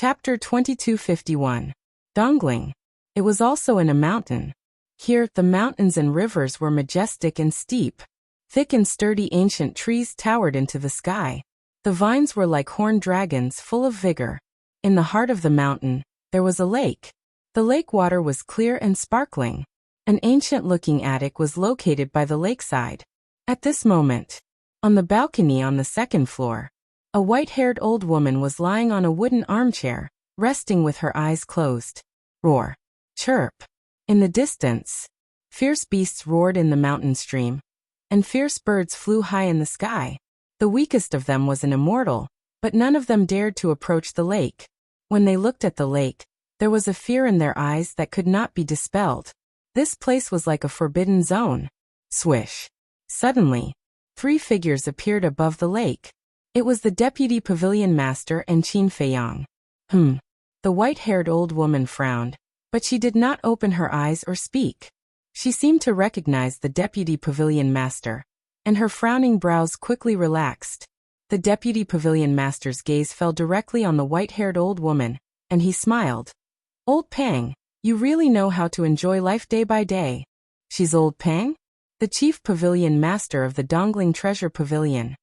Chapter 2251. Dongling. It was also in a mountain. Here, the mountains and rivers were majestic and steep. Thick and sturdy ancient trees towered into the sky. The vines were like horned dragons full of vigor. In the heart of the mountain, there was a lake. The lake water was clear and sparkling. An ancient-looking attic was located by the lakeside. At this moment, on the balcony on the second floor, a white-haired old woman was lying on a wooden armchair, resting with her eyes closed. Roar. Chirp. In the distance, fierce beasts roared in the mountain stream, and fierce birds flew high in the sky. The weakest of them was an immortal, but none of them dared to approach the lake. When they looked at the lake, there was a fear in their eyes that could not be dispelled. This place was like a forbidden zone. Swish. Suddenly, 3 figures appeared above the lake. It was the deputy pavilion master and Qin Feiyang. The white-haired old woman frowned, but she did not open her eyes or speak. She seemed to recognize the deputy pavilion master, and her frowning brows quickly relaxed. The deputy pavilion master's gaze fell directly on the white-haired old woman, and he smiled. Old Pang, you really know how to enjoy life day by day. She's Old Pang? The chief pavilion master of the Dongling Treasure Pavilion.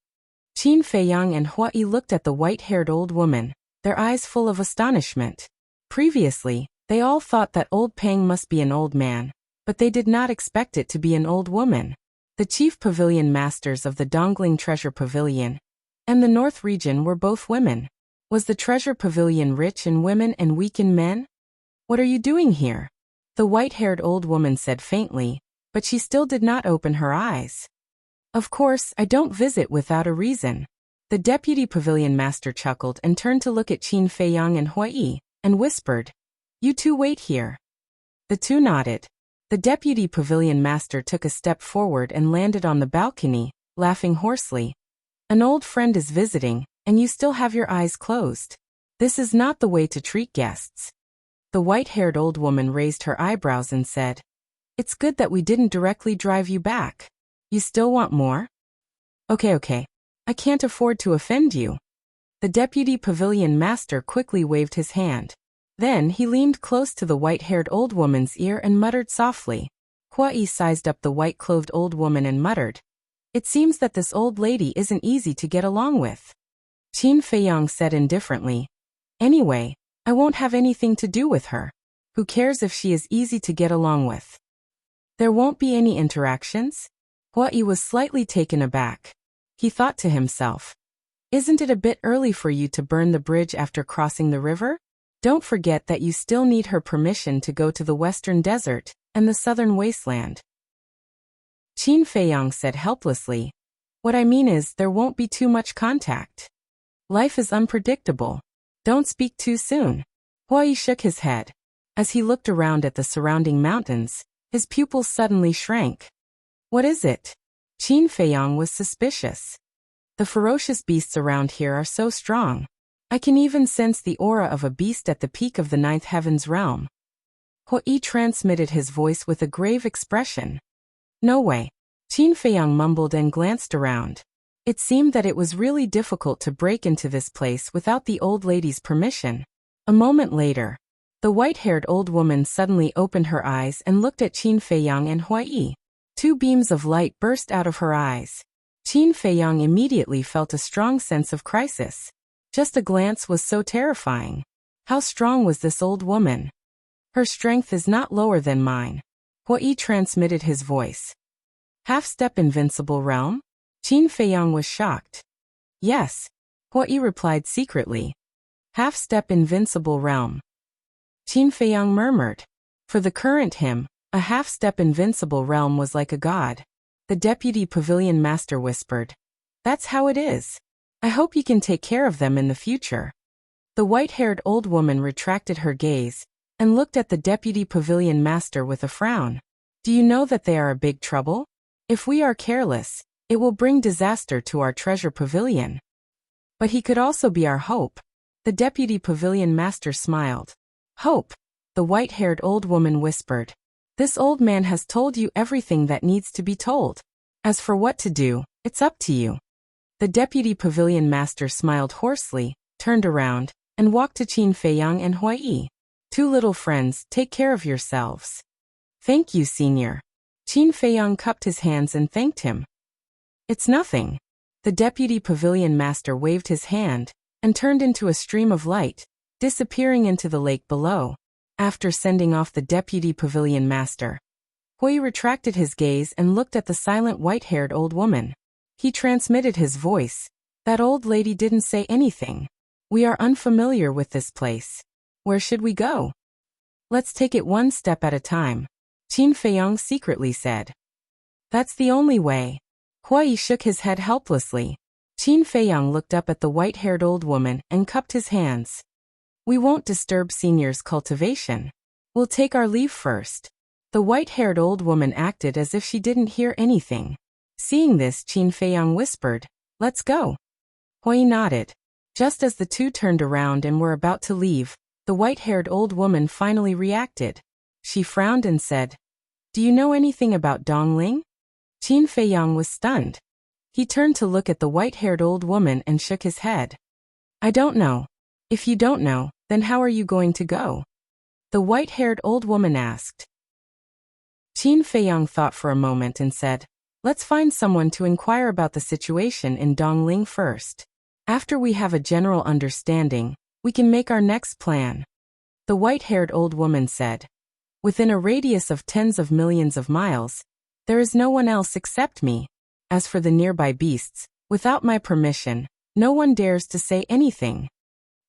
Qin Feiyang and Hua Yi looked at the white-haired old woman, their eyes full of astonishment. Previously, they all thought that Old Pang must be an old man, but they did not expect it to be an old woman. The chief pavilion masters of the Dongling Treasure Pavilion and the North region were both women. Was the Treasure Pavilion rich in women and weak in men? What are you doing here? The white-haired old woman said faintly, but she still did not open her eyes. Of course, I don't visit without a reason. The deputy pavilion master chuckled and turned to look at Qin Feiyang and Hua Yi, and whispered, You two wait here. The two nodded. The deputy pavilion master took a step forward and landed on the balcony, laughing hoarsely. An old friend is visiting, and you still have your eyes closed. This is not the way to treat guests. The white-haired old woman raised her eyebrows and said, It's good that we didn't directly drive you back. You still want more? Okay. I can't afford to offend you. The deputy pavilion master quickly waved his hand. Then he leaned close to the white-haired old woman's ear and muttered softly. Hua Yi sized up the white-clothed old woman and muttered, It seems that this old lady isn't easy to get along with. Qin Feiyang said indifferently, Anyway, I won't have anything to do with her. Who cares if she is easy to get along with? There won't be any interactions? Hua Yi was slightly taken aback. He thought to himself, Isn't it a bit early for you to burn the bridge after crossing the river? Don't forget that you still need her permission to go to the western desert and the southern wasteland. Qin Feiyang said helplessly, What I mean is there won't be too much contact. Life is unpredictable. Don't speak too soon. Hua Yi shook his head. As he looked around at the surrounding mountains, his pupils suddenly shrank. What is it? Qin Feiyang was suspicious. The ferocious beasts around here are so strong. I can even sense the aura of a beast at the peak of the 9th heaven's realm. Hua Yi transmitted his voice with a grave expression. No way. Qin Feiyang mumbled and glanced around. It seemed that it was really difficult to break into this place without the old lady's permission. A moment later, the white-haired old woman suddenly opened her eyes and looked at Qin Feiyang and Hua Yi. 2 beams of light burst out of her eyes. Qin Feiyang immediately felt a strong sense of crisis. Just a glance was so terrifying. How strong was this old woman? Her strength is not lower than mine. Hua Yi transmitted his voice. Half-step invincible realm? Qin Feiyang was shocked. Yes, Hua Yi replied secretly. Half-step invincible realm. Qin Feiyang murmured. For the current him, a half-step invincible realm was like a god. The deputy pavilion master whispered, That's how it is. I hope you can take care of them in the future. The white-haired old woman retracted her gaze and looked at the deputy pavilion master with a frown. Do you know that they are a big trouble? If we are careless, it will bring disaster to our treasure pavilion. But he could also be our hope. The deputy pavilion master smiled. Hope, the white-haired old woman whispered. This old man has told you everything that needs to be told. As for what to do, it's up to you. The deputy pavilion master smiled hoarsely, turned around, and walked to Qin Feiyang and Huai. Two little friends, take care of yourselves. Thank you, senior. Qin Feiyang cupped his hands and thanked him. It's nothing. The deputy pavilion master waved his hand and turned into a stream of light, disappearing into the lake below. After sending off the deputy pavilion master, Hui retracted his gaze and looked at the silent white-haired old woman. He transmitted his voice. That old lady didn't say anything. We are unfamiliar with this place. Where should we go? Let's take it one step at a time, Qin Feiyang secretly said. That's the only way. Hui shook his head helplessly. Qin Feiyang looked up at the white-haired old woman and cupped his hands. We won't disturb senior's cultivation. We'll take our leave first. The white-haired old woman acted as if she didn't hear anything. Seeing this, Qin Feiyang whispered, Let's go. Hui nodded. Just as the two turned around and were about to leave, the white-haired old woman finally reacted. She frowned and said, Do you know anything about Dongling? Qin Feiyang was stunned. He turned to look at the white-haired old woman and shook his head. I don't know. If you don't know, then how are you going to go? The white-haired old woman asked. Qin Feiyang thought for a moment and said, Let's find someone to inquire about the situation in Dongling first. After we have a general understanding, we can make our next plan. The white-haired old woman said, Within a radius of tens of millions of miles, there is no one else except me. As for the nearby beasts, without my permission, no one dares to say anything.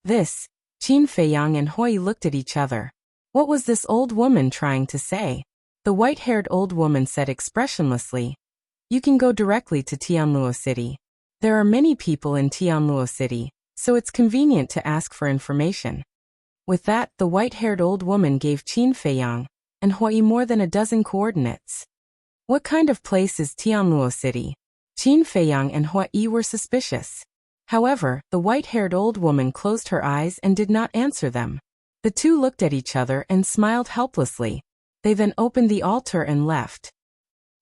This, Qin Feiyang and Hui looked at each other. What was this old woman trying to say? The white-haired old woman said expressionlessly, You can go directly to Tianluo City. There are many people in Tianluo City, so it's convenient to ask for information. With that, the white-haired old woman gave Qin Feiyang and Hui more than a dozen coordinates. What kind of place is Tianluo City? Qin Feiyang and Hui were suspicious. However, the white-haired old woman closed her eyes and did not answer them. The two looked at each other and smiled helplessly. They then opened the altar and left.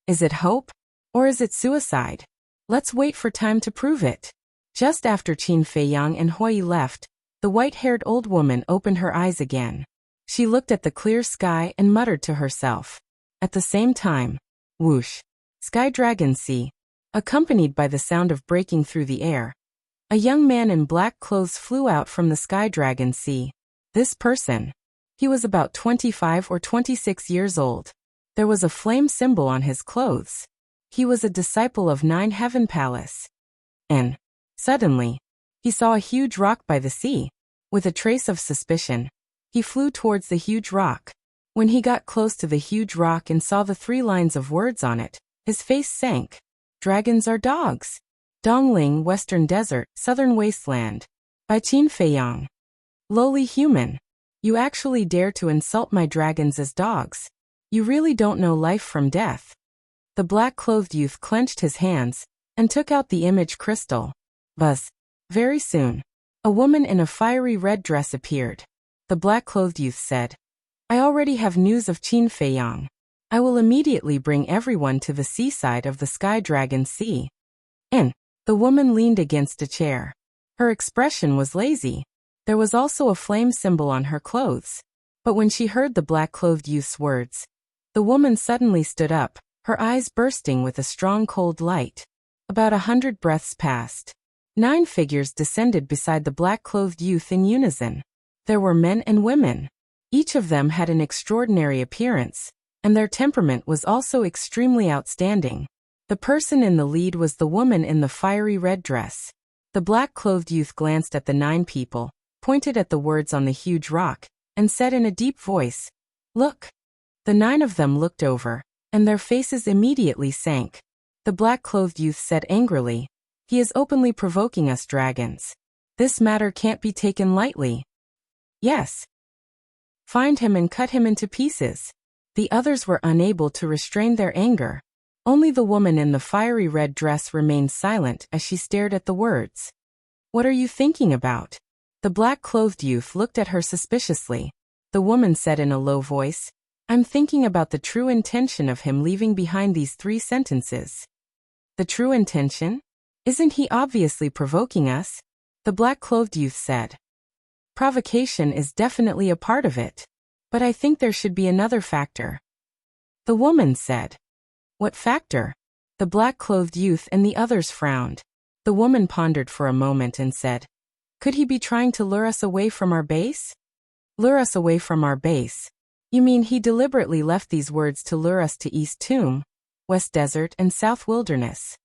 Is it hope? Or is it suicide? Let's wait for time to prove it. Just after Qin Feiyang and Hui left, the white-haired old woman opened her eyes again. She looked at the clear sky and muttered to herself. At the same time, whoosh! Sky Dragon Sea. Accompanied by the sound of breaking through the air, a young man in black clothes flew out from the Sky Dragon Sea. This person. He was about 25 or 26 years old. There was a flame symbol on his clothes. He was a disciple of Nine Heaven Palace. And, suddenly, he saw a huge rock by the sea. With a trace of suspicion, he flew towards the huge rock. When he got close to the huge rock and saw the 3 lines of words on it, his face sank. Dragons are dogs. Dongling, Western Desert, Southern Wasteland. By Qin Feiyang. Lowly human. You actually dare to insult my dragons as dogs. You really don't know life from death. The black-clothed youth clenched his hands and took out the image crystal. Buzz. Very soon, a woman in a fiery red dress appeared. The black-clothed youth said, I already have news of Qin Feiyang. I will immediately bring everyone to the seaside of the Sky Dragon Sea. And the woman leaned against a chair. Her expression was lazy. There was also a flame symbol on her clothes. But when she heard the black-clothed youth's words, the woman suddenly stood up, her eyes bursting with a strong cold light. About 100 breaths passed. 9 figures descended beside the black-clothed youth in unison. There were men and women. Each of them had an extraordinary appearance, and their temperament was also extremely outstanding. The person in the lead was the woman in the fiery red dress. The black-clothed youth glanced at the 9 people, pointed at the words on the huge rock, and said in a deep voice, Look. The 9 of them looked over, and their faces immediately sank. The black-clothed youth said angrily, He is openly provoking us dragons. This matter can't be taken lightly. Yes. Find him and cut him into pieces. The others were unable to restrain their anger. Only the woman in the fiery red dress remained silent as she stared at the words. What are you thinking about? The black-clothed youth looked at her suspiciously. The woman said in a low voice, I'm thinking about the true intention of him leaving behind these 3 sentences. The true intention? Isn't he obviously provoking us? The black-clothed youth said. Provocation is definitely a part of it. But I think there should be another factor. The woman said. What factor? The black-clothed youth and the others frowned. The woman pondered for a moment and said, could he be trying to lure us away from our base? Lure us away from our base. You mean he deliberately left these words to lure us to East Tomb, West Desert, and South Wilderness?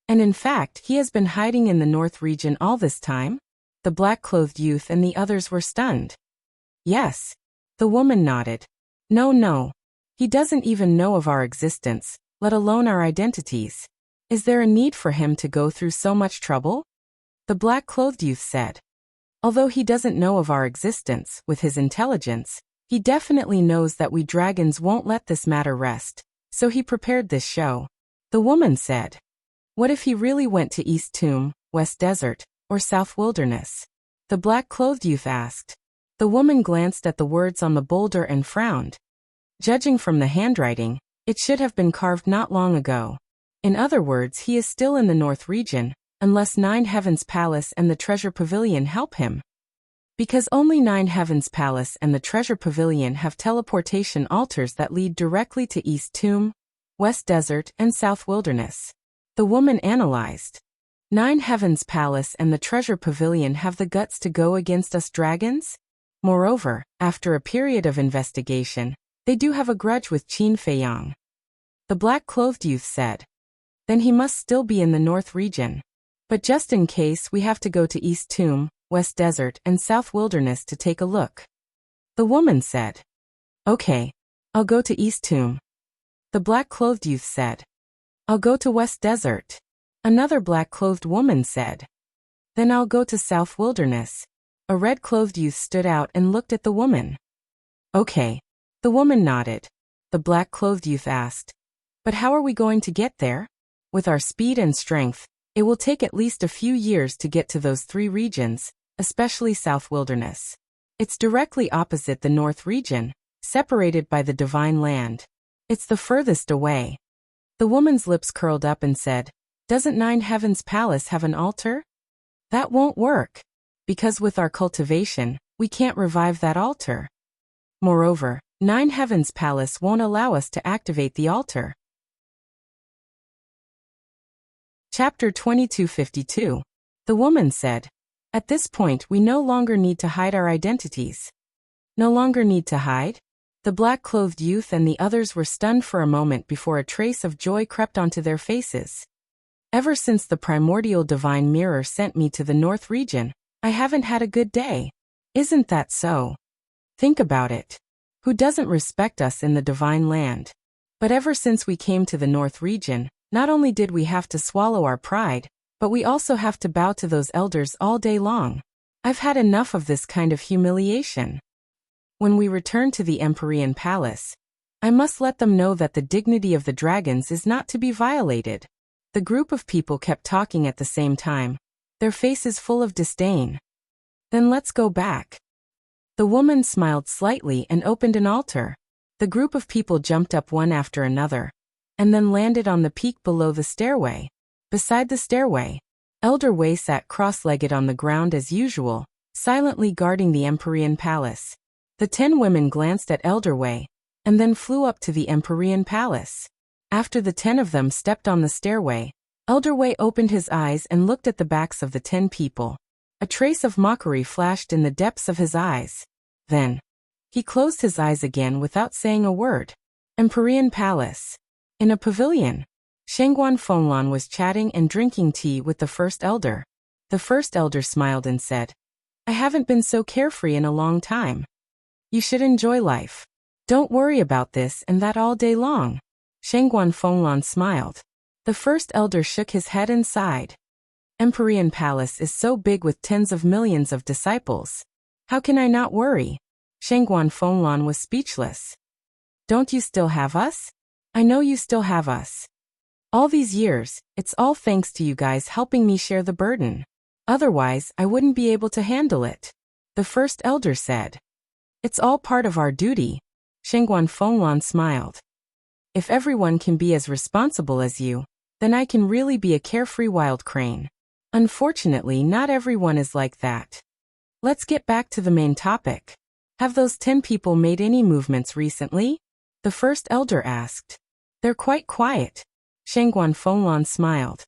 And in fact, he has been hiding in the North region all this time? The black-clothed youth and the others were stunned. Yes. The woman nodded. No. He doesn't even know of our existence, let alone our identities. Is there a need for him to go through so much trouble? The black-clothed youth said. Although he doesn't know of our existence, with his intelligence, he definitely knows that we dragons won't let this matter rest, so he prepared this show. The woman said. What if he really went to East Tomb, West Desert, or South Wilderness? The black-clothed youth asked. The woman glanced at the words on the boulder and frowned. Judging from the handwriting, it should have been carved not long ago. In other words, he is still in the North region, unless Nine Heavens Palace and the Treasure Pavilion help him. Because only Nine Heavens Palace and the Treasure Pavilion have teleportation altars that lead directly to East Tomb, West Desert, and South Wilderness. The woman analyzed. Nine Heavens Palace and the Treasure Pavilion have the guts to go against us dragons? Moreover, after a period of investigation, they do have a grudge with Qin Feiyang. The black-clothed youth said. Then he must still be in the North region. But just in case, we have to go to East Tomb, West Desert, and South Wilderness to take a look. The woman said. Okay. I'll go to East Tomb. The black-clothed youth said. I'll go to West Desert. Another black-clothed woman said. Then I'll go to South Wilderness. A red-clothed youth stood out and looked at the woman. Okay. The woman nodded. The black-clothed youth asked. But how are we going to get there? With our speed and strength, it will take at least a few years to get to those three regions, especially South Wilderness. It's directly opposite the North region, separated by the Divine Land. It's the furthest away. The woman's lips curled up and said, doesn't Nine Heavens Palace have an altar? That won't work. Because with our cultivation, we can't revive that altar. Moreover, Nine Heavens Palace won't allow us to activate the altar. Chapter 2252. The woman said, at this point we no longer need to hide our identities. No longer need to hide? The black-clothed youth and the others were stunned for a moment before a trace of joy crept onto their faces. Ever since the primordial divine mirror sent me to the North region, I haven't had a good day. Isn't that so? Think about it. Who doesn't respect us in the Divine Land? But ever since we came to the North region, not only did we have to swallow our pride, but we also have to bow to those elders all day long. I've had enough of this kind of humiliation. When we return to the Empyrean Palace, I must let them know that the dignity of the dragons is not to be violated. The group of people kept talking at the same time, their faces full of disdain. Then let's go back. The woman smiled slightly and opened an altar. The group of people jumped up one after another, and then landed on the peak below the stairway. Beside the stairway, Elder Wei sat cross-legged on the ground as usual, silently guarding the Empyrean Palace. The 10 women glanced at Elder Wei, and then flew up to the Empyrean Palace. After the 10 of them stepped on the stairway, Elder Wei opened his eyes and looked at the backs of the 10 people. A trace of mockery flashed in the depths of his eyes. Then, he closed his eyes again without saying a word. Empyrean Palace. In a pavilion, Shengguan Fenglan was chatting and drinking tea with the first elder. The first elder smiled and said, I haven't been so carefree in a long time. You should enjoy life. Don't worry about this and that all day long. Shengguan Fenglan smiled. The first elder shook his head and sighed. Empyrean Palace is so big with tens of millions of disciples. How can I not worry? Shengguan Fenglan was speechless. Don't you still have us? I know you still have us. All these years, it's all thanks to you guys helping me share the burden. Otherwise, I wouldn't be able to handle it. The first elder said. It's all part of our duty. Shengguan Fenglan smiled. If everyone can be as responsible as you, then I can really be a carefree wild crane. Unfortunately, not everyone is like that. Let's get back to the main topic. Have those 10 people made any movements recently? The first elder asked. They're quite quiet. Shangguan Fenglan smiled.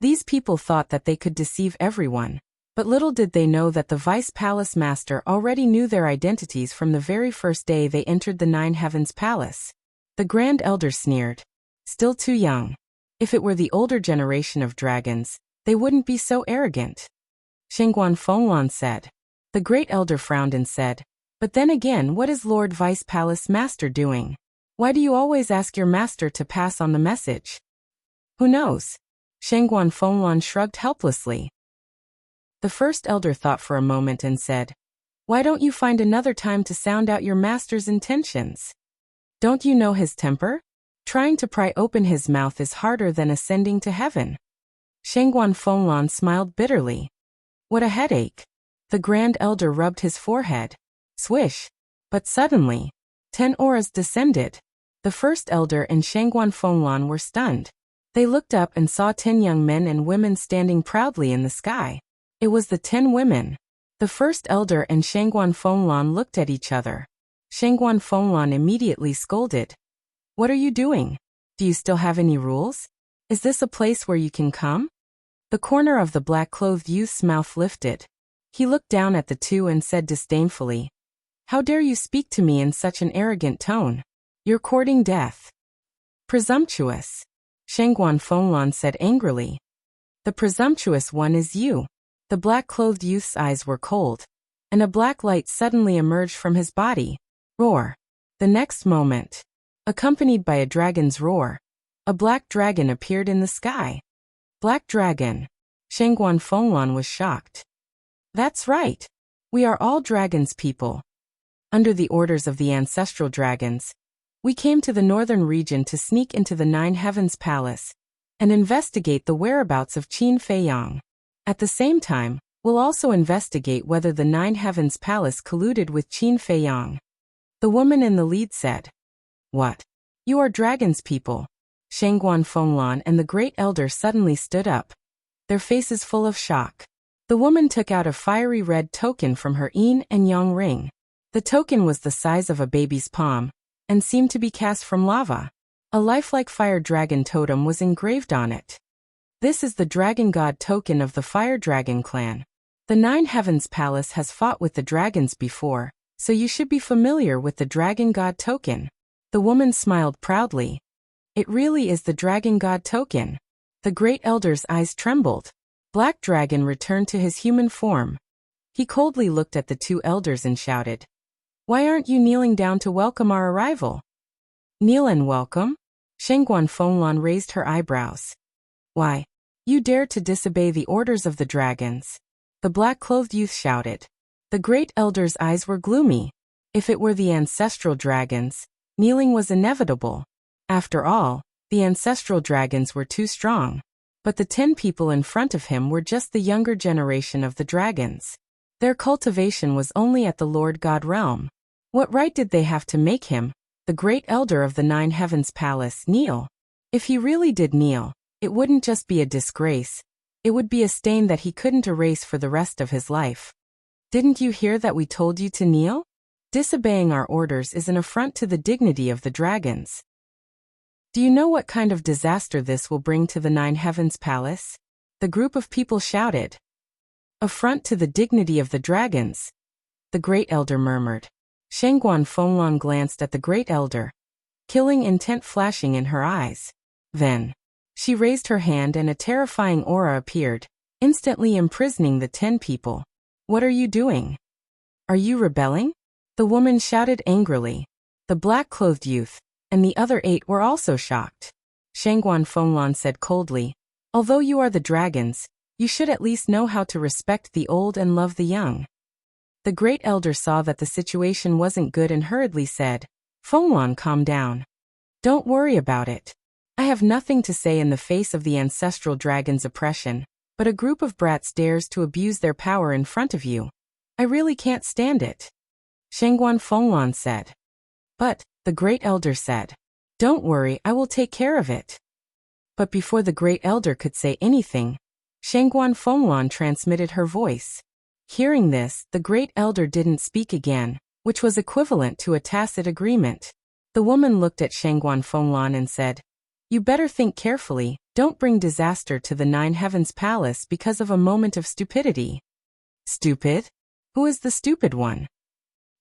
These people thought that they could deceive everyone, but little did they know that the Vice Palace Master already knew their identities from the very first day they entered the Nine Heavens Palace. The Grand Elder sneered. Still too young. If it were the older generation of dragons, they wouldn't be so arrogant. Shangguan Fenglan said. The Great Elder frowned and said, but then again, what is Lord Vice Palace Master doing? Why do you always ask your master to pass on the message? Who knows? Shangguan Fenglan shrugged helplessly. The first elder thought for a moment and said, why don't you find another time to sound out your master's intentions? Don't you know his temper? Trying to pry open his mouth is harder than ascending to heaven. Shangguan Fenglan smiled bitterly. What a headache. The Grand Elder rubbed his forehead. Swish. But suddenly, 10 auras descended. The first elder and Shangguan Fenglan were stunned. They looked up and saw 10 young men and women standing proudly in the sky. It was the 10 women. The first elder and Shangguan Fenglan looked at each other. Shangguan Fenglan immediately scolded. What are you doing? Do you still have any rules? Is this a place where you can come? The corner of the black-clothed youth's mouth lifted. He looked down at the two and said disdainfully, how dare you speak to me in such an arrogant tone? You're courting death. Presumptuous. Shangguan Fenglan said angrily. The presumptuous one is you. The black-clothed youth's eyes were cold, and a black light suddenly emerged from his body. Roar. The next moment, accompanied by a dragon's roar, a black dragon appeared in the sky. Black dragon. Shangguan Fenglan was shocked. That's right. We are all dragons people. Under the orders of the ancestral dragons, we came to the northern region to sneak into the Nine Heavens Palace and investigate the whereabouts of Qin Feiyang. At the same time, we'll also investigate whether the Nine Heavens Palace colluded with Qin Feiyang. The woman in the lead said. What? You are dragons people. Shangguan Fenglan and the Great Elder suddenly stood up, their faces full of shock. The woman took out a fiery red token from her yin and yang ring. The token was the size of a baby's palm and seemed to be cast from lava. A lifelike fire dragon totem was engraved on it. This is the dragon god token of the Fire Dragon clan. The Nine Heavens Palace has fought with the dragons before, so you should be familiar with the dragon god token. The woman smiled proudly. It really is the dragon god token. The Great Elder's eyes trembled. Black Dragon returned to his human form. He coldly looked at the two elders and shouted, why aren't you kneeling down to welcome our arrival? Kneel and welcome? Shangguan Fenglan raised her eyebrows. Why, you dare to disobey the orders of the dragons? The black-clothed youth shouted. The Great Elder's eyes were gloomy. If it were the ancestral dragons, kneeling was inevitable. After all, the ancestral dragons were too strong. But the 10 people in front of him were just the younger generation of the dragons. Their cultivation was only at the Lord God realm. What right did they have to make him, the Great Elder of the Nine Heavens Palace, kneel? If he really did kneel, it wouldn't just be a disgrace. It would be a stain that he couldn't erase for the rest of his life. Didn't you hear that we told you to kneel? Disobeying our orders is an affront to the dignity of the dragons. Do you know what kind of disaster this will bring to the Nine Heavens Palace? The group of people shouted. Affront to the dignity of the dragons, the Great Elder murmured. Shangguan Fenglan glanced at the Great Elder, killing intent flashing in her eyes. Then, she raised her hand and a terrifying aura appeared, instantly imprisoning the 10 people. What are you doing? Are you rebelling? The woman shouted angrily. The black-clothed youth and the other 8 were also shocked. Shangguan Fenglan said coldly, although you are the dragons, you should at least know how to respect the old and love the young. The Great Elder saw that the situation wasn't good and hurriedly said, Fenglan, calm down. Don't worry about it. I have nothing to say in the face of the ancestral dragon's oppression, but a group of brats dares to abuse their power in front of you. I really can't stand it. Shangguan Fenglan said. But, the Great Elder said, don't worry, I will take care of it. But before the Great Elder could say anything, Shangguan Fenglan transmitted her voice. Hearing this, the great elder didn't speak again, which was equivalent to a tacit agreement. The woman looked at Shangguan Fenglan and said, "You better think carefully, don't bring disaster to the Nine Heavens Palace because of a moment of stupidity." Stupid? Who is the stupid one?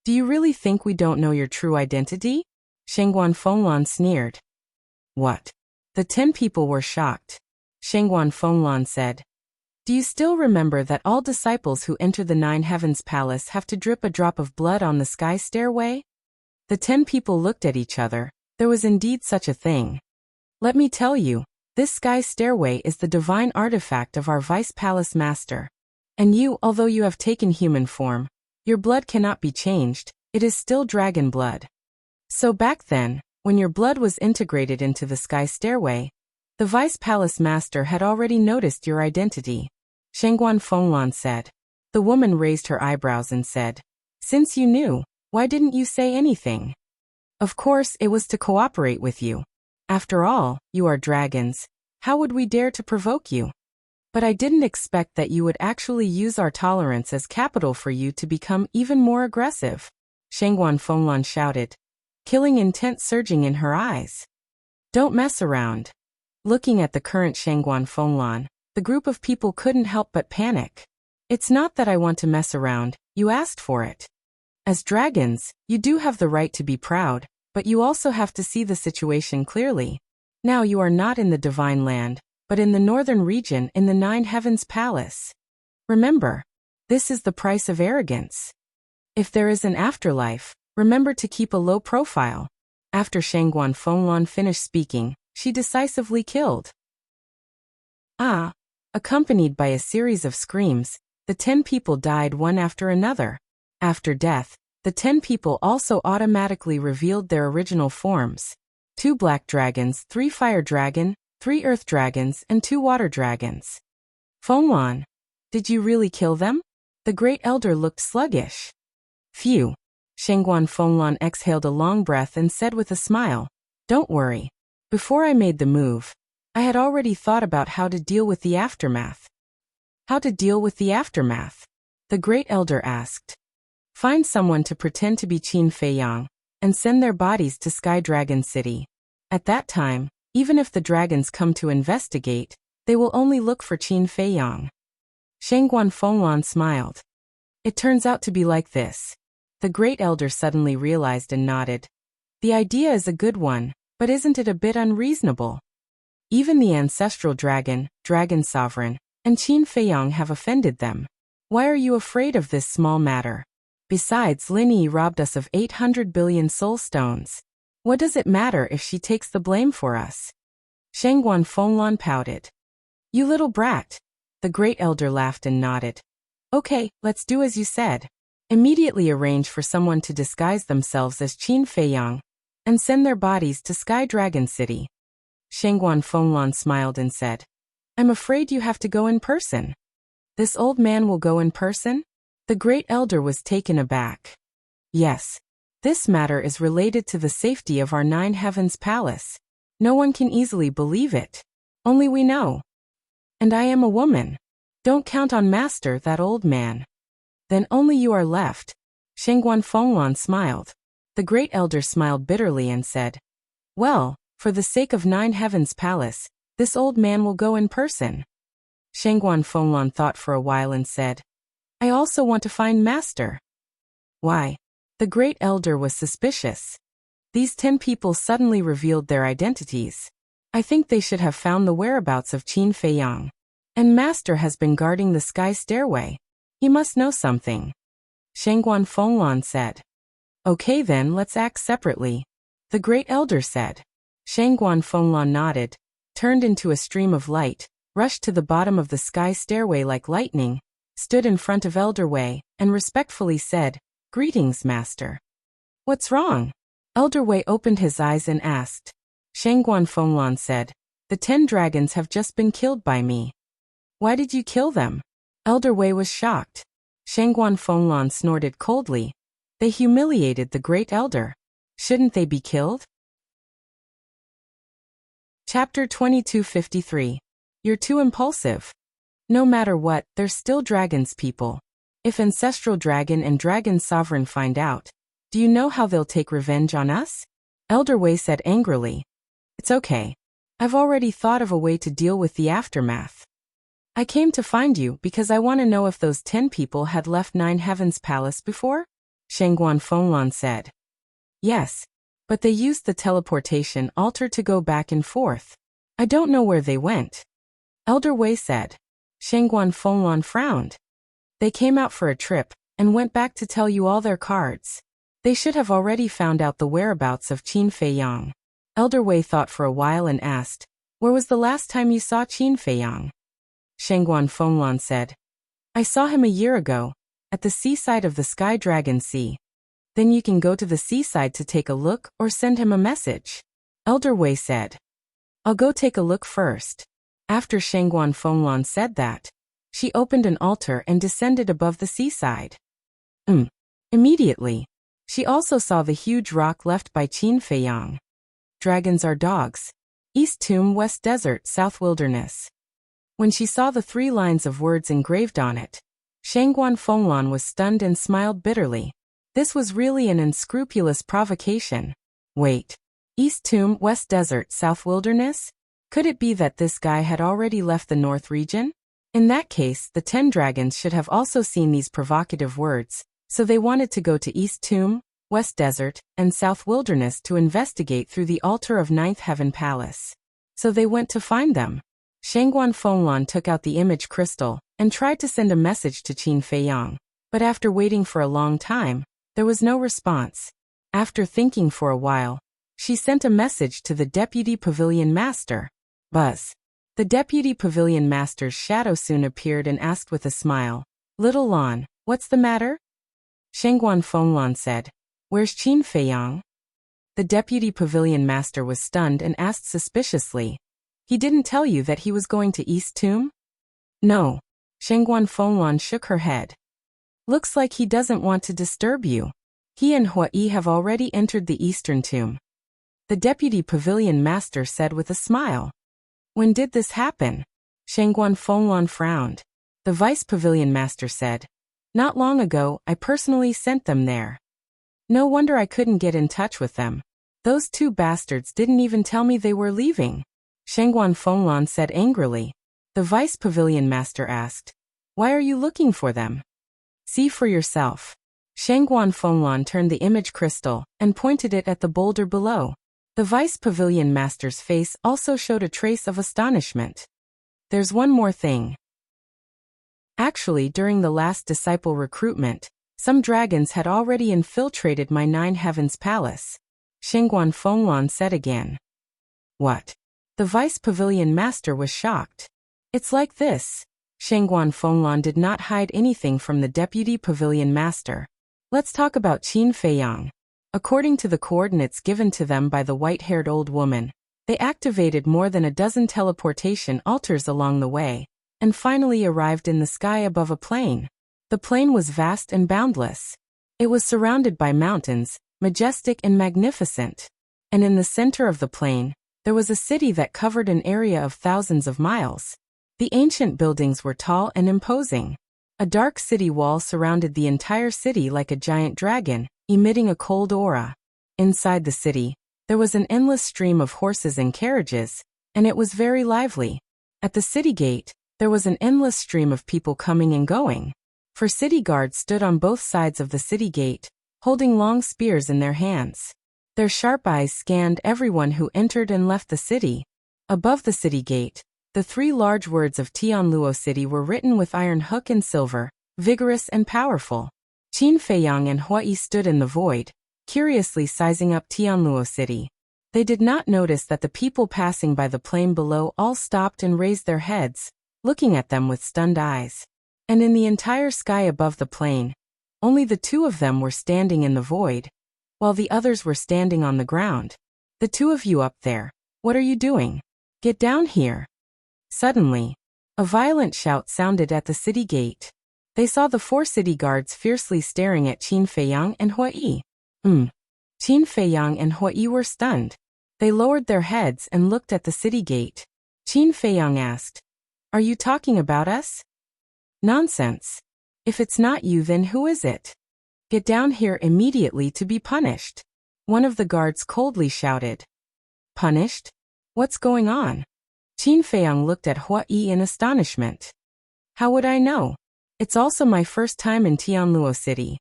Do you really think we don't know your true identity? Shangguan Fenglan sneered. What? The 10 people were shocked. Shangguan Fenglan said, "Do you still remember that all disciples who enter the Nine Heavens Palace have to drip a drop of blood on the sky stairway?" The 10 people looked at each other. There was indeed such a thing. "Let me tell you, this sky stairway is the divine artifact of our Vice Palace Master. And you, although you have taken human form, your blood cannot be changed, it is still dragon blood. So back then, when your blood was integrated into the sky stairway, the Vice Palace Master had already noticed your identity." Shangguan Fenglan said. The woman raised her eyebrows and said, "Since you knew, why didn't you say anything?" "Of course, it was to cooperate with you. After all, you are dragons. How would we dare to provoke you? But I didn't expect that you would actually use our tolerance as capital for you to become even more aggressive," Shangguan Fenglan shouted, killing intent surging in her eyes. "Don't mess around." Looking at the current Shangguan Fenglan, the group of people couldn't help but panic. "It's not that I want to mess around, you asked for it. As dragons, you do have the right to be proud, but you also have to see the situation clearly. Now you are not in the Divine Land, but in the northern region in the Nine Heavens Palace. Remember, this is the price of arrogance. If there is an afterlife, remember to keep a low profile." After Shangguan Fenglan finished speaking, she decisively killed. Accompanied by a series of screams, the 10 people died one after another. After death, the 10 people also automatically revealed their original forms. 2 black dragons, 3 fire dragon, 3 earth dragons, and 2 water dragons. "Fenglan, did you really kill them?" The great elder looked sluggish. "Phew." Shangguan Fenglan exhaled a long breath and said with a smile, "Don't worry. Before I made the move, I had already thought about how to deal with the aftermath." "How to deal with the aftermath?" the great elder asked. "Find someone to pretend to be Qin Feiyang, and send their bodies to Sky Dragon City. At that time, even if the dragons come to investigate, they will only look for Qin Feiyang." Shangguan Fenglan smiled. "It turns out to be like this." The great elder suddenly realized and nodded. "The idea is a good one, but isn't it a bit unreasonable? Even the ancestral dragon, Dragon Sovereign, and Qin Feiyang have offended them. Why are you afraid of this small matter? Besides, Lin Yi robbed us of 800 billion soul stones. What does it matter if she takes the blame for us?" Shangguan Fenglan pouted. "You little brat." The great elder laughed and nodded. "Okay, let's do as you said. Immediately arrange for someone to disguise themselves as Qin Feiyang, and send their bodies to Sky Dragon City." Shangguan Fenglan smiled and said, "I'm afraid you have to go in person." "This old man will go in person?" The great elder was taken aback. "Yes. This matter is related to the safety of our Nine Heavens Palace. No one can easily believe it. Only we know. And I am a woman. Don't count on Master, that old man." "Then only you are left." Shangguan Fenglan smiled. The great elder smiled bitterly and said, "Well, for the sake of Nine Heavens Palace, this old man will go in person." Shangguan Fenglan thought for a while and said, "I also want to find Master." "Why?" The great elder was suspicious. These 10 people suddenly revealed their identities. "I think they should have found the whereabouts of Qin Feiyang. And Master has been guarding the sky stairway. He must know something." Shangguan Fenglan said. "Okay then, let's act separately," the great elder said. Shangguan Fenglan nodded, turned into a stream of light, rushed to the bottom of the sky stairway like lightning, stood in front of Elder Wei, and respectfully said, "Greetings, Master." "What's wrong?" Elder Wei opened his eyes and asked. Shangguan Fenglan said, "The 10 dragons have just been killed by me." "Why did you kill them?" Elder Wei was shocked. Shangguan Fenglan snorted coldly. "They humiliated the great elder. Shouldn't they be killed?" Chapter 2253. You're too impulsive. No matter what, they're still dragons, people. If Ancestral Dragon and Dragon Sovereign find out, do you know how they'll take revenge on us? Elder Wei said angrily. It's okay. I've already thought of a way to deal with the aftermath. I came to find you because I want to know if those 10 people had left Nine Heavens Palace before? Shangguan Fenglan said. Yes, but they used the teleportation altar to go back and forth. I don't know where they went. Elder Wei said. Shangguan Fenglan frowned. They came out for a trip and went back to tell you all their cards. They should have already found out the whereabouts of Qin Feiyang. Elder Wei thought for a while and asked, where was the last time you saw Qin Feiyang? Shangguan Fenglan said. I saw him a year ago, at the seaside of the Sky Dragon Sea. Then you can go to the seaside to take a look or send him a message. Elder Wei said. I'll go take a look first. After Shangguan Fenglan said that, she opened an altar and descended above the seaside. Immediately, she also saw the huge rock left by Qin Feiyang. Dragons are dogs. East Tomb, West Desert, South Wilderness. When she saw the 3 lines of words engraved on it, Shangguan Fenglan was stunned and smiled bitterly. This was really an unscrupulous provocation. Wait. East Tomb, West Desert, South Wilderness? Could it be that this guy had already left the North region? In that case, the 10 dragons should have also seen these provocative words, so they wanted to go to East Tomb, West Desert, and South Wilderness to investigate through the altar of Ninth Heaven Palace. So they went to find them. Shangguan Fenglan took out the image crystal and tried to send a message to Qin Feiyang, but after waiting for a long time, there was no response. After thinking for a while, she sent a message to the Deputy Pavilion Master. Buzz. The Deputy Pavilion Master's shadow soon appeared and asked with a smile, Little Lan, what's the matter? Shangguan Fenglan said, Where's Qin Feiyang? The Deputy Pavilion Master was stunned and asked suspiciously, He didn't tell you that he was going to East Tomb? No. Shangguan Fenglan shook her head. Looks like he doesn't want to disturb you. He and Huai have already entered the Eastern Tomb. The Deputy Pavilion Master said with a smile. When did this happen? Shangguan Fenglan frowned. The Vice Pavilion Master said, Not long ago, I personally sent them there. No wonder I couldn't get in touch with them. Those 2 bastards didn't even tell me they were leaving. Shangguan Fenglan said angrily. The Vice Pavilion Master asked, Why are you looking for them? See for yourself. Shangguan Fenglan turned the image crystal and pointed it at the boulder below. The Vice Pavilion Master's face also showed a trace of astonishment. There's one more thing. Actually, during the last disciple recruitment, some dragons had already infiltrated my Nine Heavens Palace. Shangguan Fenglan said again. What? The Vice Pavilion Master was shocked. It's like this. Shangguan Fenglan did not hide anything from the Deputy Pavilion Master. Let's talk about Qin Feiyang. According to the coordinates given to them by the white-haired old woman, they activated more than a dozen teleportation altars along the way, and finally arrived in the sky above a plain. The plain was vast and boundless. It was surrounded by mountains, majestic and magnificent. And in the center of the plain, there was a city that covered an area of thousands of miles. The ancient buildings were tall and imposing. A dark city wall surrounded the entire city like a giant dragon, emitting a cold aura. Inside the city, there was an endless stream of horses and carriages, and it was very lively. At the city gate, there was an endless stream of people coming and going. For city guards stood on both sides of the city gate, holding long spears in their hands. Their sharp eyes scanned everyone who entered and left the city. Above the city gate, the 3 large words of Tianluo City were written with iron hook and silver, vigorous and powerful. Qin Feiyang and Huai stood in the void, curiously sizing up Tianluo City. They did not notice that the people passing by the plain below all stopped and raised their heads, looking at them with stunned eyes. And in the entire sky above the plain, only the 2 of them were standing in the void, while the others were standing on the ground. The 2 of you up there, what are you doing? Get down here. Suddenly, a violent shout sounded at the city gate. They saw the 4 city guards fiercely staring at Qin Feiyang and Huai. Qin Feiyang and Huai were stunned. They lowered their heads and looked at the city gate. Qin Feiyang asked, Are you talking about us? Nonsense. If it's not you, then who is it? Get down here immediately to be punished. One of the guards coldly shouted. Punished? What's going on? Qin Feiyang looked at Hua Yi in astonishment. How would I know? It's also my first time in Tianluo City.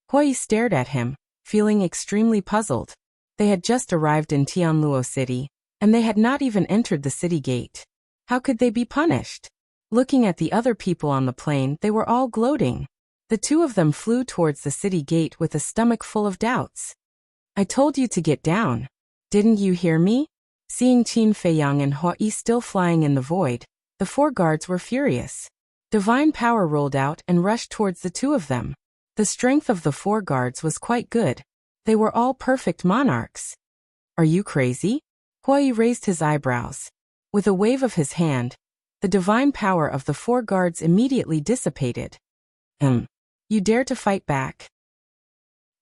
Hua Yi stared at him, feeling extremely puzzled. They had just arrived in Tianluo City, and they had not even entered the city gate. How could they be punished? Looking at the other people on the plain, they were all gloating. The two of them flew towards the city gate with a stomach full of doubts. I told you to get down. Didn't you hear me? Seeing Qin Feiyang and Hua Yi still flying in the void, the four guards were furious. Divine power rolled out and rushed towards the two of them. The strength of the four guards was quite good. They were all perfect monarchs. Are you crazy? Hua Yi raised his eyebrows. With a wave of his hand, the divine power of the four guards immediately dissipated. You dare to fight back?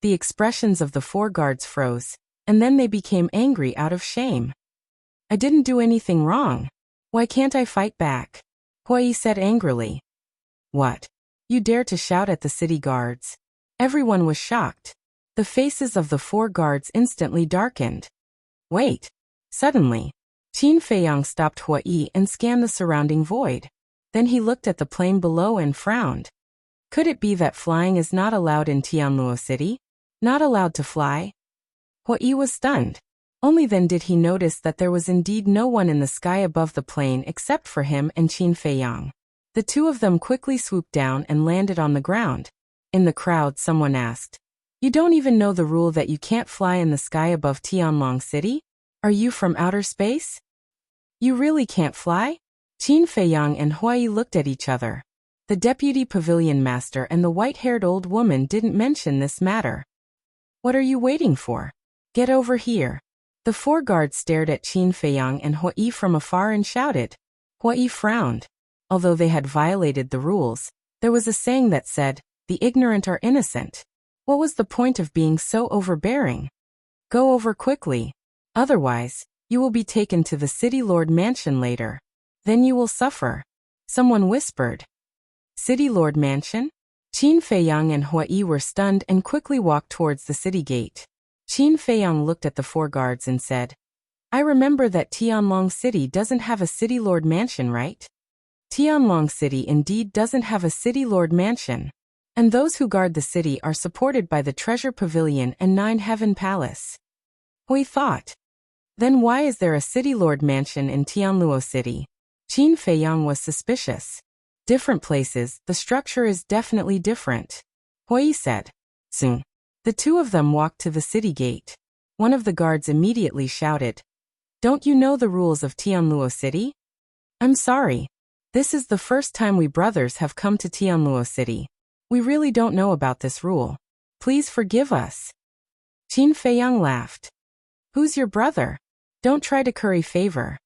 The expressions of the four guards froze, and then they became angry out of shame. I didn't do anything wrong. Why can't I fight back? Hua Yi said angrily. What? You dare to shout at the city guards? Everyone was shocked. The faces of the four guards instantly darkened. Wait. Suddenly, Qin Feiyang stopped Hua Yi and scanned the surrounding void. Then he looked at the plain below and frowned. Could it be that flying is not allowed in Tianluo City? Not allowed to fly? Hua Yi was stunned. Only then did he notice that there was indeed no one in the sky above the plain except for him and Qin Feiyang. The two of them quickly swooped down and landed on the ground. In the crowd, someone asked, You don't even know the rule that you can't fly in the sky above Tianlong City? Are you from outer space? You really can't fly? Qin Feiyang and Hua Yi looked at each other. The deputy pavilion master and the white-haired old woman didn't mention this matter. What are you waiting for? Get over here. The four guards stared at Qin Feiyang and Hua Yi from afar and shouted. Hua Yi frowned. Although they had violated the rules, there was a saying that said, the ignorant are innocent. What was the point of being so overbearing? Go over quickly. Otherwise, you will be taken to the city lord mansion later. Then you will suffer. Someone whispered. City lord mansion? Qin Feiyang and Hua Yi were stunned and quickly walked towards the city gate. Qin Feiyang looked at the four guards and said, I remember that Tianlong City doesn't have a city lord mansion, right? Tianlong City indeed doesn't have a city lord mansion. And those who guard the city are supported by the Treasure Pavilion and Nine Heaven Palace. Hua Yi thought. Then why is there a city lord mansion in Tianluo City? Qin Feiyang was suspicious. Different places, the structure is definitely different. Hua Yi said. Soon. The two of them walked to the city gate. One of the guards immediately shouted. Don't you know the rules of Tianluo City? I'm sorry. This is the first time we brothers have come to Tianluo City. We really don't know about this rule. Please forgive us. Qin Feiyang laughed. Who's your brother? Don't try to curry favor.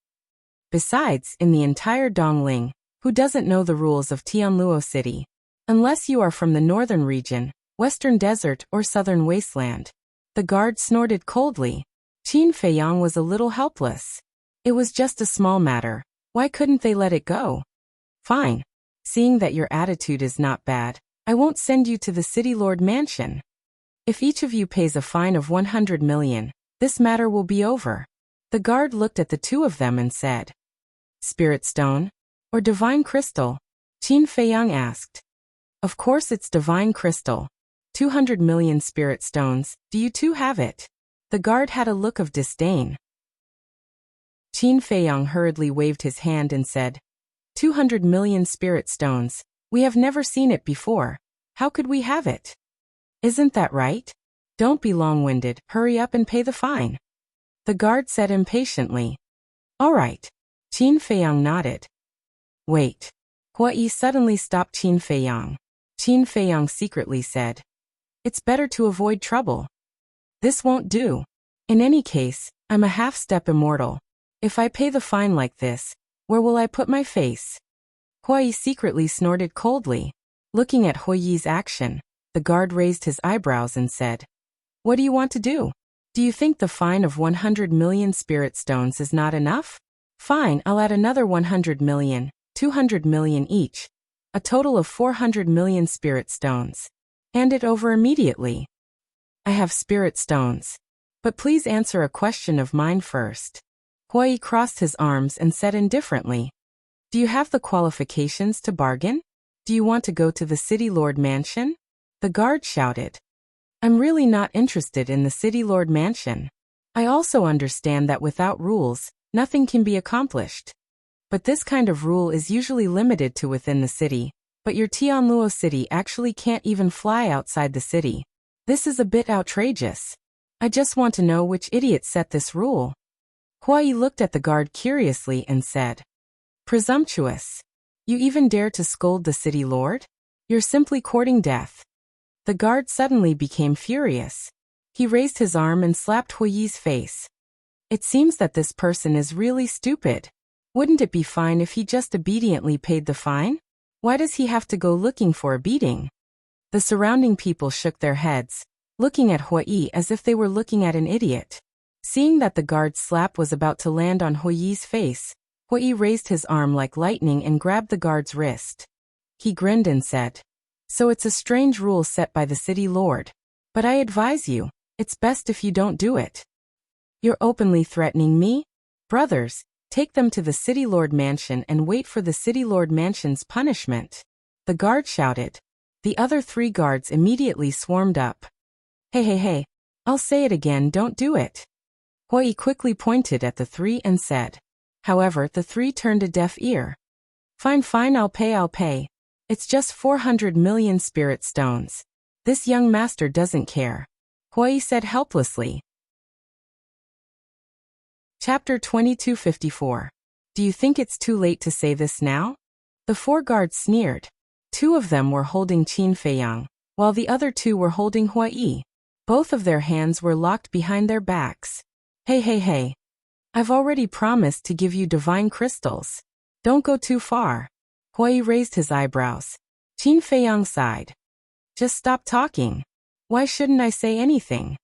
Besides, in the entire Dongling, who doesn't know the rules of Tianluo City? Unless you are from the northern region, western desert or southern wasteland. The guard snorted coldly. Qin Feiyang was a little helpless. It was just a small matter. Why couldn't they let it go? Fine. Seeing that your attitude is not bad, I won't send you to the city lord mansion. If each of you pays a fine of 100 million, this matter will be over. The guard looked at the two of them and said. Spirit stone? Or divine crystal? Qin Feiyang asked. Of course it's divine crystal. 200 million spirit stones, do you two have it? The guard had a look of disdain. Qin Feiyang hurriedly waved his hand and said, 200 million spirit stones, we have never seen it before. How could we have it? Isn't that right? Don't be long-winded, hurry up and pay the fine. The guard said impatiently. All right. Qin Feiyang nodded. Wait. Hua Yi suddenly stopped Qin Feiyang. Qin Feiyang secretly said. It's better to avoid trouble. This won't do. In any case, I'm a half-step immortal. If I pay the fine like this, where will I put my face? Hua Yi secretly snorted coldly. Looking at Hua Yi's action, the guard raised his eyebrows and said, What do you want to do? Do you think the fine of 100 million spirit stones is not enough? Fine, I'll add another 100 million, 200 million each. A total of 400 million spirit stones. Hand it over immediately. I have spirit stones. But please answer a question of mine first. Huai crossed his arms and said indifferently. Do you have the qualifications to bargain? Do you want to go to the City Lord Mansion? The guard shouted. I'm really not interested in the City Lord Mansion. I also understand that without rules, nothing can be accomplished. But this kind of rule is usually limited to within the city, but your Tianluo city actually can't even fly outside the city. This is a bit outrageous. I just want to know which idiot set this rule. Huai looked at the guard curiously and said, Presumptuous. You even dare to scold the city lord? You're simply courting death. The guard suddenly became furious. He raised his arm and slapped Hui's face. It seems that this person is really stupid. Wouldn't it be fine if he just obediently paid the fine? Why does he have to go looking for a beating? The surrounding people shook their heads, looking at Huai as if they were looking at an idiot. Seeing that the guard's slap was about to land on Hui's face, Huai raised his arm like lightning and grabbed the guard's wrist. He grinned and said, So it's a strange rule set by the city lord. But I advise you, it's best if you don't do it. You're openly threatening me? Brothers, take them to the City Lord Mansion and wait for the City Lord Mansion's punishment. The guard shouted. The other 3 guards immediately swarmed up. Hey, I'll say it again, don't do it. Huai quickly pointed at the 3 and said. However, the 3 turned a deaf ear. Fine, I'll pay. It's just 400 million spirit stones. This young master doesn't care. Huai said helplessly. Chapter 2254. Do you think it's too late to say this now? The 4 guards sneered. 2 of them were holding Qin Feiyang, while the other 2 were holding Huai. Both of their hands were locked behind their backs. Hey. I've already promised to give you divine crystals. Don't go too far. Huai raised his eyebrows. Qin Feiyang sighed. Just stop talking. Why shouldn't I say anything?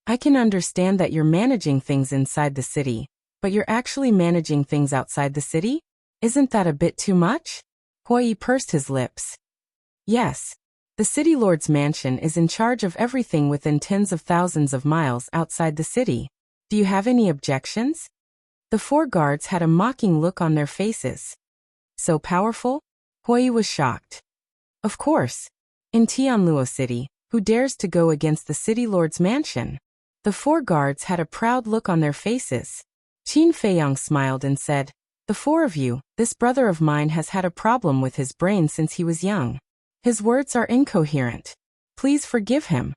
I can understand that you're managing things inside the city, but you're actually managing things outside the city? Isn't that a bit too much? Huai pursed his lips. Yes. The City Lord's mansion is in charge of everything within tens of thousands of miles outside the city. Do you have any objections? The 4 guards had a mocking look on their faces. So powerful? Huai was shocked. Of course. In Tianluo City, who dares to go against the City Lord's mansion? The 4 guards had a proud look on their faces. Qin Feiyang smiled and said, The 4 of you, this brother of mine has had a problem with his brain since he was young. His words are incoherent. Please forgive him.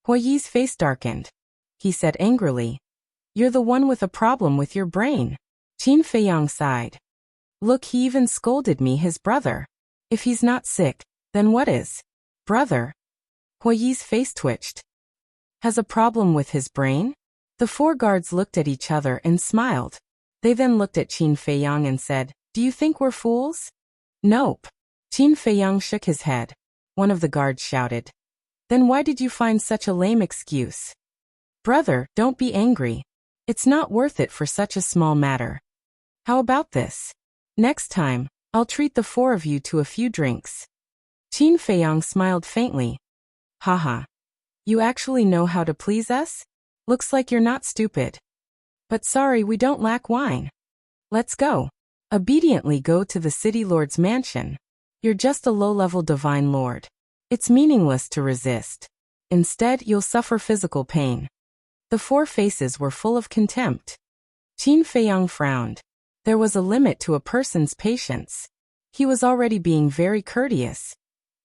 Huai's face darkened. He said angrily, You're the one with a problem with your brain. Qin Feiyang sighed. Look, he even scolded me, his brother. If he's not sick, then what is? Brother? Huai's face twitched. Has a problem with his brain? The 4 guards looked at each other and smiled. They then looked at Qin Feiyang and said, Do you think we're fools? Nope. Qin Feiyang shook his head. One of the guards shouted. Then why did you find such a lame excuse? Brother, don't be angry. It's not worth it for such a small matter. How about this? Next time, I'll treat the 4 of you to a few drinks. Qin Feiyang smiled faintly. Haha. You actually know how to please us? Looks like you're not stupid. But sorry, we don't lack wine. Let's go. Obediently go to the City Lord's mansion. You're just a low-level divine lord. It's meaningless to resist. Instead, you'll suffer physical pain. The 4 faces were full of contempt. Qin Feiyang frowned. There was a limit to a person's patience. He was already being very courteous.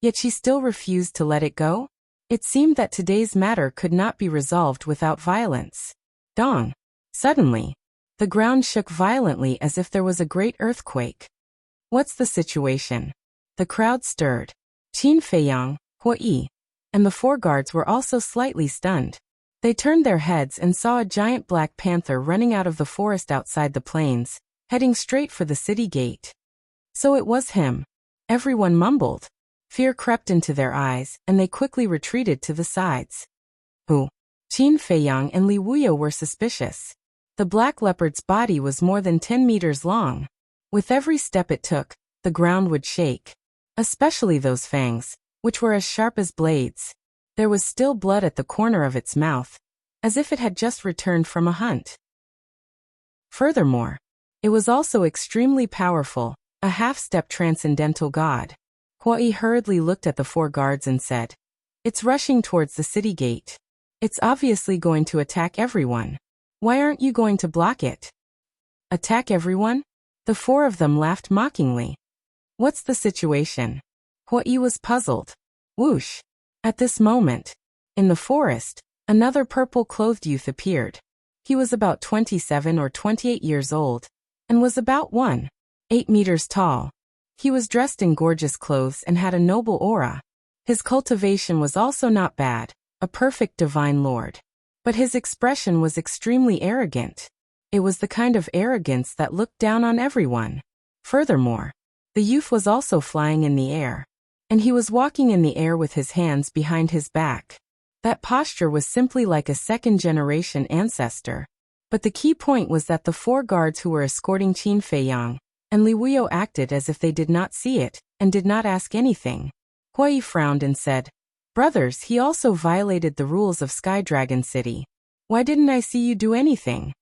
Yet she still refused to let it go? It seemed that today's matter could not be resolved without violence. Dong. Suddenly, the ground shook violently as if there was a great earthquake. What's the situation? The crowd stirred. Qin Feiyang, Huai, and the 4 guards were also slightly stunned. They turned their heads and saw a giant black panther running out of the forest outside the plains, heading straight for the city gate. So it was him. Everyone mumbled. Fear crept into their eyes, and they quickly retreated to the sides. Who? Qin Feiyang and Li Wuya were suspicious. The black leopard's body was more than 10 meters long. With every step it took, the ground would shake. especially those fangs, which were as sharp as blades. There was still blood at the corner of its mouth, as if it had just returned from a hunt. Furthermore, it was also extremely powerful, a half-step transcendental god. Huai hurriedly looked at the 4 guards and said, "It's rushing towards the city gate. It's obviously going to attack everyone. Why aren't you going to block it?" "Attack everyone?" The 4 of them laughed mockingly. "What's the situation?" Huai was puzzled. Whoosh! At this moment, in the forest, another purple-clothed youth appeared. He was about 27 or 28 years old, and was about 1.8 meters tall. He was dressed in gorgeous clothes and had a noble aura. His cultivation was also not bad, a perfect divine lord. But his expression was extremely arrogant. It was the kind of arrogance that looked down on everyone. Furthermore, the youth was also flying in the air, and he was walking in the air with his hands behind his back. That posture was simply like a second-generation ancestor. But the key point was that the 4 guards who were escorting Qin Feiyang and Li Wuyo acted as if they did not see it, and did not ask anything. Huai frowned and said, "Brothers, he also violated the rules of Sky Dragon City. Why didn't I see you do anything?"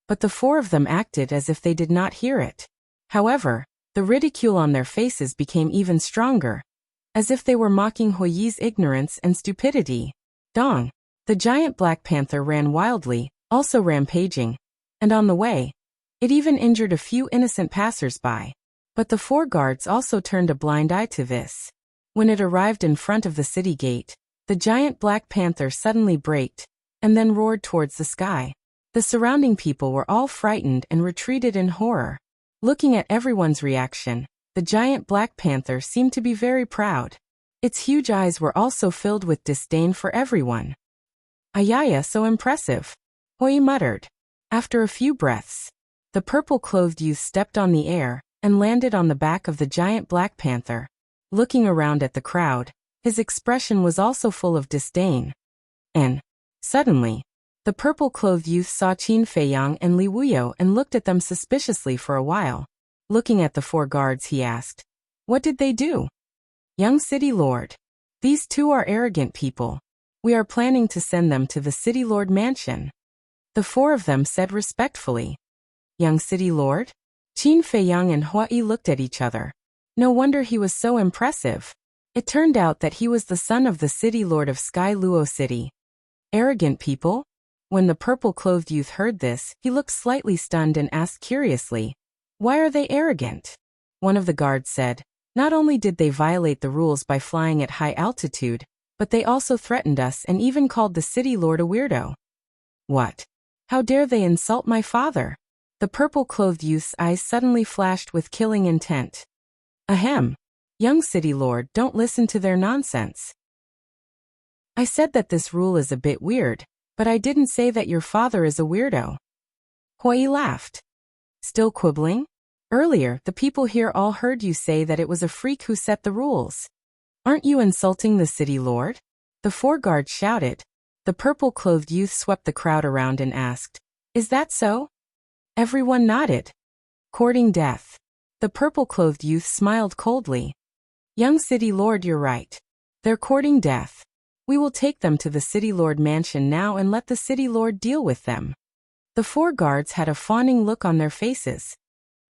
But the 4 of them acted as if they did not hear it. However, the ridicule on their faces became even stronger, as if they were mocking Huai's ignorance and stupidity. Dong! The giant Black Panther ran wildly, also rampaging, and on the way, it even injured a few innocent passers-by. But the 4 guards also turned a blind eye to this. When it arrived in front of the city gate, the giant Black Panther suddenly braked, and then roared towards the sky. The surrounding people were all frightened and retreated in horror. Looking at everyone's reaction, the giant Black Panther seemed to be very proud. Its huge eyes were also filled with disdain for everyone. "Ayaya, so impressive," Huai muttered. After a few breaths, the purple-clothed youth stepped on the air and landed on the back of the giant Black Panther. Looking around at the crowd, his expression was also full of disdain. And, suddenly, the purple-clothed youth saw Qin Feiyang and Li Wuyo and looked at them suspiciously for a while. Looking at the 4 guards, he asked, "What did they do?" "Young city lord. These 2 are arrogant people. We are planning to send them to the city lord mansion." The 4 of them said respectfully. "Young city lord?" Qin Feiyang and Huai looked at each other. No wonder he was so impressive. It turned out that he was the son of the city lord of Sky Luo City. Arrogant people? When the purple-clothed youth heard this, he looked slightly stunned and asked curiously, "Why are they arrogant?" One of the guards said, "Not only did they violate the rules by flying at high altitude, but they also threatened us and even called the city lord a weirdo." "What? How dare they insult my father?" The purple-clothed youth's eyes suddenly flashed with killing intent. "Ahem. Young city lord, don't listen to their nonsense. I said that this rule is a bit weird, but I didn't say that your father is a weirdo." Huai laughed. "Still quibbling? Earlier, the people here all heard you say that it was a freak who set the rules. Aren't you insulting the city lord?" The 4 guards shouted. The purple-clothed youth swept the crowd around and asked, "Is that so?" Everyone nodded. "Courting death." The purple-clothed youth smiled coldly. "Young city lord, you're right. They're courting death. We will take them to the city lord mansion now and let the city lord deal with them." The 4 guards had a fawning look on their faces.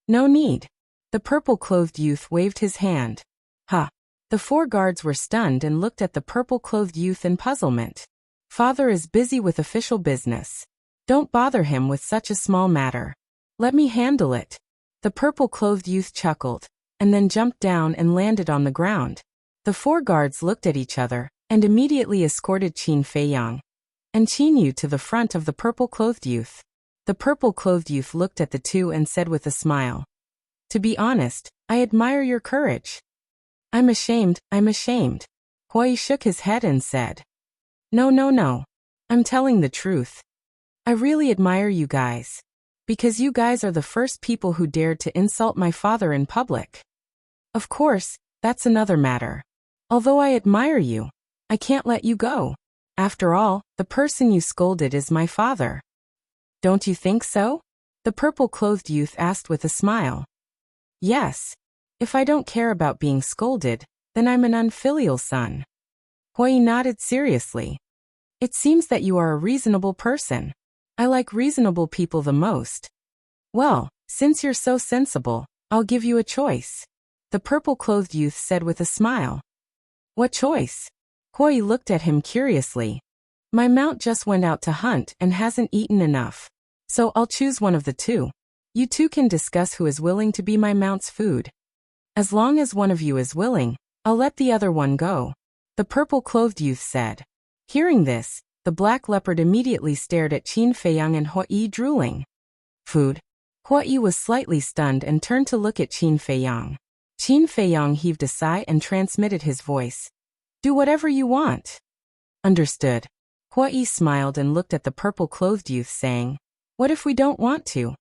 "No need." The purple-clothed youth waved his hand. "Ha!" The 4 guards were stunned and looked at the purple-clothed youth in puzzlement. "Father is busy with official business. Don't bother him with such a small matter. Let me handle it." The purple-clothed youth chuckled, and then jumped down and landed on the ground. The 4 guards looked at each other, and immediately escorted Qin Feiyang and Qin Yu to the front of the purple-clothed youth. The purple-clothed youth looked at the 2 and said with a smile, "To be honest, I admire your courage." I'm ashamed. Huai shook his head and said, No. I'm telling the truth. I really admire you guys. Because you guys are the first people who dared to insult my father in public. Of course, that's another matter. Although I admire you, I can't let you go. After all, the person you scolded is my father. Don't you think so? The purple-clothed youth asked with a smile. Yes. If I don't care about being scolded, then I'm an unfilial son. Hui nodded seriously. It seems that you are a reasonable person. I like reasonable people the most. Well, since you're so sensible, I'll give you a choice. The purple-clothed youth said with a smile. What choice? Hui looked at him curiously. My mount just went out to hunt and hasn't eaten enough. So I'll choose one of the two. You two can discuss who is willing to be my mount's food. As long as one of you is willing, I'll let the other one go, the purple-clothed youth said. Hearing this, the black leopard immediately stared at Qin Feiyang and Hui, drooling. Food? Hui was slightly stunned and turned to look at Qin Feiyang. Qin Feiyang heaved a sigh and transmitted his voice. Do whatever you want. Understood. Hui smiled and looked at the purple-clothed youth, saying, What if we don't want to?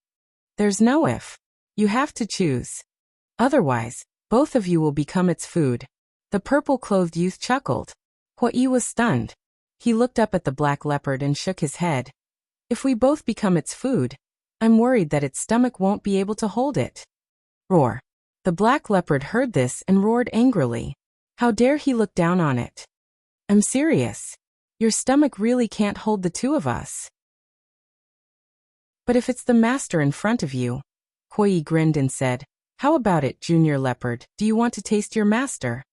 There's no if. You have to choose. Otherwise, both of you will become its food. The purple-clothed youth chuckled. Hui was stunned. He looked up at the black leopard and shook his head. If we both become its food, I'm worried that its stomach won't be able to hold it. Roar. The black leopard heard this and roared angrily. How dare he look down on it? I'm serious. Your stomach really can't hold the two of us. But if it's the master in front of you, Hui grinned and said, How about it, Junior Leopard? Do you want to taste your master?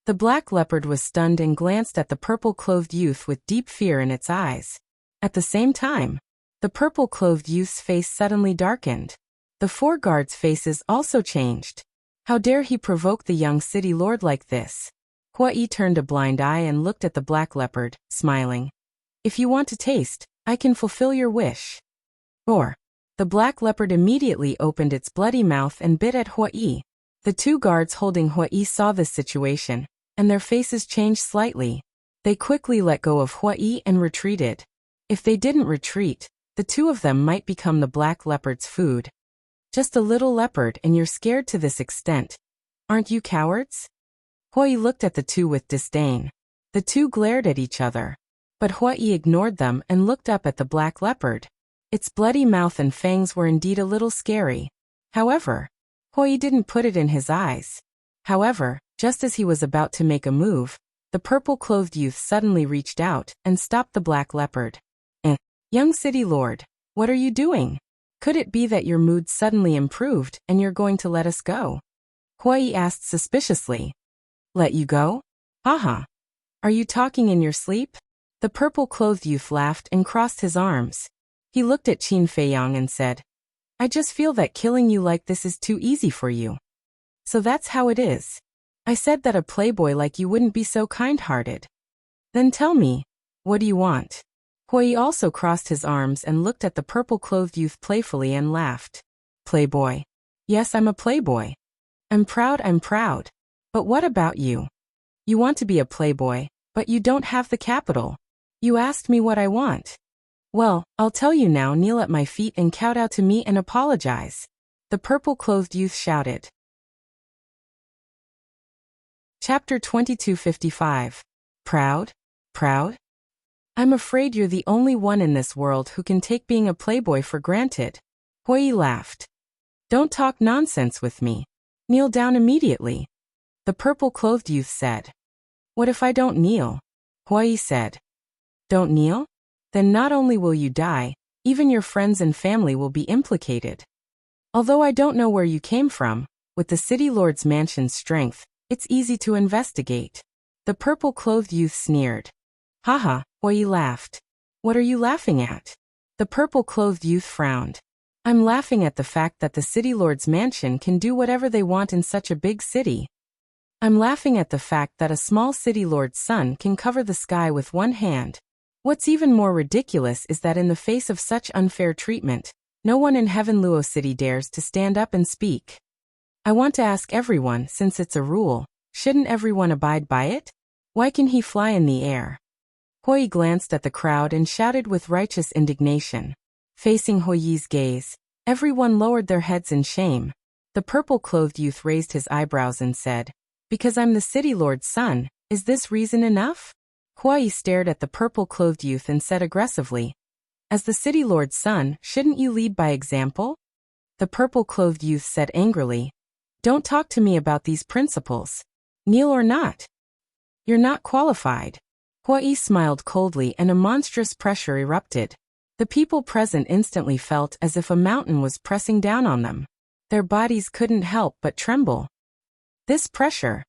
The black leopard was stunned and glanced at the purple-clothed youth with deep fear in its eyes. At the same time, the purple-clothed youth's face suddenly darkened. The four guards' faces also changed. How dare he provoke the young city lord like this? Hui turned a blind eye and looked at the black leopard, smiling. If you want to taste, I can fulfill your wish. Roar. The black leopard immediately opened its bloody mouth and bit at Hui. The two guards holding Hui saw this situation, and their faces changed slightly. They quickly let go of Hui and retreated. If they didn't retreat, the two of them might become the black leopard's food. Just a little leopard and you're scared to this extent. Aren't you cowards? Hui looked at the two with disdain. The two glared at each other. But Hui ignored them and looked up at the black leopard. Its bloody mouth and fangs were indeed a little scary. However, Hui didn't put it in his eyes. However, just as he was about to make a move, the purple-clothed youth suddenly reached out and stopped the black leopard. Young city lord, what are you doing? Could it be that your mood suddenly improved and you're going to let us go? Hui asked suspiciously. Let you go? Haha. Are you talking in your sleep? The purple-clothed youth laughed and crossed his arms. He looked at Qin Feiyang and said, I just feel that killing you like this is too easy for you. So that's how it is. I said that a playboy like you wouldn't be so kind-hearted. Then tell me, what do you want? Hui also crossed his arms and looked at the purple-clothed youth playfully and laughed. Playboy. Yes, I'm a playboy. I'm proud. But what about you? You want to be a playboy, but you don't have the capital. You asked me what I want. Well, I'll tell you now, kneel at my feet and kowtow to me and apologize. The purple-clothed youth shouted. Chapter 2255. Proud? I'm afraid you're the only one in this world who can take being a playboy for granted. Hui laughed. Don't talk nonsense with me. Kneel down immediately. The purple-clothed youth said. What if I don't kneel? Hui said. Don't kneel? Then not only will you die, even your friends and family will be implicated. Although I don't know where you came from, with the city lord's mansion's strength, it's easy to investigate. The purple-clothed youth sneered. Haha, Hui laughed. What are you laughing at? The purple-clothed youth frowned. I'm laughing at the fact that the city lord's mansion can do whatever they want in such a big city. I'm laughing at the fact that a small city lord's son can cover the sky with one hand. What's even more ridiculous is that in the face of such unfair treatment, no one in Heaven Luo City dares to stand up and speak. I want to ask everyone, since it's a rule, shouldn't everyone abide by it? Why can he fly in the air? Hui glanced at the crowd and shouted with righteous indignation. Facing Hui's gaze, everyone lowered their heads in shame. The purple-clothed youth raised his eyebrows and said, Because I'm the city lord's son, is this reason enough? Hui stared at the purple-clothed youth and said aggressively, As the city lord's son, shouldn't you lead by example? The purple-clothed youth said angrily, Don't talk to me about these principles. Kneel or not. You're not qualified. Huai smiled coldly and a monstrous pressure erupted. The people present instantly felt as if a mountain was pressing down on them. Their bodies couldn't help but tremble. This pressure.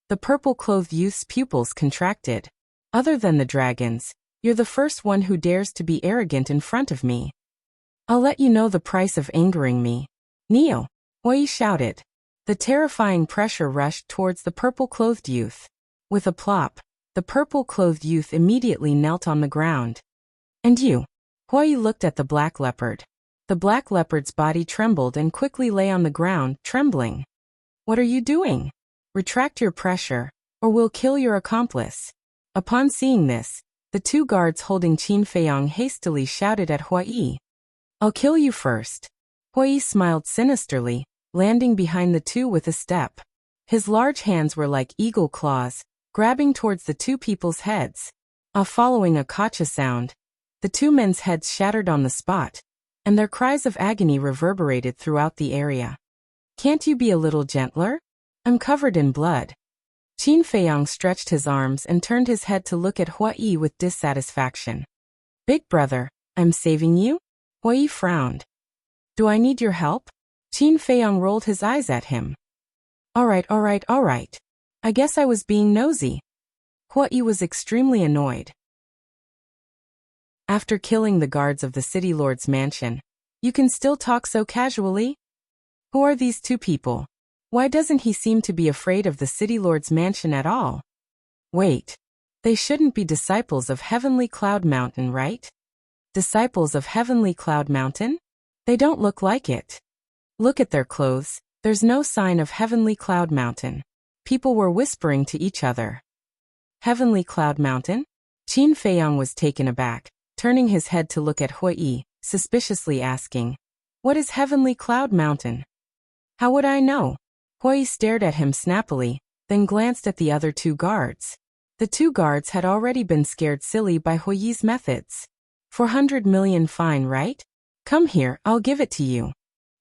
The purple-clothed youth's pupils contracted. Other than the dragons, you're the first one who dares to be arrogant in front of me. I'll let you know the price of angering me. Kneel, Huai shouted. The terrifying pressure rushed towards the purple-clothed youth. With a plop, the purple-clothed youth immediately knelt on the ground. And you? Huai looked at the black leopard. The black leopard's body trembled and quickly lay on the ground, trembling. What are you doing? Retract your pressure, or we'll kill your accomplice. Upon seeing this, the two guards holding Qin Feiyong hastily shouted at Huai. I'll kill you first. Huai smiled sinisterly, landing behind the two with a step. His large hands were like eagle claws, grabbing towards the two people's heads. Following a kacha sound, the two men's heads shattered on the spot, and their cries of agony reverberated throughout the area. Can't you be a little gentler? I'm covered in blood. Qin Feiyong stretched his arms and turned his head to look at Huai with dissatisfaction. Big brother, I'm saving you? Huai frowned. Do I need your help? Qin Feiyong rolled his eyes at him. All right. I guess I was being nosy. Huai was extremely annoyed. After killing the guards of the city lord's mansion, you can still talk so casually? Who are these two people? Why doesn't he seem to be afraid of the city lord's mansion at all? Wait. They shouldn't be disciples of Heavenly Cloud Mountain, right? Disciples of Heavenly Cloud Mountain? They don't look like it. Look at their clothes, there's no sign of Heavenly Cloud Mountain. People were whispering to each other. Heavenly Cloud Mountain? Qin Feiyong was taken aback, turning his head to look at Huai, suspiciously asking, what is Heavenly Cloud Mountain? How would I know? Huai stared at him snappily, then glanced at the other two guards. The two guards had already been scared silly by Huai's methods. 400 million fine, right? Come here, I'll give it to you.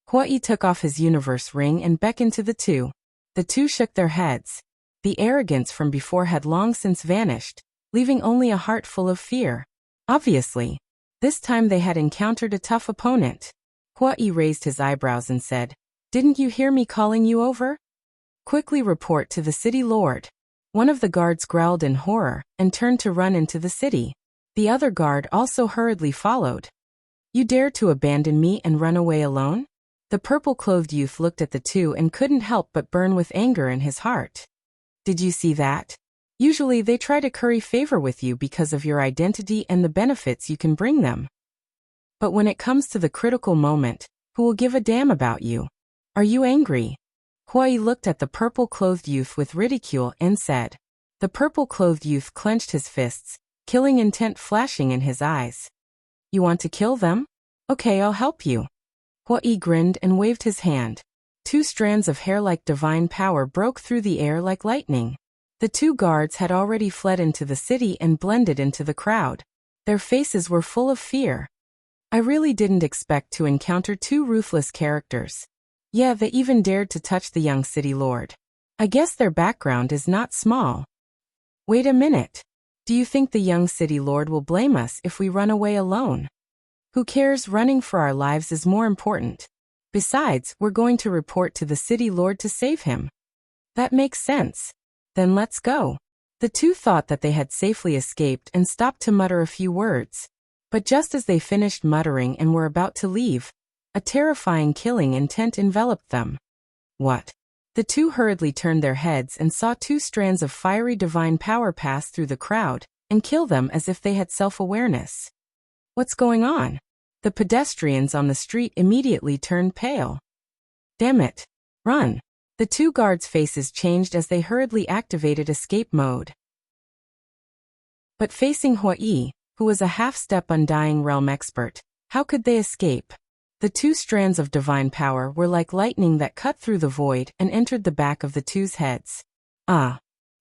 Huai took off his universe ring and beckoned to the two. The two shook their heads. The arrogance from before had long since vanished, leaving only a heart full of fear. Obviously, this time they had encountered a tough opponent. Huai raised his eyebrows and said, Didn't you hear me calling you over? Quickly report to the city lord. One of the guards growled in horror and turned to run into the city. The other guard also hurriedly followed. You dare to abandon me and run away alone? The purple-clothed youth looked at the two and couldn't help but burn with anger in his heart. Did you see that? Usually they try to curry favor with you because of your identity and the benefits you can bring them. But when it comes to the critical moment, who will give a damn about you? Are you angry? Huai looked at the purple-clothed youth with ridicule and said. The purple-clothed youth clenched his fists, killing intent flashing in his eyes. You want to kill them? Okay, I'll help you. Huai grinned and waved his hand. Two strands of hair like divine power broke through the air like lightning. The two guards had already fled into the city and blended into the crowd. Their faces were full of fear. I really didn't expect to encounter two ruthless characters. Yeah, they even dared to touch the young city lord. I guess their background is not small. Wait a minute. Do you think the young city lord will blame us if we run away alone? Who cares? Running for our lives is more important. Besides, we're going to report to the city lord to save him. That makes sense. Then let's go. The two thought that they had safely escaped and stopped to mutter a few words. But just as they finished muttering and were about to leave, a terrifying killing intent enveloped them. What? The two hurriedly turned their heads and saw two strands of fiery divine power pass through the crowd and kill them as if they had self-awareness. What's going on? The pedestrians on the street immediately turned pale. Damn it. Run. The two guards' faces changed as they hurriedly activated escape mode. But facing Huai, who was a half-step undying realm expert, how could they escape? The two strands of divine power were like lightning that cut through the void and entered the back of the two's heads. Ah!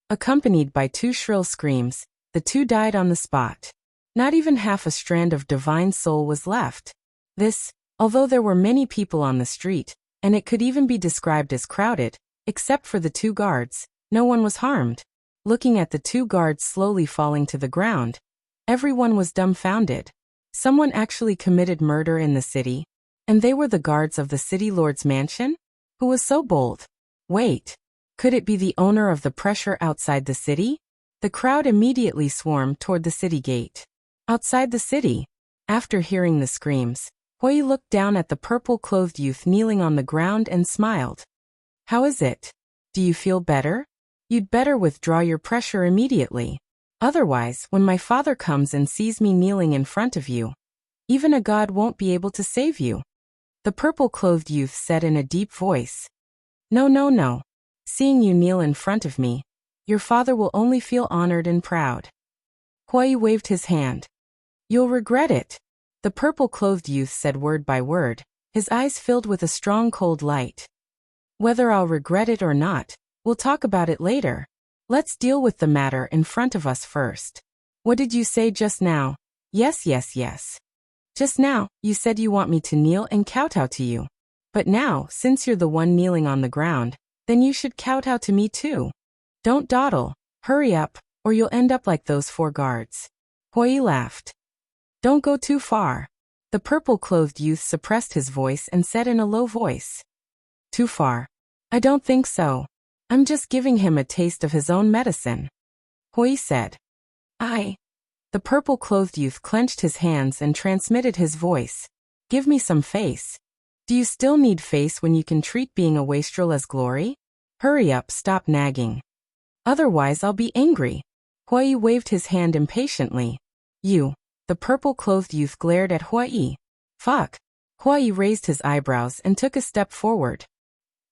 Accompanied by two shrill screams, the two died on the spot. Not even half a strand of divine soul was left. This, although there were many people on the street, and it could even be described as crowded, except for the 2 guards. No one was harmed. Looking at the 2 guards slowly falling to the ground, everyone was dumbfounded. Someone actually committed murder in the city, and they were the guards of the city lord's mansion? Who was so bold? Wait, could it be the owner of the pressure outside the city? The crowd immediately swarmed toward the city gate. Outside the city, after hearing the screams, Hui looked down at the purple-clothed youth kneeling on the ground and smiled. How is it? Do you feel better? You'd better withdraw your pressure immediately. Otherwise, when my father comes and sees me kneeling in front of you, even a god won't be able to save you. The purple-clothed youth said in a deep voice. No, no, no. Seeing you kneel in front of me, your father will only feel honored and proud. Hui waved his hand. You'll regret it. The purple-clothed youth said word by word, his eyes filled with a strong cold light. Whether I'll regret it or not, we'll talk about it later. Let's deal with the matter in front of us first. What did you say just now? Yes, yes, yes. Just now, you said you want me to kneel and kowtow to you. But now, since you're the one kneeling on the ground, then you should kowtow to me too. Don't dawdle, hurry up, or you'll end up like those 4 guards. Hui laughed. Don't go too far. The purple-clothed youth suppressed his voice and said in a low voice. Too far? I don't think so. I'm just giving him a taste of his own medicine. Hui said. The purple-clothed youth clenched his hands and transmitted his voice. Give me some face. Do you still need face when you can treat being a wastrel as glory? Hurry up, stop nagging. Otherwise I'll be angry. Hui waved his hand impatiently. You. The purple-clothed youth glared at Hui. Fuck. Hui raised his eyebrows and took a step forward.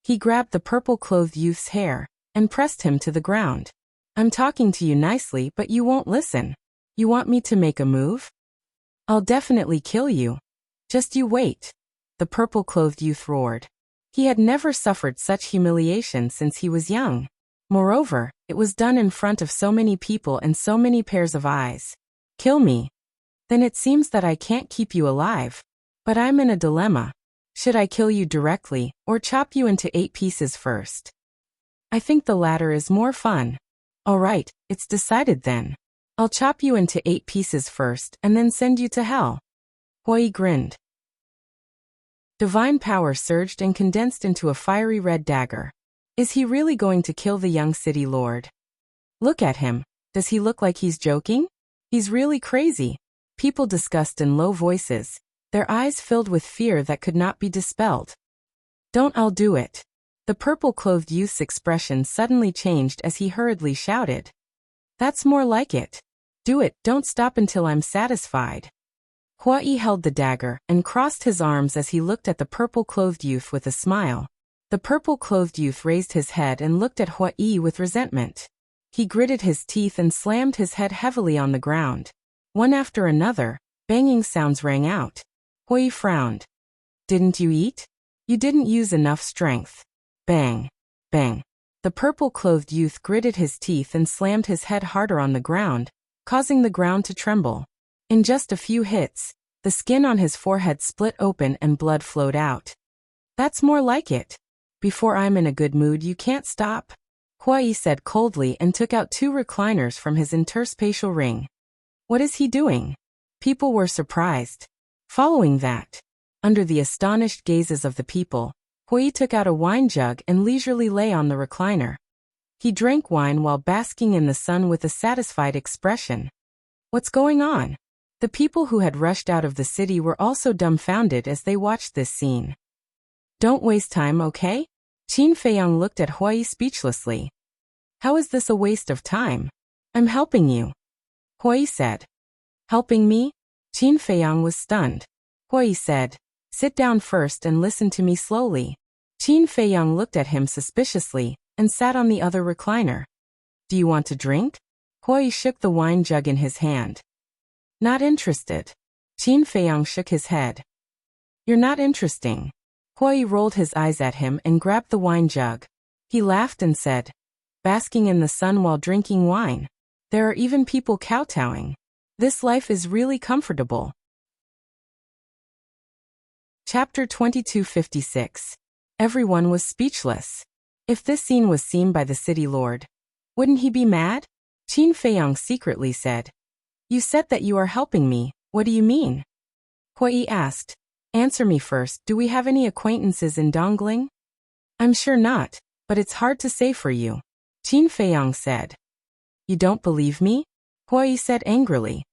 He grabbed the purple-clothed youth's hair and pressed him to the ground. I'm talking to you nicely, but you won't listen. You want me to make a move? I'll definitely kill you. Just you wait. The purple-clothed youth roared. He had never suffered such humiliation since he was young. Moreover, it was done in front of so many people and so many pairs of eyes. Kill me. Then it seems that I can't keep you alive. But I'm in a dilemma. Should I kill you directly, or chop you into 8 pieces first? I think the latter is more fun. All right, it's decided then. I'll chop you into 8 pieces first and then send you to hell. Hui grinned. Divine power surged and condensed into a fiery red dagger. Is he really going to kill the young city lord? Look at him. Does he look like he's joking? He's really crazy. People discussed in low voices, their eyes filled with fear that could not be dispelled. I'll do it. The purple-clothed youth's expression suddenly changed as he hurriedly shouted. That's more like it. Do it, don't stop until I'm satisfied. Hui held the dagger and crossed his arms as he looked at the purple-clothed youth with a smile. The purple-clothed youth raised his head and looked at Hui with resentment. He gritted his teeth and slammed his head heavily on the ground. One after another, banging sounds rang out. Hui frowned. Didn't you eat? You didn't use enough strength. Bang. Bang. The purple-clothed youth gritted his teeth and slammed his head harder on the ground, causing the ground to tremble. In just a few hits, the skin on his forehead split open and blood flowed out. That's more like it. Before I'm in a good mood you can't stop. Hui said coldly and took out 2 recliners from his interspatial ring. What is he doing? People were surprised. Following that, under the astonished gazes of the people, Hui took out a wine jug and leisurely lay on the recliner. He drank wine while basking in the sun with a satisfied expression. What's going on? The people who had rushed out of the city were also dumbfounded as they watched this scene. Don't waste time, okay? Qin Feiyang looked at Hui speechlessly. How is this a waste of time? I'm helping you. Hui said. Helping me? Qin Feiyang was stunned. Hui said, sit down first and listen to me slowly. Qin Feiyang looked at him suspiciously and sat on the other recliner. Do you want to drink? Hui shook the wine jug in his hand. Not interested. Qin Feiyang shook his head. You're not interesting. Hui rolled his eyes at him and grabbed the wine jug. He laughed and said, basking in the sun while drinking wine. There are even people kowtowing. This life is really comfortable. Chapter 2256. Everyone was speechless. If this scene was seen by the city lord, wouldn't he be mad? Qin Feiyang secretly said, "You said that you are helping me, what do you mean?" Hui asked, "Answer me first, do we have any acquaintances in Dongling?" "I'm sure not, but it's hard to say for you," Qin Feiyang said. "You don't believe me?" Hui said angrily.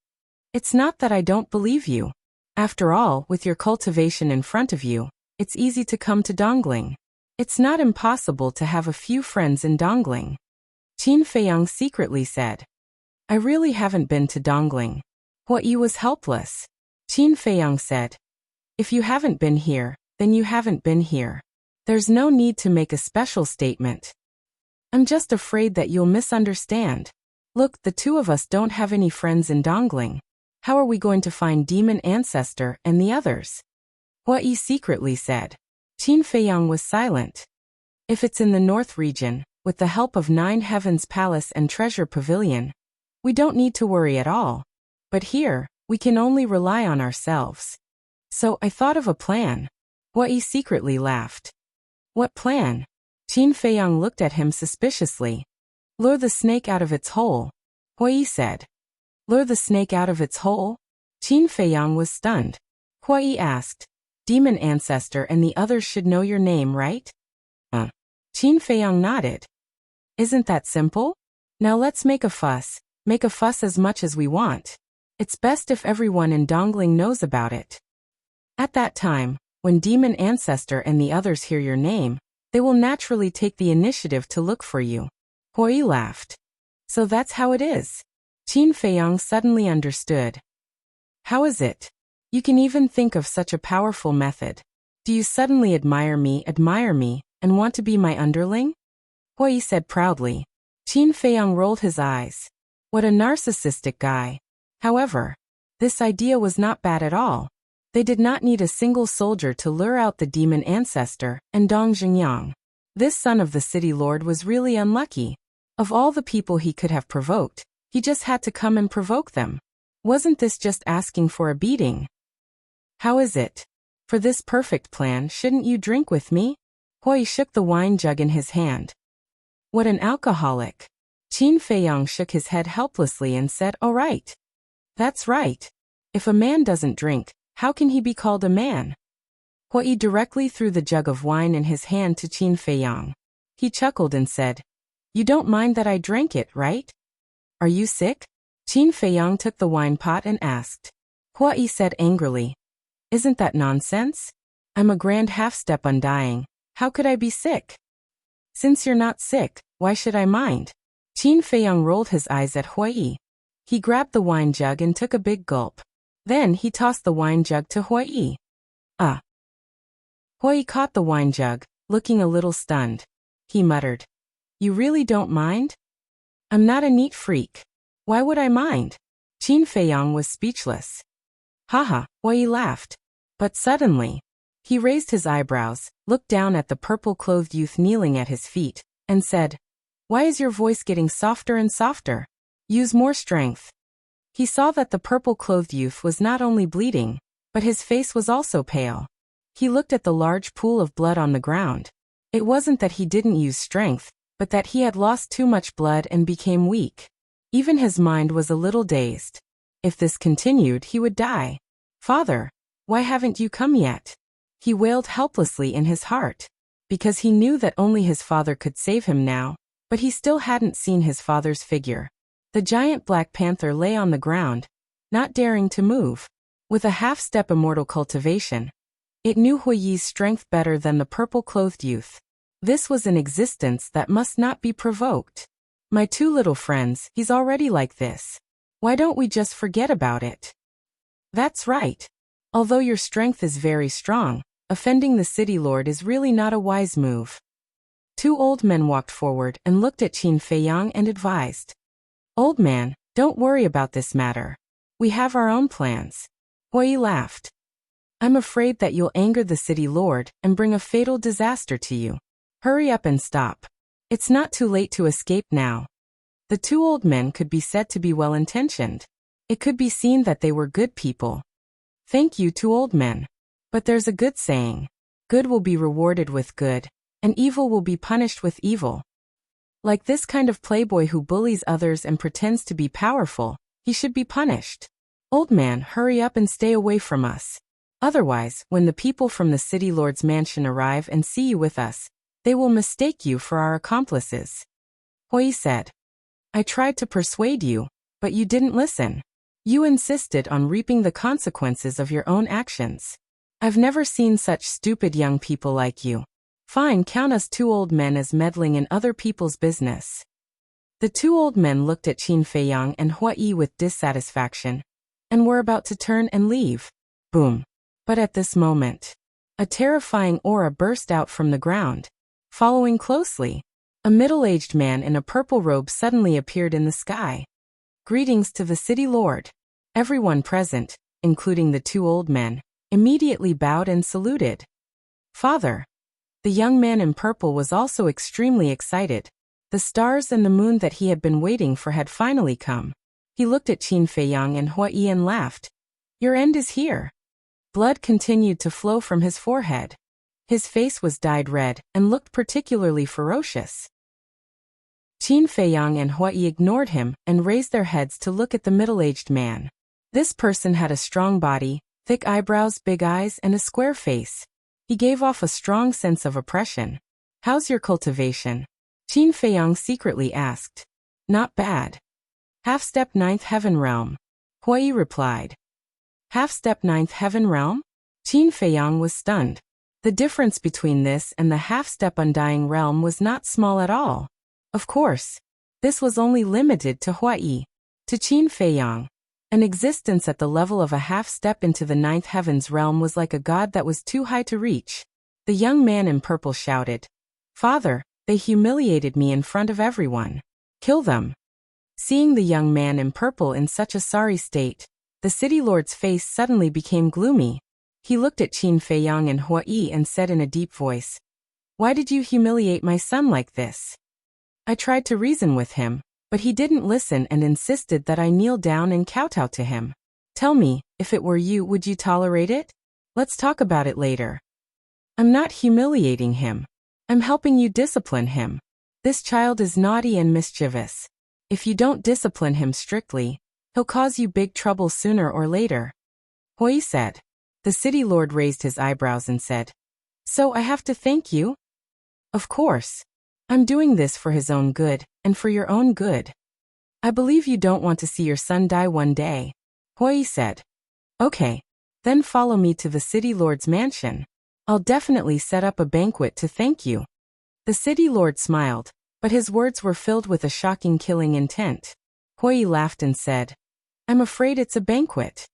"It's not that I don't believe you. After all, with your cultivation in front of you, it's easy to come to Dongling. It's not impossible to have a few friends in Dongling." Qin Feiyang secretly said, "I really haven't been to Dongling." Hui was helpless. Qin Feiyang said, "If you haven't been here, then you haven't been here. There's no need to make a special statement. I'm just afraid that you'll misunderstand. Look, the two of us don't have any friends in Dongling. How are we going to find Demon Ancestor and the others?" Hui secretly said. Qin Feiyang was silent. "If it's in the North region, with the help of 9 Heavens Palace and Treasure Pavilion, we don't need to worry at all. But here, we can only rely on ourselves. So I thought of a plan." Hui secretly laughed. "What plan?" Qin Feiyang looked at him suspiciously. "Lure the snake out of its hole," Hui said. "Lure the snake out of its hole?" Qin Feiyang was stunned. Hui asked, "Demon Ancestor and the others should know your name, right?" Qin Feiyang nodded. "Isn't that simple? Now let's make a fuss as much as we want. It's best if everyone in Dongling knows about it. At that time, when Demon Ancestor and the others hear your name, they will naturally take the initiative to look for you." Hui laughed. "So that's how it is." Qin Feiyang suddenly understood. "How is it? You can even think of such a powerful method. Do you suddenly admire me, and want to be my underling?" Hui said proudly. Qin Feiyang rolled his eyes. What a narcissistic guy. However, this idea was not bad at all. They did not need a single soldier to lure out the Demon Ancestor and Dong Xingyang. This son of the city lord was really unlucky. Of all the people he could have provoked, he just had to come and provoke them. Wasn't this just asking for a beating? "How is it? For this perfect plan, shouldn't you drink with me?" Hui shook the wine jug in his hand. "What an alcoholic." Qin Feiyang shook his head helplessly and said, "Oh right. That's right. If a man doesn't drink, how can he be called a man?" Hui directly threw the jug of wine in his hand to Qin Feiyang. He chuckled and said, "You don't mind that I drank it, right? Are you sick?" Qin Feiyang took the wine pot and asked. Hui said angrily, "Isn't that nonsense? I'm a grand half-step undying. How could I be sick?" "Since you're not sick, why should I mind?" Qin Feiyang rolled his eyes at Hui. He grabbed the wine jug and took a big gulp. Then he tossed the wine jug to Hui. "Ah." Hui caught the wine jug, looking a little stunned. He muttered, "You really don't mind?" "I'm not a neat freak. Why would I mind?" Qin Feiyang was speechless. "Haha," Hui laughed. But suddenly, he raised his eyebrows, looked down at the purple-clothed youth kneeling at his feet, and said, "Why is your voice getting softer and softer? Use more strength." He saw that the purple-clothed youth was not only bleeding, but his face was also pale. He looked at the large pool of blood on the ground. It wasn't that he didn't use strength, but that he had lost too much blood and became weak. Even his mind was a little dazed. If this continued, he would die. "Father, why haven't you come yet?" He wailed helplessly in his heart. Because he knew that only his father could save him now, but he still hadn't seen his father's figure. The giant black panther lay on the ground, not daring to move. With a half-step immortal cultivation, it knew Hui's strength better than the purple-clothed youth. This was an existence that must not be provoked. "My two little friends, he's already like this. Why don't we just forget about it?" "That's right. Although your strength is very strong, offending the city lord is really not a wise move." Two old men walked forward and looked at Qin Feiyang and advised, "Old man, don't worry about this matter. We have our own plans." Hui laughed. "I'm afraid that you'll anger the city lord and bring a fatal disaster to you. Hurry up and stop. It's not too late to escape now." The two old men could be said to be well-intentioned. It could be seen that they were good people. "Thank you, two old men. But there's a good saying. Good will be rewarded with good, and evil will be punished with evil. Like this kind of playboy who bullies others and pretends to be powerful, he should be punished. Old man, hurry up and stay away from us. Otherwise, when the people from the city lord's mansion arrive and see you with us, they will mistake you for our accomplices. Hui said. I tried to persuade you, but you didn't listen. You insisted on reaping the consequences of your own actions. I've never seen such stupid young people like you. Fine, count us two old men as meddling in other people's business. The two old men looked at Qin Feiyang and Hua Yi with dissatisfaction, and were about to turn and leave. Boom. But at this moment, a terrifying aura burst out from the ground. Following closely, a middle-aged man in a purple robe suddenly appeared in the sky. Greetings to the city lord. Everyone present, including the two old men, immediately bowed and saluted. Father. The young man in purple was also extremely excited. The stars and the moon that he had been waiting for had finally come. He looked at Qin Feiyang and Hua Yi and laughed. Your end is here. Blood continued to flow from his forehead. His face was dyed red and looked particularly ferocious. Qin Feiyang and Hua Yi ignored him and raised their heads to look at the middle-aged man. This person had a strong body, thick eyebrows, big eyes, and a square face. He gave off a strong sense of oppression. How's your cultivation? Qin Feiyang secretly asked. Not bad. Half-step 9th heaven realm. Hua Yi replied. Half-step 9th heaven realm? Qin Feiyang was stunned. The difference between this and the half-step undying realm was not small at all. Of course, this was only limited to Hua Yi. To Qin Feiyang, an existence at the level of a half-step into the 9th heavens realm was like a god that was too high to reach. The young man in purple shouted, Father, they humiliated me in front of everyone. Kill them. Seeing the young man in purple in such a sorry state, the city lord's face suddenly became gloomy. He looked at Qin Feiyang and Hua Yi and said in a deep voice, Why did you humiliate my son like this? I tried to reason with him, but he didn't listen and insisted that I kneel down and kowtow to him. Tell me, if it were you, would you tolerate it? Let's talk about it later. I'm not humiliating him. I'm helping you discipline him. This child is naughty and mischievous. If you don't discipline him strictly, he'll cause you big trouble sooner or later. Hui said. The city lord raised his eyebrows and said, So I have to thank you? Of course. I'm doing this for his own good, and for your own good. I believe you don't want to see your son die one day. Hui said. Okay. Then follow me to the city lord's mansion. I'll definitely set up a banquet to thank you. The city lord smiled, but his words were filled with a shocking killing intent. Hui laughed and said, I'm afraid it's a banquet.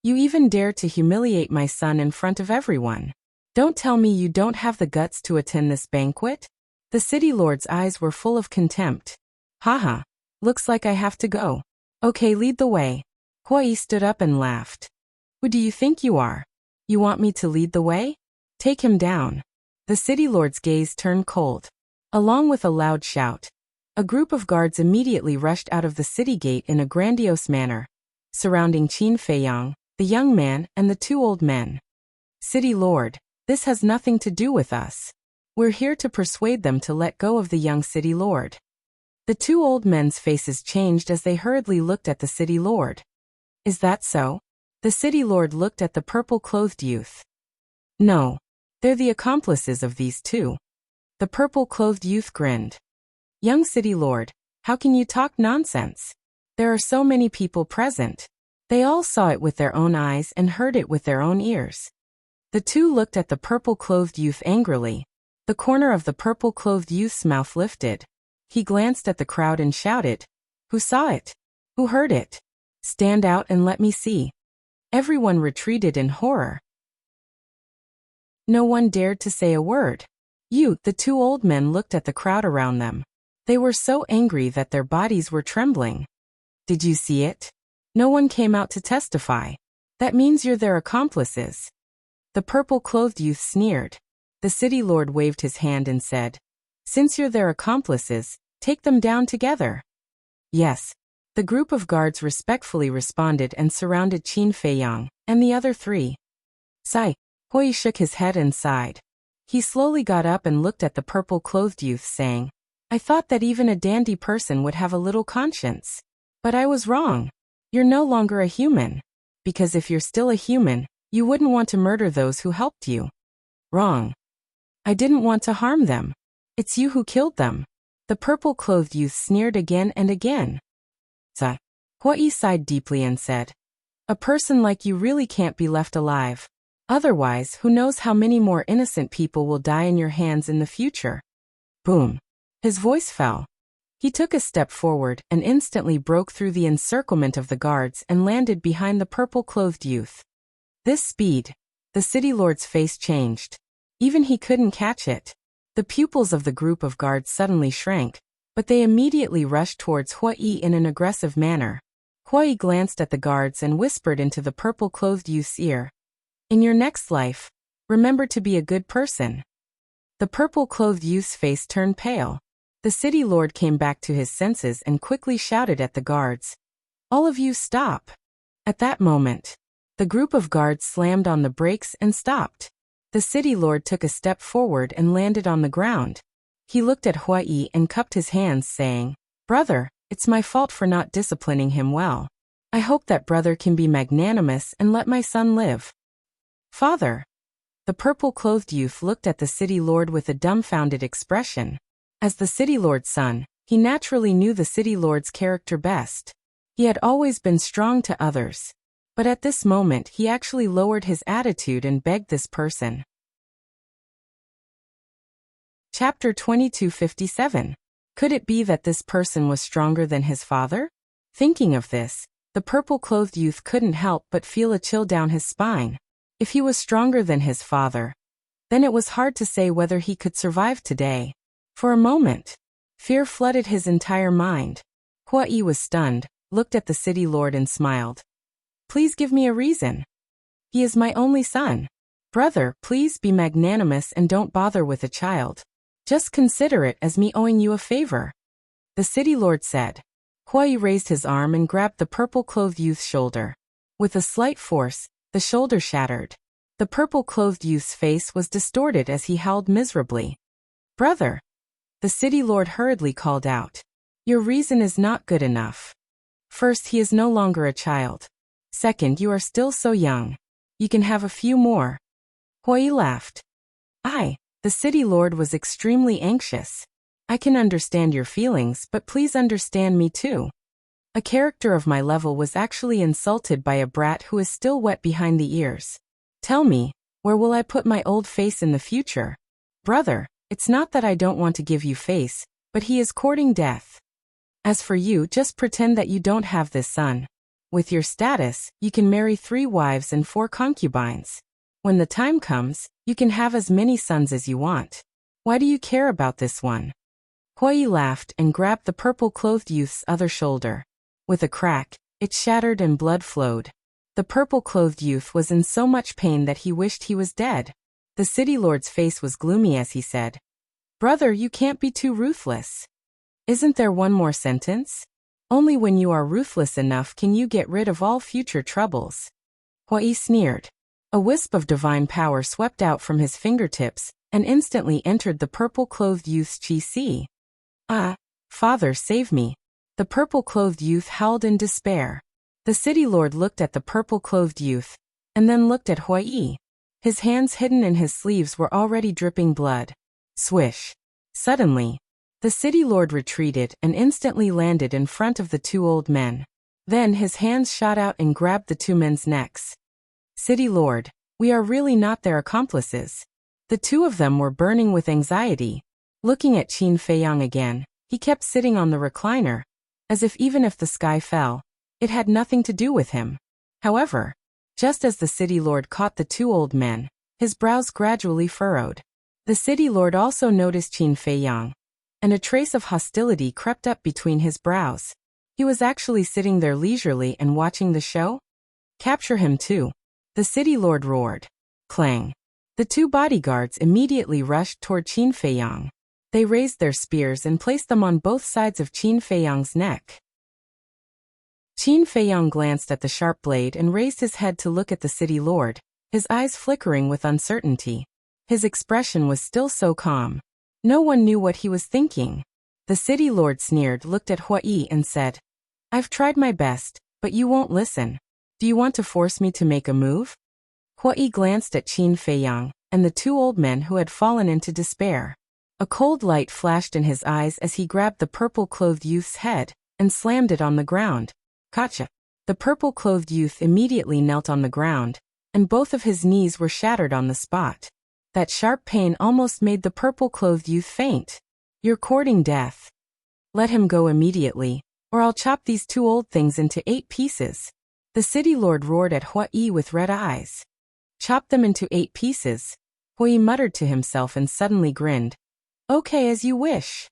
You even dare to humiliate my son in front of everyone. Don't tell me you don't have the guts to attend this banquet? The city lord's eyes were full of contempt. Haha, looks like I have to go. Okay, lead the way. Hui stood up and laughed. Who do you think you are? You want me to lead the way? Take him down. The city lord's gaze turned cold. Along with a loud shout, a group of guards immediately rushed out of the city gate in a grandiose manner, surrounding Qin Feiyang, the young man, and the two old men. City lord, this has nothing to do with us. We're here to persuade them to let go of the young city lord. The two old men's faces changed as they hurriedly looked at the city lord. Is that so? The city lord looked at the purple-clothed youth. No. They're the accomplices of these two. The purple-clothed youth grinned. Young city lord, how can you talk nonsense? There are so many people present. They all saw it with their own eyes and heard it with their own ears. The two looked at the purple-clothed youth angrily. The corner of the purple-clothed youth's mouth lifted. He glanced at the crowd and shouted, Who saw it? Who heard it? Stand out and let me see. Everyone retreated in horror. No one dared to say a word. The two old men looked at the crowd around them. They were so angry that their bodies were trembling. Did you see it? No one came out to testify. That means you're their accomplices. The purple-clothed youth sneered. The city lord waved his hand and said, Since you're their accomplices, take them down together. Yes. The group of guards respectfully responded and surrounded Qin Feiyang and the other three. Sigh. Hui shook his head and sighed. He slowly got up and looked at the purple-clothed youth, saying, I thought that even a dandy person would have a little conscience. But I was wrong. You're no longer a human. Because if you're still a human, you wouldn't want to murder those who helped you. Wrong. I didn't want to harm them. It's you who killed them. The purple-clothed youth sneered again and again. Huai sighed deeply and said, a person like you really can't be left alive. Otherwise, who knows how many more innocent people will die in your hands in the future. Boom. His voice fell. He took a step forward and instantly broke through the encirclement of the guards and landed behind the purple-clothed youth. This speed, the city lord's face changed. Even he couldn't catch it. The pupils of the group of guards suddenly shrank, but they immediately rushed towards Huai in an aggressive manner. Huai glanced at the guards and whispered into the purple-clothed youth's ear, in your next life, remember to be a good person. The purple-clothed youth's face turned pale. The city lord came back to his senses and quickly shouted at the guards, all of you stop. At that moment, the group of guards slammed on the brakes and stopped. The city lord took a step forward and landed on the ground. He looked at Huai and cupped his hands, saying, brother, it's my fault for not disciplining him well. I hope that brother can be magnanimous and let my son live. Father. The purple-clothed youth looked at the city lord with a dumbfounded expression. As the city lord's son, he naturally knew the city lord's character best. He had always been strong to others. But at this moment he actually lowered his attitude and begged this person. Chapter 2257. Could it be that this person was stronger than his father? Thinking of this, the purple-clothed youth couldn't help but feel a chill down his spine. If he was stronger than his father, then it was hard to say whether he could survive today. For a moment, fear flooded his entire mind. Huai was stunned, looked at the city lord and smiled. Please give me a reason. He is my only son. Brother, please be magnanimous and don't bother with a child. Just consider it as me owing you a favor. The city lord said. Huai raised his arm and grabbed the purple-clothed youth's shoulder. With a slight force, the shoulder shattered. The purple-clothed youth's face was distorted as he howled miserably. Brother. The city lord hurriedly called out. Your reason is not good enough. First, he is no longer a child. Second, you are still so young. You can have a few more. Huai laughed. The city lord was extremely anxious. I can understand your feelings, but please understand me too. A character of my level was actually insulted by a brat who is still wet behind the ears. Tell me, where will I put my old face in the future? Brother, it's not that I don't want to give you face, but he is courting death. As for you, just pretend that you don't have this son. With your status, you can marry 3 wives and 4 concubines. When the time comes, you can have as many sons as you want. Why do you care about this one? Huai laughed and grabbed the purple-clothed youth's other shoulder. With a crack, it shattered and blood flowed. The purple-clothed youth was in so much pain that he wished he was dead. The city lord's face was gloomy as he said, Brother, you can't be too ruthless. Isn't there one more sentence? Only when you are ruthless enough can you get rid of all future troubles. Huai sneered. A wisp of divine power swept out from his fingertips and instantly entered the purple-clothed youth's chi. Father, save me. The purple-clothed youth howled in despair. The city lord looked at the purple-clothed youth, and then looked at Huai. His hands hidden in his sleeves were already dripping blood. Swish. Suddenly, the city lord retreated and instantly landed in front of the 2 old men. Then his hands shot out and grabbed the 2 men's necks. City lord, we are really not their accomplices. The 2 of them were burning with anxiety. Looking at Qin Feiyang again, he kept sitting on the recliner, as if even if the sky fell, it had nothing to do with him. However, just as the city lord caught the 2 old men, his brows gradually furrowed. The city lord also noticed Qin Feiyang, and a trace of hostility crept up between his brows. He was actually sitting there leisurely and watching the show? Capture him too. The city lord roared. Clang. The 2 bodyguards immediately rushed toward Qin Feiyang. They raised their spears and placed them on both sides of Qin Feiyang's neck. Qin Feiyang glanced at the sharp blade and raised his head to look at the city lord, his eyes flickering with uncertainty. His expression was still so calm. No one knew what he was thinking. The city lord sneered, looked at Huai and said, "I've tried my best, but you won't listen. Do you want to force me to make a move?" Huai glanced at Qin Feiyang and the two old men who had fallen into despair. A cold light flashed in his eyes as he grabbed the purple-clothed youth's head and slammed it on the ground. Gotcha! The purple-clothed youth immediately knelt on the ground, and both of his knees were shattered on the spot. That sharp pain almost made the purple-clothed youth faint. "You're courting death. Let him go immediately, or I'll chop these two old things into 8 pieces." The city lord roared at Huai with red eyes. "Chop them into 8 pieces." Huai muttered to himself and suddenly grinned. "Okay, as you wish."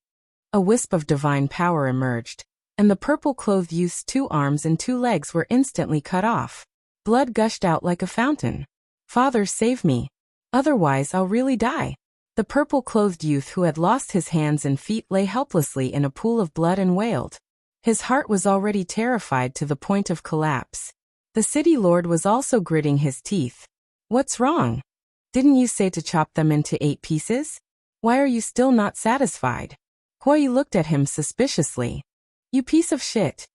A wisp of divine power emerged, and the purple-clothed youth's 2 arms and 2 legs were instantly cut off. Blood gushed out like a fountain. "Father, save me. Otherwise I'll really die." The purple-clothed youth who had lost his hands and feet lay helplessly in a pool of blood and wailed. His heart was already terrified to the point of collapse. The city lord was also gritting his teeth. "What's wrong? Didn't you say to chop them into 8 pieces? Why are you still not satisfied?" Huai looked at him suspiciously. "You piece of shit.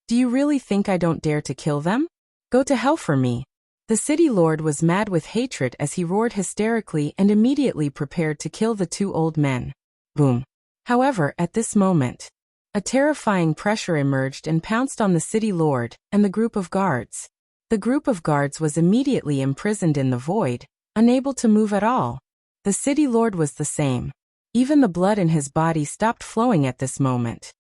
Do you really think I don't dare to kill them? Go to hell for me." The city lord was mad with hatred as he roared hysterically and immediately prepared to kill the 2 old men. Boom. However, at this moment, a terrifying pressure emerged and pounced on the city lord and the group of guards. The group of guards was immediately imprisoned in the void, unable to move at all. The city lord was the same. Even the blood in his body stopped flowing at this moment.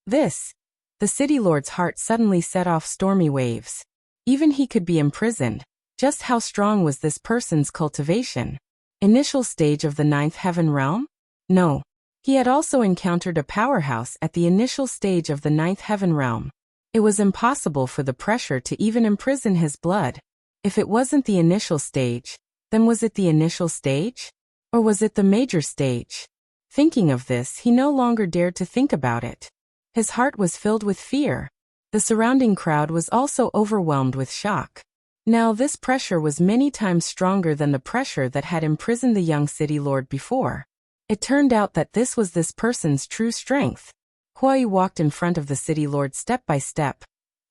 The city lord's heart suddenly set off stormy waves. Even he could be imprisoned. Just how strong was this person's cultivation? Initial stage of the 9th heaven realm? No. He had also encountered a powerhouse at the initial stage of the 9th heaven realm. It was impossible for the pressure to even imprison his blood. If it wasn't the initial stage, then was it the initial stage? Or was it the major stage? Thinking of this, he no longer dared to think about it. His heart was filled with fear. The surrounding crowd was also overwhelmed with shock. Now this pressure was many times stronger than the pressure that had imprisoned the young city lord before. It turned out that this was this person's true strength. Huai walked in front of the city lord step by step.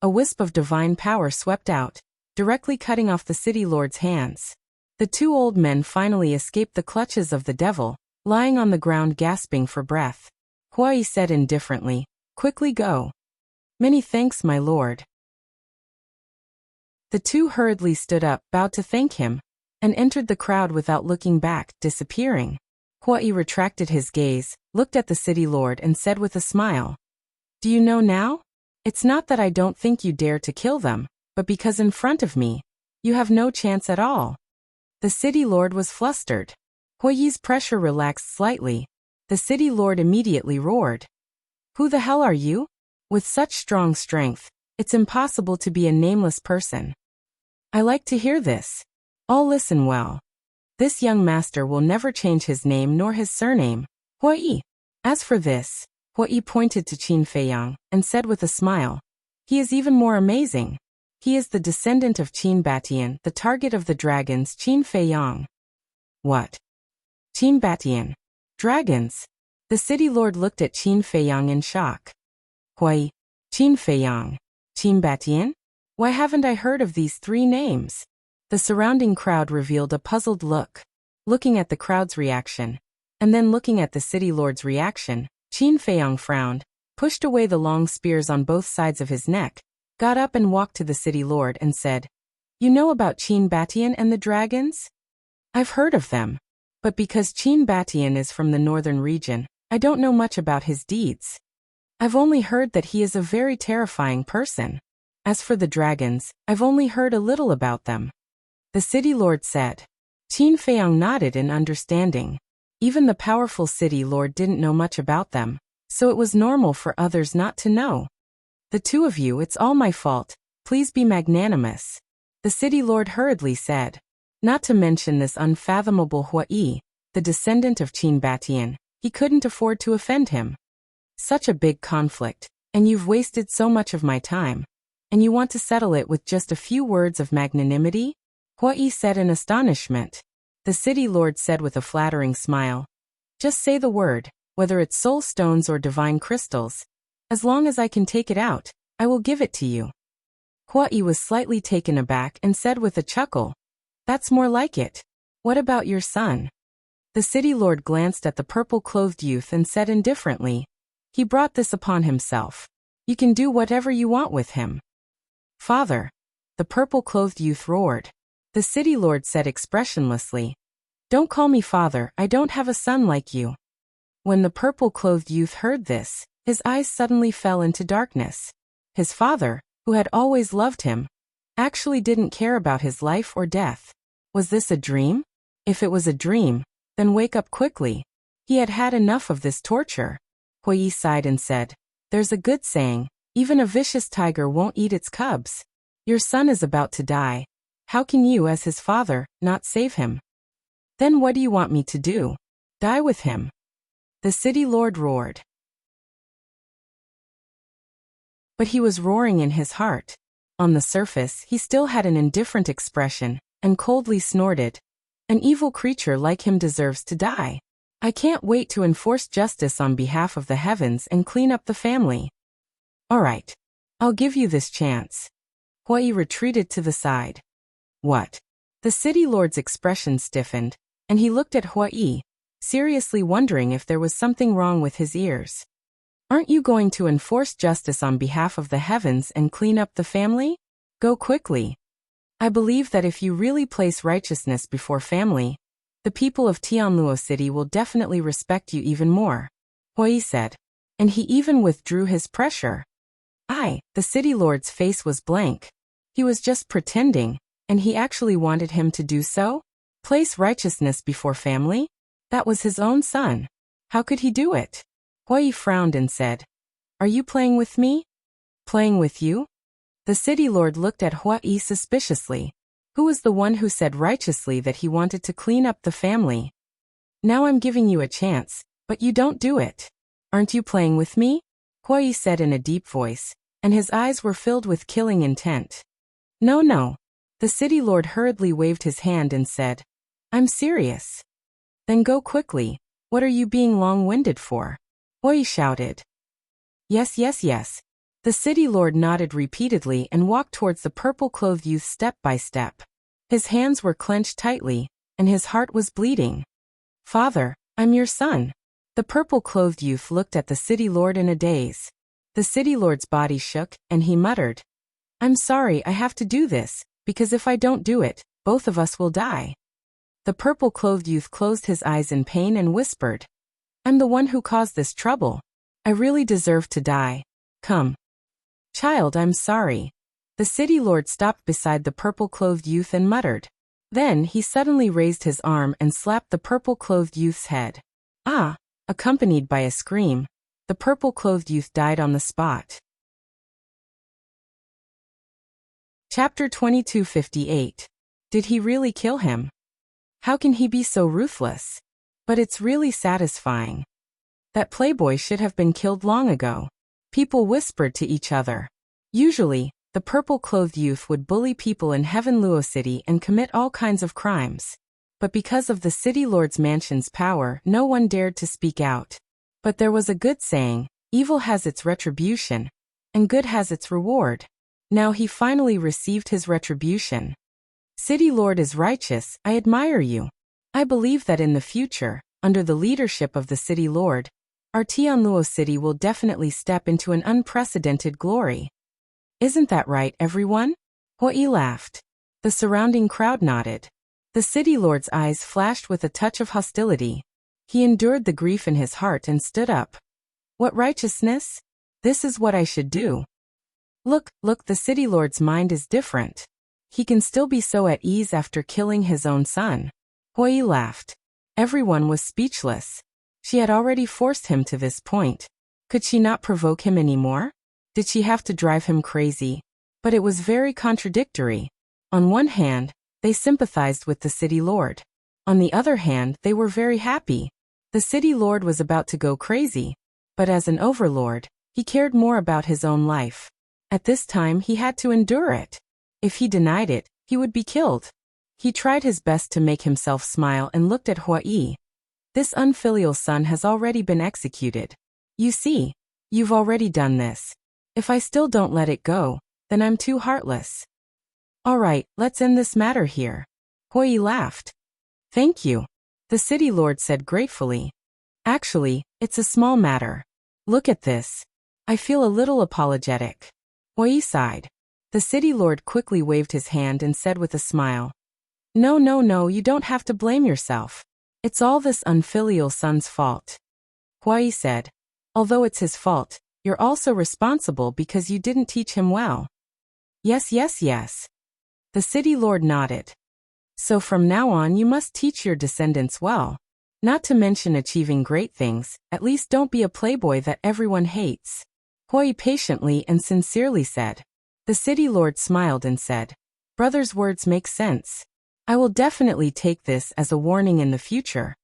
A wisp of divine power swept out, directly cutting off the city lord's hands. The 2 old men finally escaped the clutches of the devil, lying on the ground gasping for breath. Huai said indifferently, "Quickly go." "Many thanks, my lord." The 2 hurriedly stood up, bowed to thank him, and entered the crowd without looking back, disappearing. Huai retracted his gaze, looked at the city lord and said with a smile, "Do you know now? It's not that I don't think you dare to kill them, but because in front of me, you have no chance at all." The city lord was flustered. Huai's pressure relaxed slightly. The city lord immediately roared, "Who the hell are you? With such strong strength, it's impossible to be a nameless person." "I like to hear this. All listen well. This young master will never change his name nor his surname, Huai. As for this," Huai pointed to Qin Feiyang and said with a smile, "he is even more amazing. He is the descendant of Qin Batian, the target of the dragons, Qin Feiyang." "What? Qin Batian? Dragons?" The city lord looked at Qin Feiyang in shock. "Huai, Qin Feiyang, Qin Batian? Why haven't I heard of these 3 names?" The surrounding crowd revealed a puzzled look. Looking at the crowd's reaction, and then looking at the city lord's reaction, Qin Feiyang frowned, pushed away the long spears on both sides of his neck, got up and walked to the city lord and said, "You know about Qin Batian and the dragons?" "I've heard of them. But because Qin Batian is from the northern region, I don't know much about his deeds. I've only heard that he is a very terrifying person. As for the dragons, I've only heard a little about them." The city lord said. Qin Feiyang nodded in understanding. Even the powerful city lord didn't know much about them, so it was normal for others not to know. "The 2 of you, it's all my fault. Please be magnanimous," the city lord hurriedly said. Not to mention this unfathomable Huai, the descendant of Qin Batian, he couldn't afford to offend him. "Such a big conflict, and you've wasted so much of my time. And you want to settle it with just a few words of magnanimity?" Huai said in astonishment. The city lord said with a flattering smile. Just say the word, whether it's soul stones or divine crystals. As long as I can take it out, I will give it to you. Huai was slightly taken aback and said with a chuckle, That's more like it. What about your son? The city lord glanced at the purple-clothed youth and said indifferently, He brought this upon himself. You can do whatever you want with him. Father, the purple-clothed youth roared. The city lord said expressionlessly, Don't call me father, I don't have a son like you. When the purple-clothed youth heard this, his eyes suddenly fell into darkness. His father, who had always loved him, actually didn't care about his life or death. Was this a dream? If it was a dream, then wake up quickly. He had had enough of this torture. Huai sighed and said, There's a good saying, even a vicious tiger won't eat its cubs. Your son is about to die. How can you, as his father, not save him? Then what do you want me to do? Die with him? The city lord roared. But he was roaring in his heart. On the surface, he still had an indifferent expression, and coldly snorted, An evil creature like him deserves to die. I can't wait to enforce justice on behalf of the heavens and clean up the family. All right. I'll give you this chance. Huai retreated to the side. What? The city lord's expression stiffened, and he looked at Huai, seriously wondering if there was something wrong with his ears. Aren't you going to enforce justice on behalf of the heavens and clean up the family? Go quickly. I believe that if you really place righteousness before family, the people of Tianluo City will definitely respect you even more, Huai said, and he even withdrew his pressure. The city lord's face was blank. He was just pretending, and he actually wanted him to do so? Place righteousness before family? That was his own son. How could he do it? Huai frowned and said, Are you playing with me? Playing with you? The city lord looked at Huai suspiciously. Who was the one who said righteously that he wanted to clean up the family? Now I'm giving you a chance, but you don't do it. Aren't you playing with me? Huai said in a deep voice, and his eyes were filled with killing intent. No. The city lord hurriedly waved his hand and said, I'm serious. Then go quickly. What are you being long-winded for? Huai shouted. Yes. The city lord nodded repeatedly and walked towards the purple-clothed youth step by step. His hands were clenched tightly, and his heart was bleeding. Father, I'm your son. The purple-clothed youth looked at the city lord in a daze. The city lord's body shook, and he muttered, I'm sorry I have to do this, because if I don't do it, both of us will die. The purple-clothed youth closed his eyes in pain and whispered, I'm the one who caused this trouble. I really deserve to die. Come. Child, I'm sorry. The city lord stopped beside the purple-clothed youth and muttered. Then he suddenly raised his arm and slapped the purple-clothed youth's head. Accompanied by a scream, the purple-clothed youth died on the spot. Chapter 2258. Did he really kill him? How can he be so ruthless? But it's really satisfying. That playboy should have been killed long ago. People whispered to each other. Usually, the purple-clothed youth would bully people in Heavenluo City and commit all kinds of crimes. But because of the city lord's mansion's power, no one dared to speak out. But there was a good saying, evil has its retribution, and good has its reward. Now he finally received his retribution. City lord is righteous, I admire you. I believe that in the future, under the leadership of the city lord, our Tianluo City will definitely step into an unprecedented glory. Isn't that right, everyone? Huai laughed. The surrounding crowd nodded. The city lord's eyes flashed with a touch of hostility. He endured the grief in his heart and stood up. What righteousness? This is what I should do. Look, the city lord's mind is different. He can still be so at ease after killing his own son. Huai laughed. Everyone was speechless. She had already forced him to this point. Could she not provoke him anymore? Did she have to drive him crazy? But it was very contradictory. On one hand, they sympathized with the city lord. On the other hand, they were very happy. The city lord was about to go crazy. But as an overlord, he cared more about his own life. At this time he had to endure it. If he denied it, he would be killed. He tried his best to make himself smile and looked at Huai. This unfilial son has already been executed. You see, you've already done this. If I still don't let it go, then I'm too heartless. All right, let's end this matter here. Huai laughed. Thank you, the city lord said gratefully. Actually, it's a small matter. Look at this. I feel a little apologetic. Huai sighed. The city lord quickly waved his hand and said with a smile, No, you don't have to blame yourself. It's all this unfilial son's fault. Huai said, although it's his fault, you're also responsible because you didn't teach him well. Yes. The city lord nodded. So from now on you must teach your descendants well. Not to mention achieving great things, at least don't be a playboy that everyone hates. Huai patiently and sincerely said. The city lord smiled and said, Brother's words make sense. I will definitely take this as a warning in the future.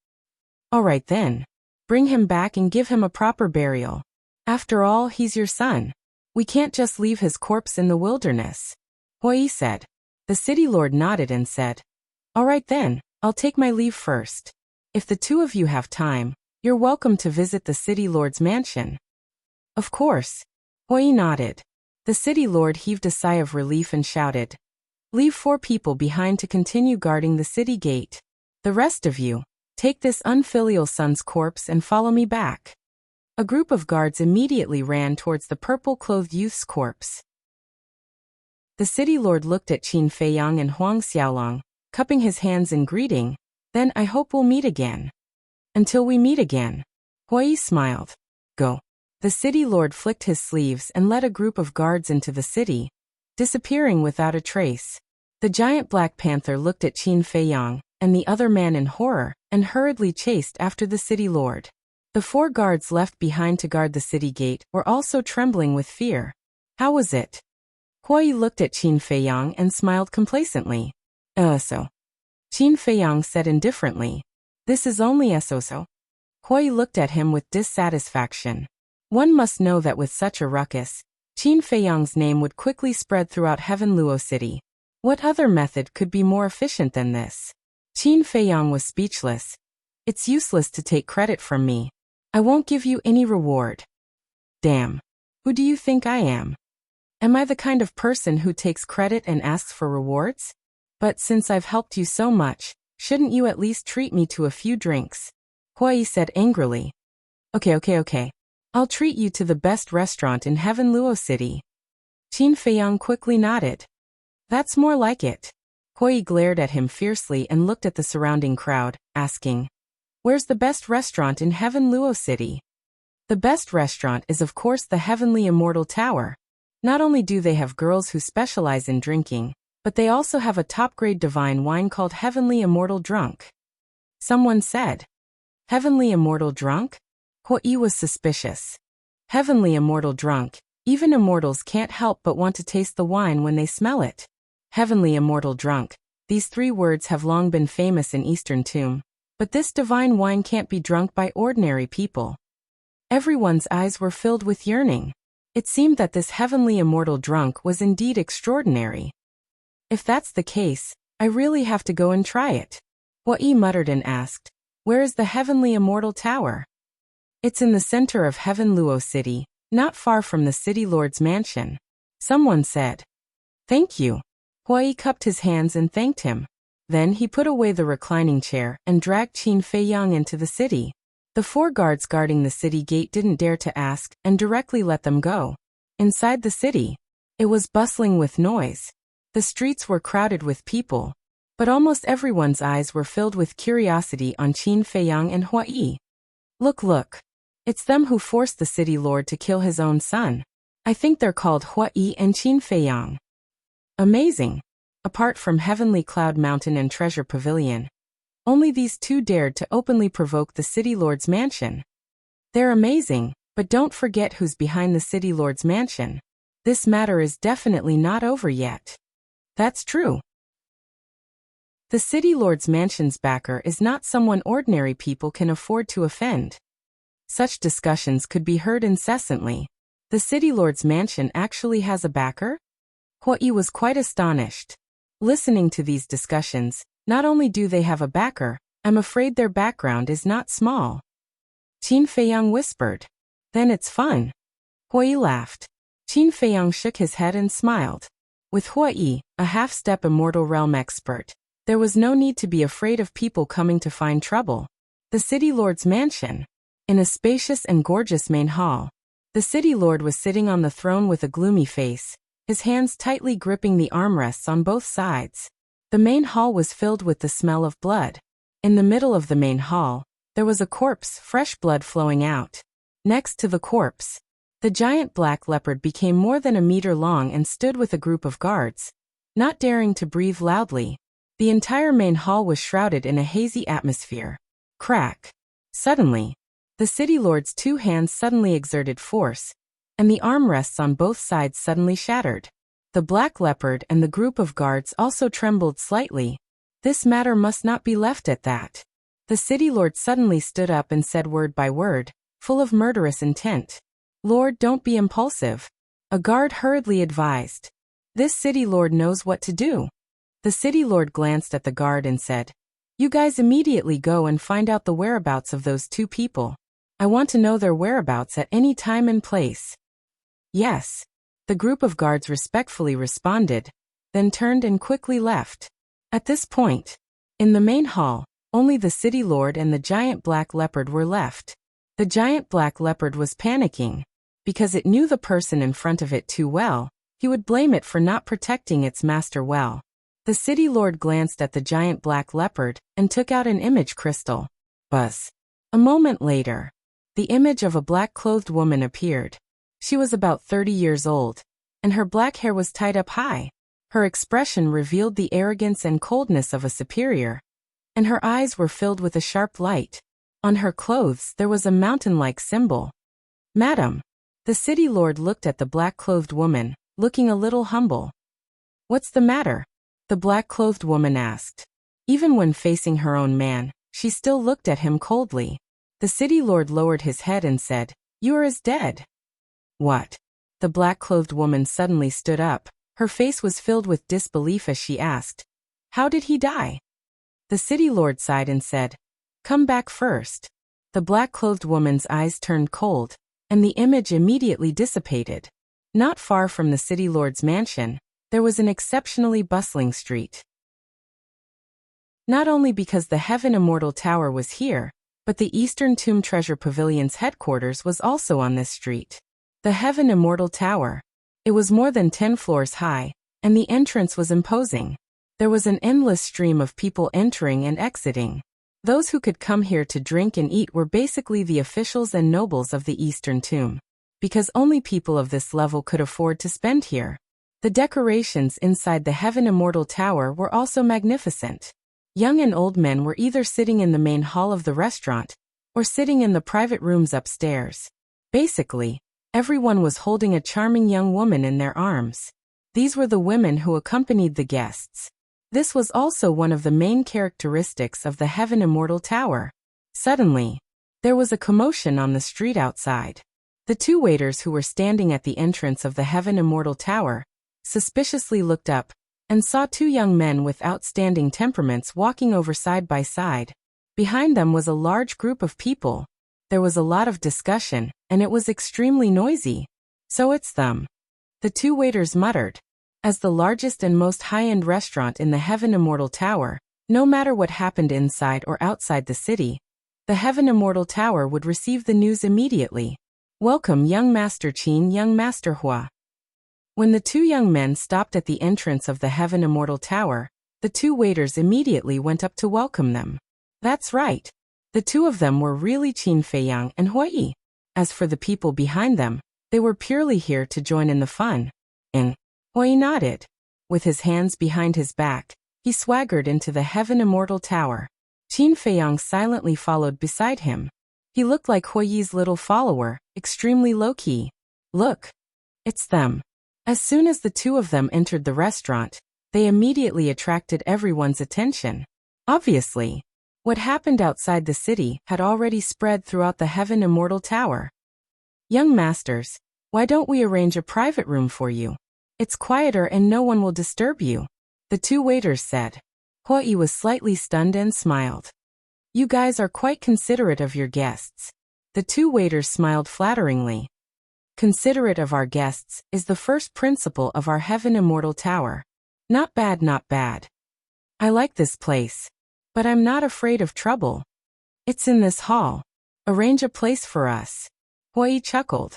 All right then. Bring him back and give him a proper burial. After all, he's your son. We can't just leave his corpse in the wilderness. Huai said. The city lord nodded and said, All right then, I'll take my leave first. If the two of you have time, you're welcome to visit the city lord's mansion. Of course. Huai nodded. The city lord heaved a sigh of relief and shouted, Leave 4 people behind to continue guarding the city gate. The rest of you, take this unfilial son's corpse and follow me back. A group of guards immediately ran towards the purple-clothed youth's corpse. The city lord looked at Qin Feiyang and Huang Xiaolong, cupping his hands in greeting. Then I hope we'll meet again. Until we meet again. Huai smiled. Go. The city lord flicked his sleeves and led a group of guards into the city, disappearing without a trace. The giant Black Panther looked at Qin Feiyang and the other man in horror and hurriedly chased after the city lord. The 4 guards left behind to guard the city gate were also trembling with fear. How was it? Huai looked at Qin Feiyang and smiled complacently. So. Qin Feiyang said indifferently. This is only so. Huai looked at him with dissatisfaction. One must know that with such a ruckus, Qin Feiyang's name would quickly spread throughout Heaven Luo City. What other method could be more efficient than this? Qin Feiyang was speechless. It's useless to take credit from me. I won't give you any reward. Damn. Who do you think I am? Am I the kind of person who takes credit and asks for rewards? But since I've helped you so much, shouldn't you at least treat me to a few drinks? Huai said angrily. Okay. I'll treat you to the best restaurant in Heaven Luo City. Qin Feiyang quickly nodded. That's more like it. Huai glared at him fiercely and looked at the surrounding crowd, asking, Where's the best restaurant in Heaven Luo City? The best restaurant is of course the Heavenly Immortal Tower. Not only do they have girls who specialize in drinking, but they also have a top-grade divine wine called Heavenly Immortal Drunk. Someone said. Heavenly Immortal Drunk? Huai was suspicious. Heavenly Immortal Drunk. Even immortals can't help but want to taste the wine when they smell it. Heavenly Immortal Drunk. These 3 words have long been famous in Eastern Tomb. But this divine wine can't be drunk by ordinary people. Everyone's eyes were filled with yearning. It seemed that this Heavenly Immortal Drunk was indeed extraordinary. If that's the case, I really have to go and try it. Huai muttered and asked, Where is the Heavenly Immortal Tower? It's in the center of Heaven Luo City, not far from the city lord's mansion. Someone said. Thank you. Huai cupped his hands and thanked him. Then he put away the reclining chair and dragged Qin Feiyang into the city. The 4 guards guarding the city gate didn't dare to ask and directly let them go. Inside the city, it was bustling with noise. The streets were crowded with people, but almost everyone's eyes were filled with curiosity on Qin Feiyang and Huai. Look. It's them who forced the city lord to kill his own son. I think they're called Huai and Qin Feiyang. Amazing. Apart from Heavenly Cloud Mountain and Treasure Pavilion, only these 2 dared to openly provoke the city lord's mansion. They're amazing, but don't forget who's behind the city lord's mansion. This matter is definitely not over yet. That's true. The city lord's mansion's backer is not someone ordinary people can afford to offend. Such discussions could be heard incessantly. The city lord's mansion actually has a backer? Huai was quite astonished. Listening to these discussions, not only do they have a backer, I'm afraid their background is not small. Qin Feiyang whispered. Then it's fun. Hui laughed. Qin Feiyang shook his head and smiled. With Hui, a half-step immortal realm expert, there was no need to be afraid of people coming to find trouble. The city lord's mansion. In a spacious and gorgeous main hall, the city lord was sitting on the throne with a gloomy face, his hands tightly gripping the armrests on both sides. The main hall was filled with the smell of blood. In the middle of the main hall, there was a corpse, fresh blood flowing out. Next to the corpse, the giant black leopard became more than a meter long and stood with a group of guards, not daring to breathe loudly. The entire main hall was shrouded in a hazy atmosphere. Crack. Suddenly, the city lord's two hands suddenly exerted force, and the armrests on both sides suddenly shattered. The black leopard and the group of guards also trembled slightly. This matter must not be left at that. The city lord suddenly stood up and said word by word, full of murderous intent. Lord, don't be impulsive. A guard hurriedly advised. This city lord knows what to do. The city lord glanced at the guard and said, You guys immediately go and find out the whereabouts of those two people. I want to know their whereabouts at any time and place. Yes. The group of guards respectfully responded, then turned and quickly left. At this point, in the main hall, only the city lord and the giant black leopard were left. The giant black leopard was panicking. Because it knew the person in front of it too well, he would blame it for not protecting its master well. The city lord glanced at the giant black leopard and took out an image crystal. Buzz. A moment later, the image of a black-clothed woman appeared. She was about 30 years old, and her black hair was tied up high. Her expression revealed the arrogance and coldness of a superior, and her eyes were filled with a sharp light. On her clothes there was a mountain-like symbol. Madam. The city lord looked at the black-clothed woman, looking a little humble. What's the matter? The black-clothed woman asked. Even when facing her own man, she still looked at him coldly. The city lord lowered his head and said, You are as dead. What? The black-clothed woman suddenly stood up. Her face was filled with disbelief as she asked, How did he die? The city lord sighed and said, Come back first. The black-clothed woman's eyes turned cold, and the image immediately dissipated. Not far from the city lord's mansion, there was an exceptionally bustling street. Not only because the Heaven Immortal Tower was here, but the Eastern Tomb Treasure Pavilion's headquarters was also on this street. The Heaven Immortal Tower. It was more than 10 floors high, and the entrance was imposing. There was an endless stream of people entering and exiting. Those who could come here to drink and eat were basically the officials and nobles of the Eastern Tomb, because only people of this level could afford to spend here. The decorations inside the Heaven Immortal Tower were also magnificent. Young and old men were either sitting in the main hall of the restaurant, or sitting in the private rooms upstairs. Basically, everyone was holding a charming young woman in their arms. These were the women who accompanied the guests. This was also one of the main characteristics of the Heaven Immortal Tower. Suddenly, there was a commotion on the street outside. The two waiters who were standing at the entrance of the Heaven Immortal Tower suspiciously looked up and saw two young men with outstanding temperaments walking over side by side. Behind them was a large group of people. There was a lot of discussion, and it was extremely noisy. So it's them. The two waiters muttered. As the largest and most high-end restaurant in the Heaven Immortal Tower, no matter what happened inside or outside the city, the Heaven Immortal Tower would receive the news immediately. Welcome, young Master Qin, young Master Hua. When the two young men stopped at the entrance of the Heaven Immortal Tower, the two waiters immediately went up to welcome them. That's right. The two of them were really Qin Feiyang and Hui. As for the people behind them, they were purely here to join in the fun. Hui nodded. With his hands behind his back, he swaggered into the Heaven Immortal Tower. Qin Feiyang silently followed beside him. He looked like Hui's little follower, extremely low-key. Look. It's them. As soon as the two of them entered the restaurant, they immediately attracted everyone's attention. Obviously, what happened outside the city had already spread throughout the Heaven Immortal Tower. Young masters, why don't we arrange a private room for you? It's quieter and no one will disturb you. The two waiters said. Huai was slightly stunned and smiled. You guys are quite considerate of your guests. The two waiters smiled flatteringly. Considerate of our guests is the first principle of our Heaven Immortal Tower. Not bad, not bad. I like this place. But I'm not afraid of trouble. It's in this hall. Arrange a place for us. Huai chuckled.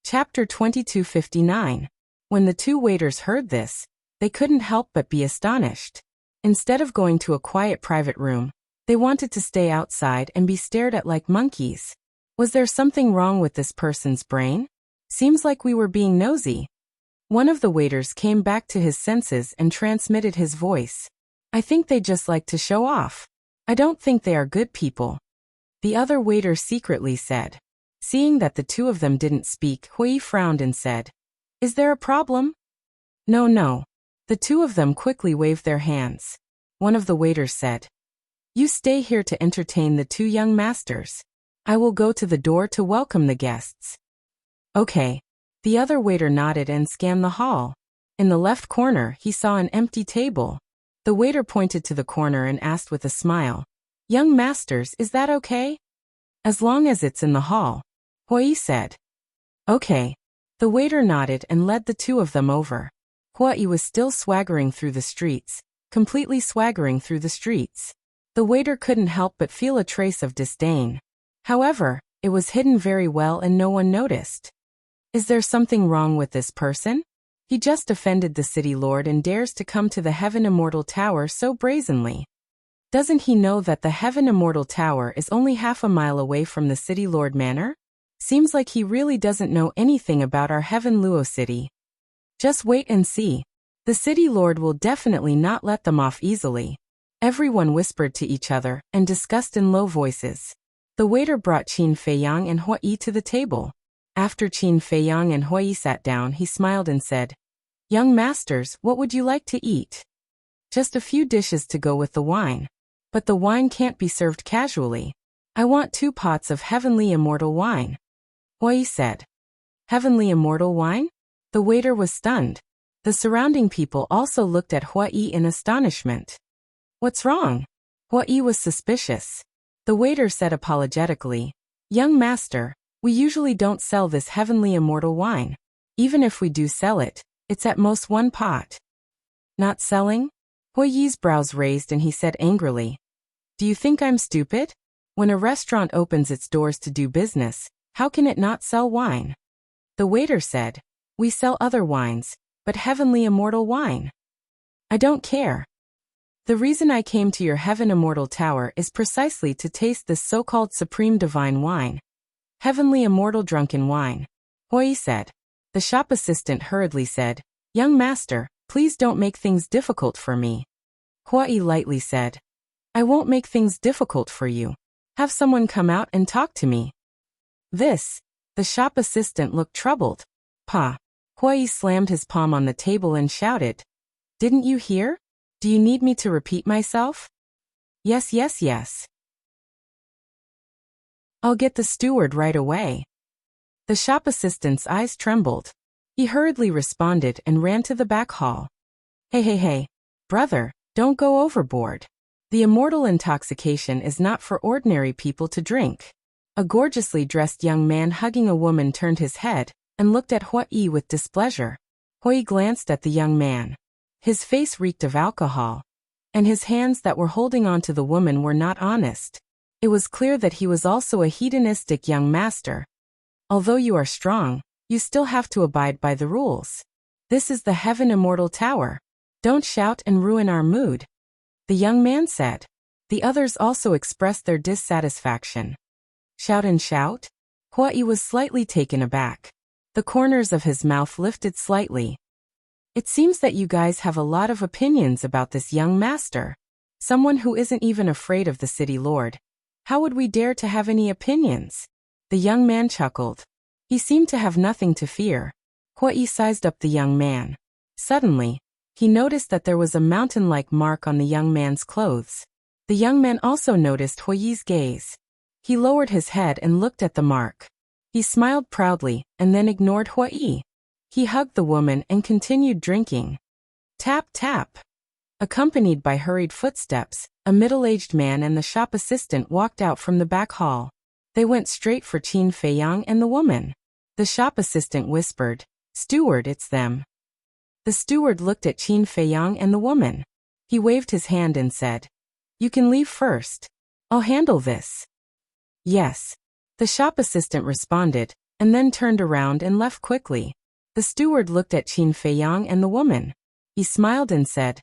Chapter 2259. When the two waiters heard this, they couldn't help but be astonished. Instead of going to a quiet private room, they wanted to stay outside and be stared at like monkeys. Was there something wrong with this person's brain? Seems like we were being nosy. One of the waiters came back to his senses and transmitted his voice. I think they just like to show off. I don't think they are good people. The other waiter secretly said. Seeing that the two of them didn't speak, Huai frowned and said, Is there a problem? No, no. The two of them quickly waved their hands. One of the waiters said, You stay here to entertain the two young masters. I will go to the door to welcome the guests. Okay. The other waiter nodded and scanned the hall. In the left corner, he saw an empty table. The waiter pointed to the corner and asked with a smile, Young masters, is that okay? As long as it's in the hall, Huai said. Okay. The waiter nodded and led the two of them over. Huai was still swaggering through the streets, completely swaggering through the streets. The waiter couldn't help but feel a trace of disdain. However, it was hidden very well and no one noticed. Is there something wrong with this person? He just offended the city lord and dares to come to the Heaven Immortal Tower so brazenly. Doesn't he know that the Heaven Immortal Tower is only half a mile away from the city lord manor? Seems like he really doesn't know anything about our Heaven Luo city. Just wait and see. The city lord will definitely not let them off easily. Everyone whispered to each other and discussed in low voices. The waiter brought Qin Feiyang and Huai to the table. After Qin Feiyang and Huai sat down, he smiled and said, Young masters, what would you like to eat? Just a few dishes to go with the wine. But the wine can't be served casually. I want 2 pots of heavenly immortal wine. Huai said. Heavenly immortal wine? The waiter was stunned. The surrounding people also looked at Huai in astonishment. What's wrong? Huai was suspicious. The waiter said apologetically, Young master, we usually don't sell this heavenly immortal wine. Even if we do sell it, it's at most 1 pot. Not selling? Huai's brows raised and he said angrily, Do you think I'm stupid? When a restaurant opens its doors to do business, how can it not sell wine? The waiter said, We sell other wines, but heavenly immortal wine. I don't care. The reason I came to your Heaven Immortal Tower is precisely to taste this so-called supreme divine wine. Heavenly immortal drunken wine. Huai said. The shop assistant hurriedly said, Young master, please don't make things difficult for me. Huai lightly said, I won't make things difficult for you. Have someone come out and talk to me. The shop assistant looked troubled. Pa. Huai slammed his palm on the table and shouted, Didn't you hear? Do you need me to repeat myself? Yes, yes, yes. I'll get the steward right away. The shop assistant's eyes trembled. He hurriedly responded and ran to the back hall. Hey, brother, don't go overboard. The immortal intoxication is not for ordinary people to drink. A gorgeously dressed young man hugging a woman turned his head and looked at Huai with displeasure. Huai glanced at the young man. His face reeked of alcohol, and his hands that were holding on to the woman were not honest. It was clear that he was also a hedonistic young master. Although you are strong, you still have to abide by the rules. This is the Heaven Immortal Tower. Don't shout and ruin our mood. The young man said. The others also expressed their dissatisfaction. Shout and shout? Huai was slightly taken aback. The corners of his mouth lifted slightly. It seems that you guys have a lot of opinions about this young master. Someone who isn't even afraid of the city lord. How would we dare to have any opinions? The young man chuckled. He seemed to have nothing to fear. Huai sized up the young man. Suddenly, he noticed that there was a mountain-like mark on the young man's clothes. The young man also noticed Huai's gaze. He lowered his head and looked at the mark. He smiled proudly and then ignored Huai. He hugged the woman and continued drinking. Tap, tap. Accompanied by hurried footsteps, a middle-aged man and the shop assistant walked out from the back hall. They went straight for Qin Feiyang and the woman. The shop assistant whispered, "Steward, it's them." The steward looked at Qin Feiyang and the woman. He waved his hand and said, "You can leave first. I'll handle this." "Yes." The shop assistant responded, and then turned around and left quickly. The steward looked at Qin Feiyang and the woman. He smiled and said,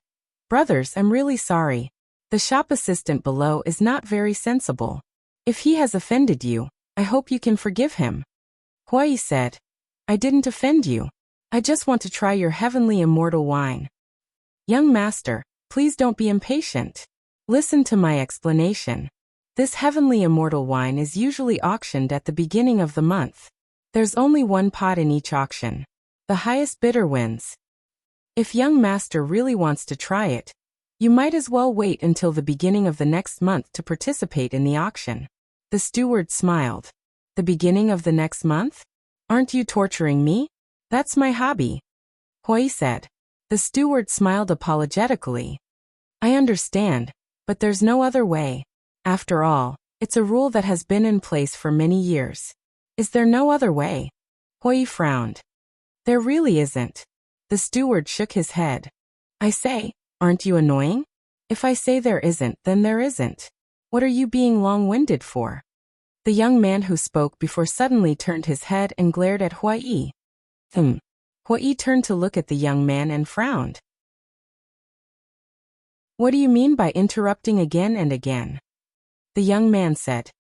"Brothers, I'm really sorry. The shop assistant below is not very sensible. If he has offended you, I hope you can forgive him." Hui said, "I didn't offend you. I just want to try your heavenly immortal wine." "Young master, please don't be impatient. Listen to my explanation. This heavenly immortal wine is usually auctioned at the beginning of the month. There's only one pot in each auction. The highest bidder wins. If young master really wants to try it, you might as well wait until the beginning of the next month to participate in the auction." The steward smiled. "The beginning of the next month? Aren't you torturing me? That's my hobby," Hui said. The steward smiled apologetically. "I understand, but there's no other way. After all, it's a rule that has been in place for many years. Is there no other way?" Hui frowned. "There really isn't." The steward shook his head. "I say, aren't you annoying? If I say there isn't, then there isn't. What are you being long-winded for?" The young man who spoke before suddenly turned his head and glared at Hui. Hui turned to look at the young man and frowned. "What do you mean by interrupting again and again?" The young man said,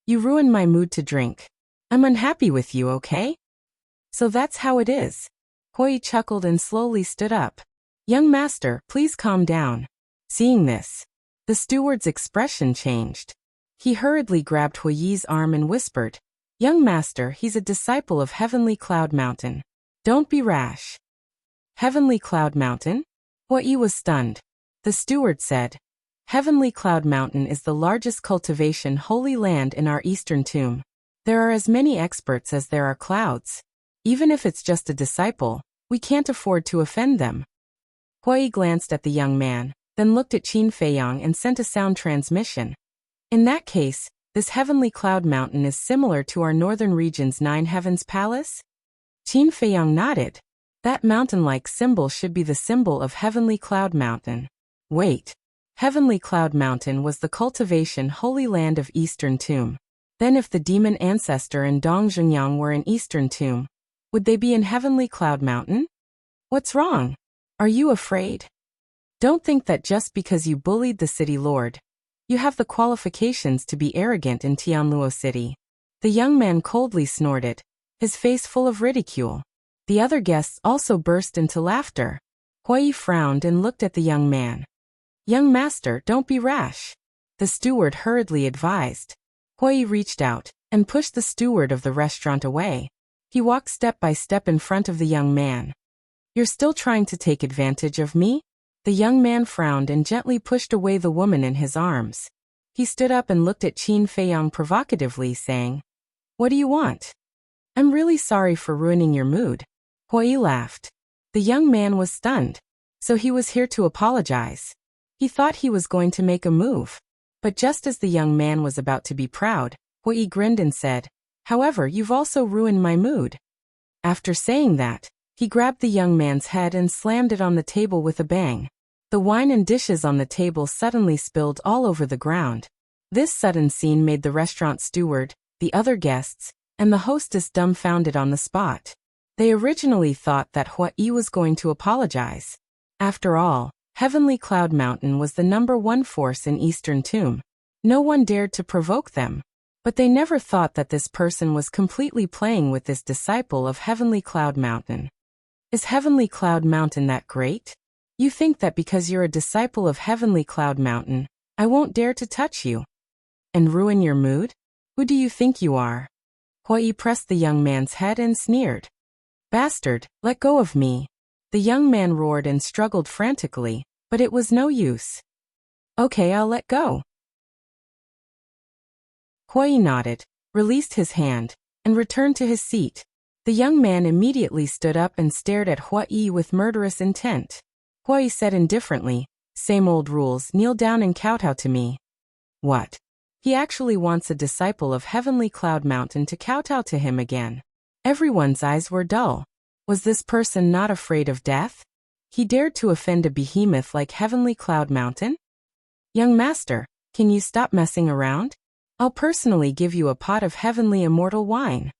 "You ruined my mood to drink. I'm unhappy with you, okay? So that's how it is." Hui chuckled and slowly stood up. "Young master, please calm down." Seeing this, the steward's expression changed. He hurriedly grabbed Hui's arm and whispered, "Young master, he's a disciple of Heavenly Cloud Mountain. Don't be rash." "Heavenly Cloud Mountain?" Hui was stunned. The steward said, "Heavenly Cloud Mountain is the largest cultivation holy land in our eastern tomb. There are as many experts as there are clouds. Even if it's just a disciple, we can't afford to offend them." Hui glanced at the young man, then looked at Qin Feiyang and sent a sound transmission. "In that case, this Heavenly Cloud Mountain is similar to our northern region's Nine Heavens Palace?" Qin Feiyang nodded. "That mountain-like symbol should be the symbol of Heavenly Cloud Mountain." "Wait. Heavenly Cloud Mountain was the cultivation holy land of Eastern Tomb. Then if the demon ancestor and Dong Zhengyang were in Eastern Tomb, would they be in Heavenly Cloud Mountain? What's wrong? Are you afraid? Don't think that just because you bullied the city lord, you have the qualifications to be arrogant in Tianluo City." The young man coldly snorted, his face full of ridicule. The other guests also burst into laughter. Hui frowned and looked at the young man. "Young master, don't be rash," the steward hurriedly advised. Hui reached out and pushed the steward of the restaurant away. He walked step by step in front of the young man. "You're still trying to take advantage of me?" The young man frowned and gently pushed away the woman in his arms. He stood up and looked at Qin Feiyang provocatively, saying, "What do you want?" "I'm really sorry for ruining your mood." Hui laughed. The young man was stunned. So he was here to apologize. He thought he was going to make a move. But just as the young man was about to be proud, Hui grinned and said, "However, you've also ruined my mood." After saying that, he grabbed the young man's head and slammed it on the table with a bang. The wine and dishes on the table suddenly spilled all over the ground. This sudden scene made the restaurant steward, the other guests, and the hostess dumbfounded on the spot. They originally thought that Hui was going to apologize. After all, Heavenly Cloud Mountain was the #1 force in Eastern Tomb. No one dared to provoke them. But they never thought that this person was completely playing with this disciple of Heavenly Cloud Mountain. Is Heavenly Cloud Mountain that great? You think that because you're a disciple of Heavenly Cloud Mountain, I won't dare to touch you? And ruin your mood? Who do you think you are? Hui pressed the young man's head and sneered. Bastard, let go of me. The young man roared and struggled frantically, but it was no use. Okay, I'll let go. Hui nodded, released his hand, and returned to his seat. The young man immediately stood up and stared at Hua Yi with murderous intent. Hua Yi said indifferently, "Same old rules, kneel down and kowtow to me." What? He actually wants a disciple of Heavenly Cloud Mountain to kowtow to him again. Everyone's eyes were dull. Was this person not afraid of death? He dared to offend a behemoth like Heavenly Cloud Mountain? "Young master, can you stop messing around? I'll personally give you a pot of heavenly immortal wine."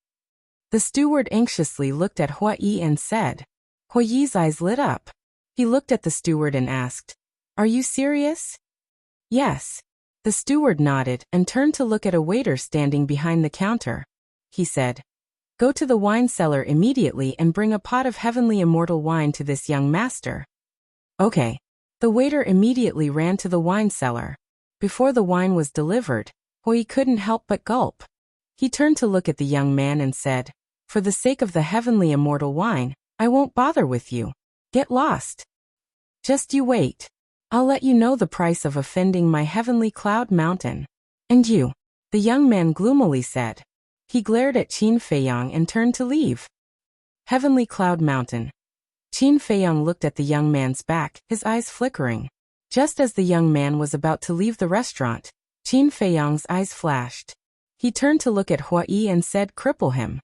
The steward anxiously looked at Hua Yi and said. Hua Yi's eyes lit up. He looked at the steward and asked, "Are you serious?" "Yes." The steward nodded and turned to look at a waiter standing behind the counter. He said, "Go to the wine cellar immediately and bring a pot of heavenly immortal wine to this young master." Okay. The waiter immediately ran to the wine cellar. Before the wine was delivered, Hua Yi couldn't help but gulp. He turned to look at the young man and said, "For the sake of the heavenly immortal wine, I won't bother with you. Get lost. Just you wait. I'll let you know the price of offending my Heavenly Cloud Mountain." "And you?" the young man gloomily said. He glared at Qin Feiyang and turned to leave. Heavenly Cloud Mountain. Qin Feiyang looked at the young man's back, his eyes flickering. Just as the young man was about to leave the restaurant, Qin Feiyang's eyes flashed. He turned to look at Hua Yi and said, "Cripple him."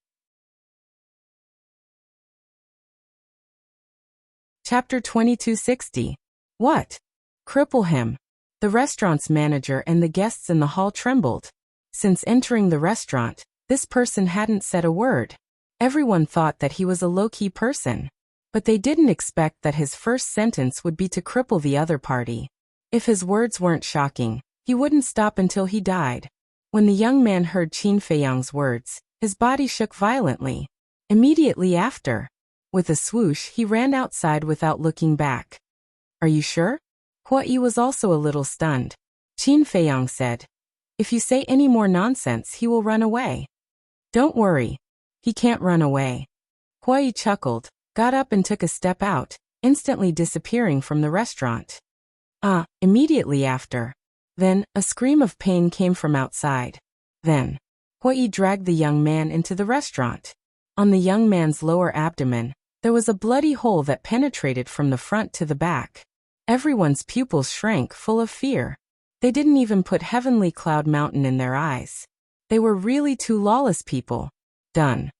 Chapter 2260. What? Cripple him. The restaurant's manager and the guests in the hall trembled. Since entering the restaurant, this person hadn't said a word. Everyone thought that he was a low-key person. But they didn't expect that his first sentence would be to cripple the other party. If his words weren't shocking, he wouldn't stop until he died. When the young man heard Qin Feiyang's words, his body shook violently. Immediately after, with a swoosh, he ran outside without looking back. "Are you sure?" Hua Yi was also a little stunned. Qin Feiyang said, "If you say any more nonsense, he will run away." "Don't worry. He can't run away." Hua Yi chuckled, got up and took a step out, instantly disappearing from the restaurant. Immediately after. Then, a scream of pain came from outside. Then, Hua Yi dragged the young man into the restaurant. On the young man's lower abdomen, there was a bloody hole that penetrated from the front to the back. Everyone's pupils shrank, full of fear. They didn't even put Heavenly Cloud Mountain in their eyes. They were really two lawless people. Done.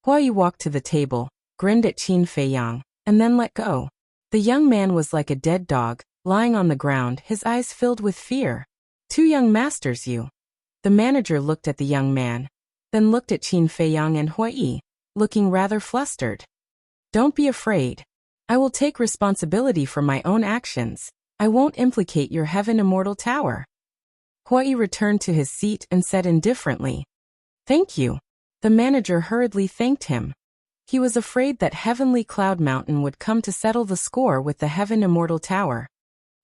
Hua Yi walked to the table, grinned at Qin Feiyang, and then let go. The young man was like a dead dog, lying on the ground, his eyes filled with fear. "Two young masters, you." The manager looked at the young man, then looked at Qin Feiyang and Hua Yi, looking rather flustered. "Don't be afraid. I will take responsibility for my own actions. I won't implicate your Heaven Immortal Tower." Hua Yi returned to his seat and said indifferently, "Thank you." The manager hurriedly thanked him. He was afraid that Heavenly Cloud Mountain would come to settle the score with the Heaven Immortal Tower.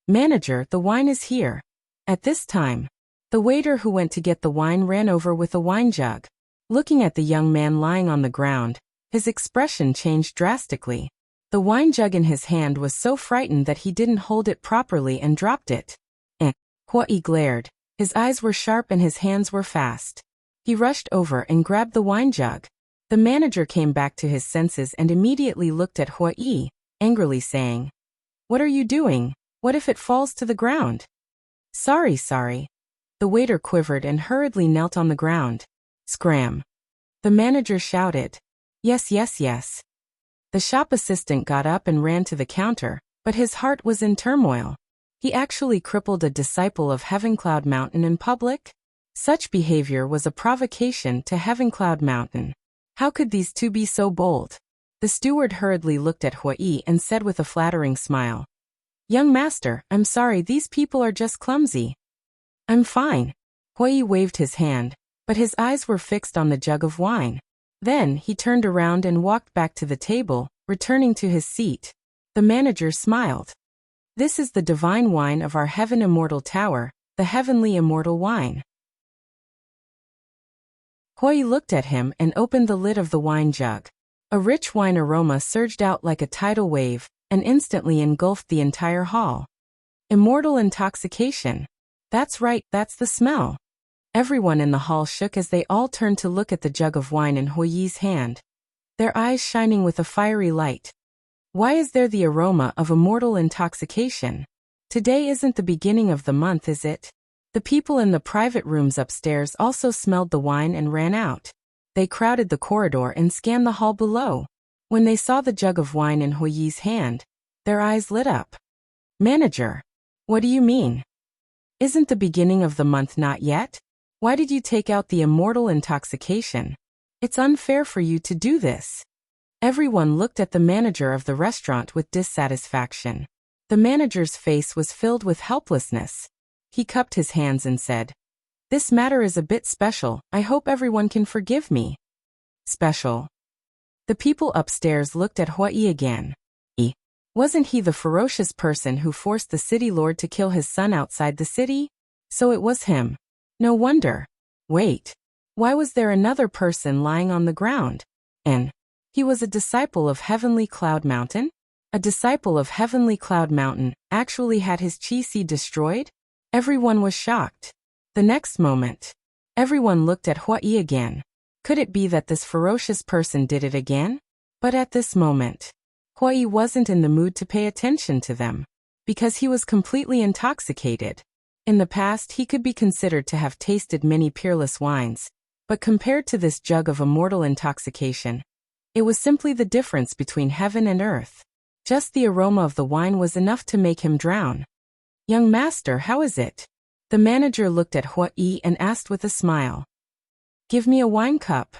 "Manager, the wine is here." At this time, the waiter who went to get the wine ran over with a wine jug. Looking at the young man lying on the ground, his expression changed drastically. The wine jug in his hand was so frightened that he didn't hold it properly and dropped it. Hua Yi glared. His eyes were sharp and his hands were fast. He rushed over and grabbed the wine jug. The manager came back to his senses and immediately looked at Hua Yi, angrily saying, "What are you doing? What if it falls to the ground?" Sorry. The waiter quivered and hurriedly knelt on the ground. Scram. The manager shouted, Yes. The shop assistant got up and ran to the counter, but his heart was in turmoil. He actually crippled a disciple of Heavencloud Mountain in public? Such behavior was a provocation to Heavencloud Mountain. How could these two be so bold? The steward hurriedly looked at Hua Yi and said with a flattering smile, "Young master, I'm sorry, these people are just clumsy." "I'm fine." Hua Yi waved his hand, but his eyes were fixed on the jug of wine. Then he turned around and walked back to the table, returning to his seat. The manager smiled. "This is the divine wine of our Heaven Immortal Tower, the Heavenly Immortal Wine." Hua Yi looked at him and opened the lid of the wine jug. A rich wine aroma surged out like a tidal wave, and instantly engulfed the entire hall. Immortal intoxication. That's right, that's the smell. Everyone in the hall shook as they all turned to look at the jug of wine in Hua Yi's hand. their eyes shining with a fiery light. Why is there the aroma of immortal intoxication? Today isn't the beginning of the month, is it? The people in the private rooms upstairs also smelled the wine and ran out. They crowded the corridor and scanned the hall below. When they saw the jug of wine in Hui's hand, their eyes lit up. Manager, what do you mean? Isn't the beginning of the month not yet? Why did you take out the immortal intoxication? It's unfair for you to do this. Everyone looked at the manager of the restaurant with dissatisfaction. The manager's face was filled with helplessness. He cupped his hands and said, "This matter is a bit special. I hope everyone can forgive me." Special. The people upstairs looked at Hui again. Wasn't he the ferocious person who forced the city lord to kill his son outside the city? So it was him. No wonder. Wait. Why was there another person lying on the ground? And he was a disciple of Heavenly Cloud Mountain? A disciple of Heavenly Cloud Mountain actually had his chi seed destroyed? Everyone was shocked. The next moment, everyone looked at Hui again. Could it be that this ferocious person did it again? But at this moment, Hui wasn't in the mood to pay attention to them, because he was completely intoxicated. In the past, he could be considered to have tasted many peerless wines, but compared to this jug of immortal intoxication, it was simply the difference between heaven and earth. Just the aroma of the wine was enough to make him drown. "Young master, how is it?" The manager looked at Hui and asked with a smile. "Give me a wine cup."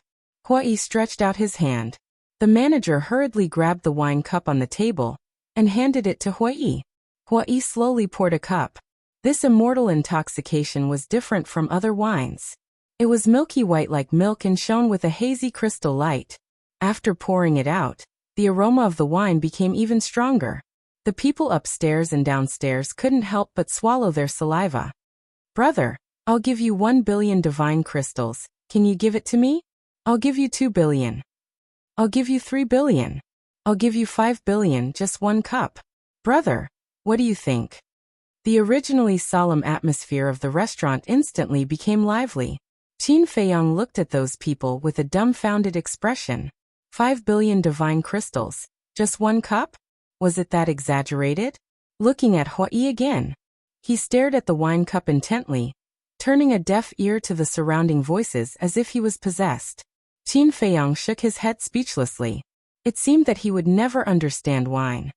Hui stretched out his hand. The manager hurriedly grabbed the wine cup on the table and handed it to Hui. Hui slowly poured a cup. This immortal intoxication was different from other wines. It was milky white like milk and shone with a hazy crystal light. After pouring it out, the aroma of the wine became even stronger. The people upstairs and downstairs couldn't help but swallow their saliva. "Brother, I'll give you 1 billion divine crystals. Can you give it to me? I'll give you 2 billion. I'll give you 3 billion. I'll give you 5 billion, just one cup. Brother, what do you think?" The originally solemn atmosphere of the restaurant instantly became lively. Qin Feiyang looked at those people with a dumbfounded expression. 5 billion divine crystals, just one cup? Was it that exaggerated? Looking at Hui again, he stared at the wine cup intently, turning a deaf ear to the surrounding voices as if he was possessed. Qin Feiyang shook his head speechlessly. It seemed that he would never understand wine.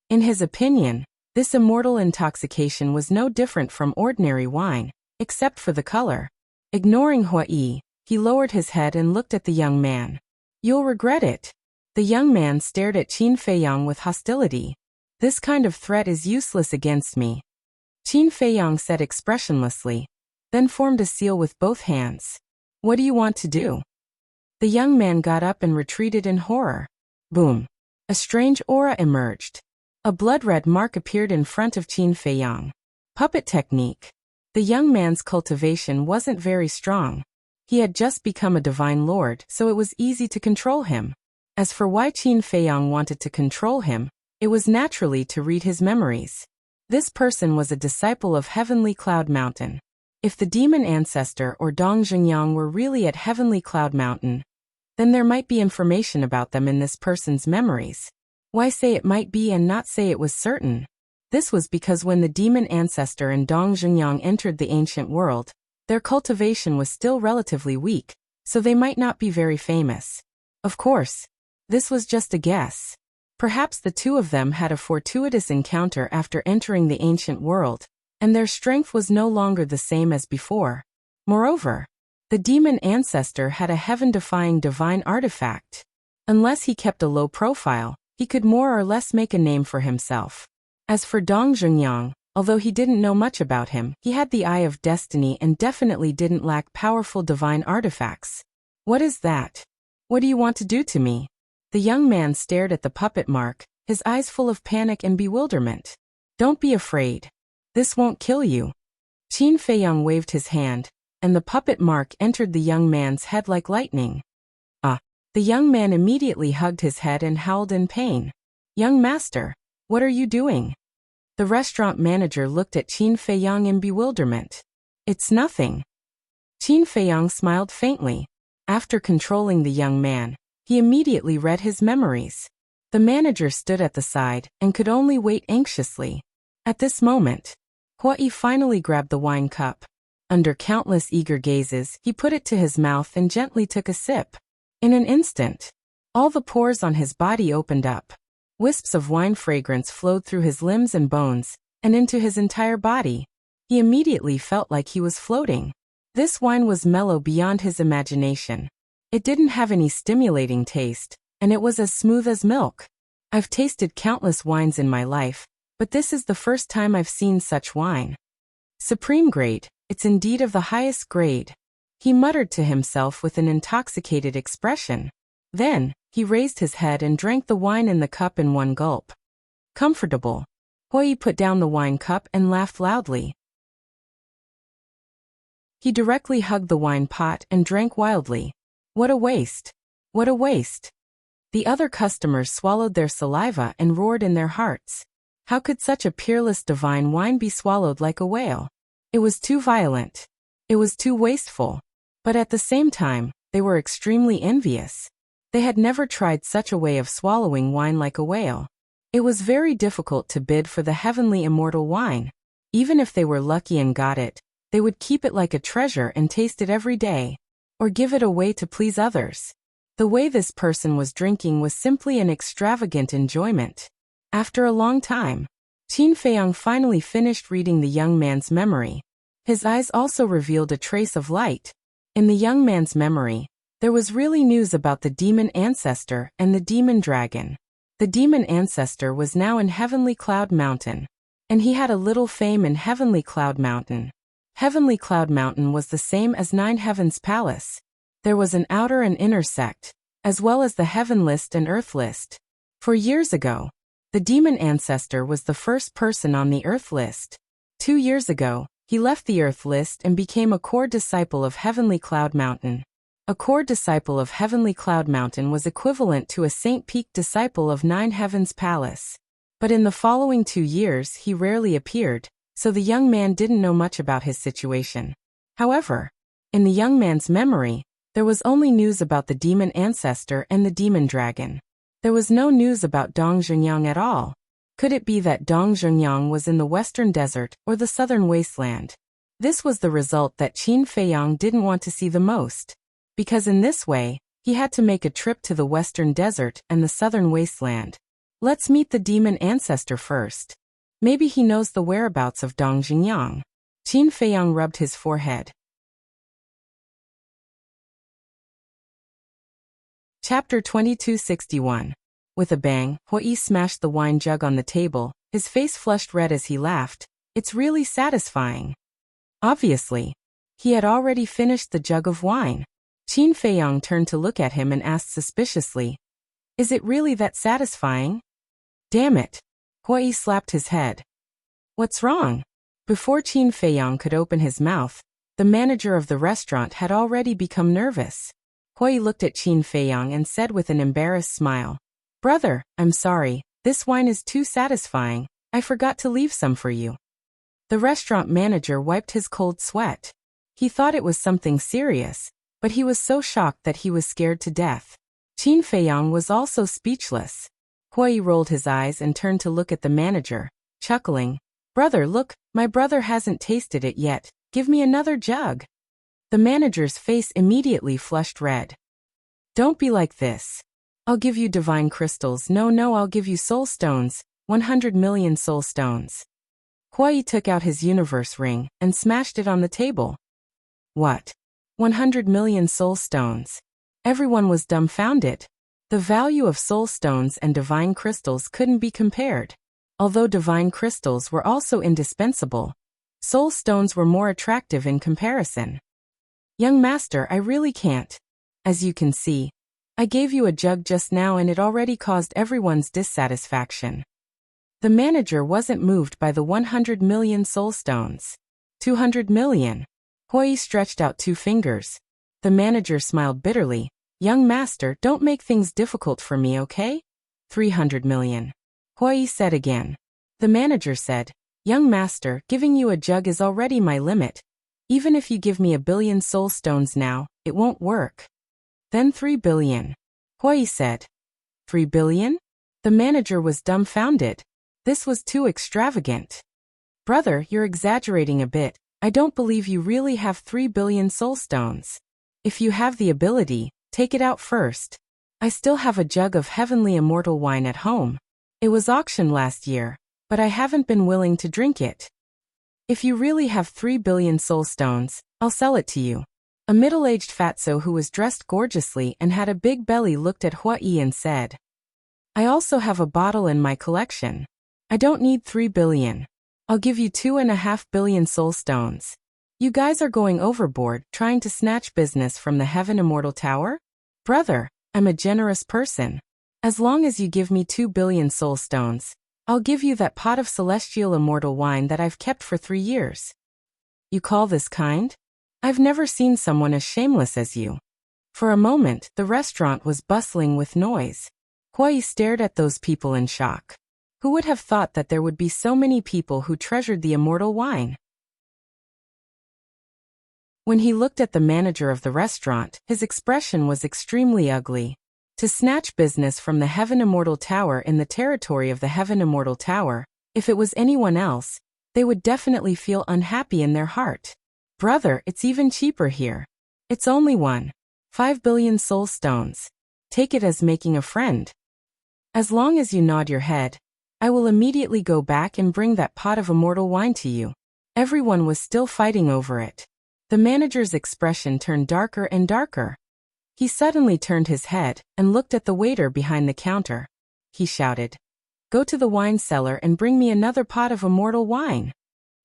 In his opinion, this immortal intoxication was no different from ordinary wine, except for the color. Ignoring Hui, he lowered his head and looked at the young man. "You'll regret it." The young man stared at Qin Feiyang with hostility. "This kind of threat is useless against me." Qin Feiyang said expressionlessly, then formed a seal with both hands. "What do you want to do?" The young man got up and retreated in horror. Boom! A strange aura emerged. A blood-red mark appeared in front of Qin Feiyang. Puppet technique. The young man's cultivation wasn't very strong. He had just become a divine lord, so it was easy to control him. As for why Qin Feiyang wanted to control him, it was naturally to read his memories. This person was a disciple of Heavenly Cloud Mountain. If the demon ancestor or Dong Zhengyang were really at Heavenly Cloud Mountain, then there might be information about them in this person's memories. Why say it might be and not say it was certain? This was because when the demon ancestor and Dong Zhengyang entered the ancient world, their cultivation was still relatively weak, so they might not be very famous. Of course, this was just a guess. Perhaps the two of them had a fortuitous encounter after entering the ancient world, and their strength was no longer the same as before. Moreover, the demon ancestor had a heaven-defying divine artifact. Unless he kept a low profile, he could more or less make a name for himself. As for Dong Zhengyang, although he didn't know much about him, he had the eye of destiny and definitely didn't lack powerful divine artifacts. "What is that? What do you want to do to me?" The young man stared at the puppet mark, his eyes full of panic and bewilderment. "Don't be afraid. This won't kill you." Qin Feiyang waved his hand, and the puppet mark entered the young man's head like lightning. Ah! The young man immediately hugged his head and howled in pain. "Young master, what are you doing?" The restaurant manager looked at Qin Feiyang in bewilderment. "It's nothing." Qin Feiyang smiled faintly. After controlling the young man, he immediately read his memories. The manager stood at the side and could only wait anxiously. At this moment, Huai finally grabbed the wine cup. Under countless eager gazes, he put it to his mouth and gently took a sip. In an instant, all the pores on his body opened up. Wisps of wine fragrance flowed through his limbs and bones, and into his entire body. He immediately felt like he was floating. This wine was mellow beyond his imagination. It didn't have any stimulating taste, and it was as smooth as milk. I've tasted countless wines in my life, but this is the first time I've seen such wine. Supreme grade, it's indeed of the highest grade. He muttered to himself with an intoxicated expression. Then, he raised his head and drank the wine in the cup in one gulp. Comfortable. Huai put down the wine cup and laughed loudly. He directly hugged the wine pot and drank wildly. What a waste! What a waste! The other customers swallowed their saliva and roared in their hearts. How could such a peerless divine wine be swallowed like a whale? It was too violent. It was too wasteful. But at the same time, they were extremely envious. They had never tried such a way of swallowing wine like a whale. It was very difficult to bid for the heavenly immortal wine. Even if they were lucky and got it, they would keep it like a treasure and taste it every day, or give it away to please others. The way this person was drinking was simply an extravagant enjoyment. After a long time, Qin Feiyang finally finished reading the young man's memory. His eyes also revealed a trace of light. In the young man's memory, there was really news about the demon ancestor and the demon dragon. The demon ancestor was now in Heavenly Cloud Mountain, and he had a little fame in Heavenly Cloud Mountain. Heavenly Cloud Mountain was the same as Nine Heavens Palace. There was an outer and inner sect, as well as the Heaven List and Earth List. For years ago, the demon ancestor was the first person on the Earth List. 2 years ago, he left the Earth List and became a core disciple of Heavenly Cloud Mountain. A core disciple of Heavenly Cloud Mountain was equivalent to a Saint Peak disciple of Nine Heavens Palace. But in the following 2 years he rarely appeared, so the young man didn't know much about his situation. However, in the young man's memory, there was only news about the demon ancestor and the demon dragon. There was no news about Dong Zhengyang at all. Could it be that Dong Zhengyang was in the western desert or the southern wasteland? This was the result that Qin Feiyang didn't want to see the most. Because in this way, he had to make a trip to the western desert and the southern wasteland. Let's meet the demon ancestor first. Maybe he knows the whereabouts of Dong Zhengyang. Qin Feiyang rubbed his forehead. Chapter 2261. With a bang, Huai smashed the wine jug on the table, his face flushed red as he laughed. It's really satisfying. Obviously, he had already finished the jug of wine. Qin Feiyang turned to look at him and asked suspiciously, "Is it really that satisfying?" "Damn it." Huai slapped his head. "What's wrong?" Before Qin Feiyang could open his mouth, the manager of the restaurant had already become nervous. Huai looked at Qin Feiyang and said with an embarrassed smile, "Brother, I'm sorry, this wine is too satisfying, I forgot to leave some for you." The restaurant manager wiped his cold sweat. He thought it was something serious, but he was so shocked that he was scared to death. Qin Feiyang was also speechless. Huai rolled his eyes and turned to look at the manager, chuckling, "Brother, look, my brother hasn't tasted it yet, give me another jug." The manager's face immediately flushed red. "Don't be like this. I'll give you divine crystals. No, I'll give you soul stones, 100 million soul stones." Huai took out his universe ring and smashed it on the table. "What? 100 million soul stones?" Everyone was dumbfounded. The value of soul stones and divine crystals couldn't be compared. Although divine crystals were also indispensable, soul stones were more attractive in comparison. "Young master, I really can't. As you can see, I gave you a jug just now and it already caused everyone's dissatisfaction." The manager wasn't moved by the 100 million soul stones. 200 million. Huai stretched out 2 fingers. The manager smiled bitterly. "Young master, don't make things difficult for me, okay?" 300 million. Huai said again. The manager said, "Young master, giving you a jug is already my limit. Even if you give me 1 billion soul stones now, it won't work." Then 3 billion. Hui said. 3 billion? The manager was dumbfounded. This was too extravagant. Brother, you're exaggerating a bit. I don't believe you really have 3 billion soul stones. If you have the ability, take it out first. I still have a jug of heavenly immortal wine at home. It was auctioned last year, but I haven't been willing to drink it. If you really have 3 billion soul stones, I'll sell it to you. A middle-aged fatso who was dressed gorgeously and had a big belly looked at Hui and said, I also have a bottle in my collection. I don't need 3 billion. I'll give you 2.5 billion soul stones. You guys are going overboard trying to snatch business from the Heaven Immortal Tower? Brother, I'm a generous person. As long as you give me 2 billion soul stones, I'll give you that pot of celestial immortal wine that I've kept for 3 years. You call this kind? I've never seen someone as shameless as you. For a moment, the restaurant was bustling with noise. Hui stared at those people in shock. Who would have thought that there would be so many people who treasured the immortal wine? When he looked at the manager of the restaurant, his expression was extremely ugly. To snatch business from the Heaven Immortal Tower in the territory of the Heaven Immortal Tower, if it was anyone else, they would definitely feel unhappy in their heart. Brother, it's even cheaper here. It's only 5 billion soul stones. Take it as making a friend. As long as you nod your head, I will immediately go back and bring that pot of immortal wine to you. Everyone was still fighting over it. The manager's expression turned darker and darker. He suddenly turned his head and looked at the waiter behind the counter. He shouted, Go to the wine cellar and bring me another pot of immortal wine.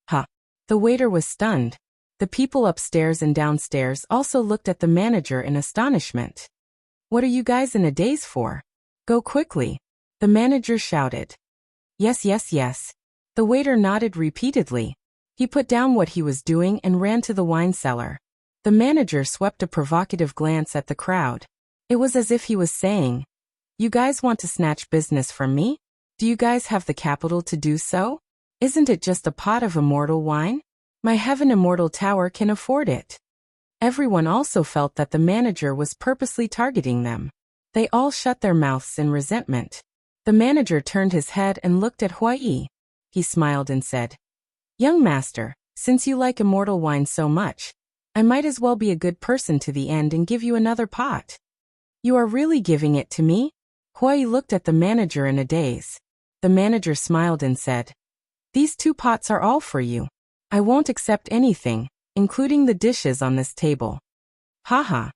Ha! The waiter was stunned. The people upstairs and downstairs also looked at the manager in astonishment. What are you guys in a daze for? Go quickly. The manager shouted. Yes, yes, yes. The waiter nodded repeatedly. He put down what he was doing and ran to the wine cellar. The manager swept a provocative glance at the crowd. It was as if he was saying, You guys want to snatch business from me? Do you guys have the capital to do so? Isn't it just a pot of immortal wine? My Heaven Immortal Tower can afford it. Everyone also felt that the manager was purposely targeting them. They all shut their mouths in resentment. The manager turned his head and looked at Hui. He smiled and said, Young master, since you like immortal wine so much, I might as well be a good person to the end and give you another pot. You are really giving it to me? Hui looked at the manager in a daze. The manager smiled and said, These 2 pots are all for you. I won't accept anything, including the dishes on this table. Haha.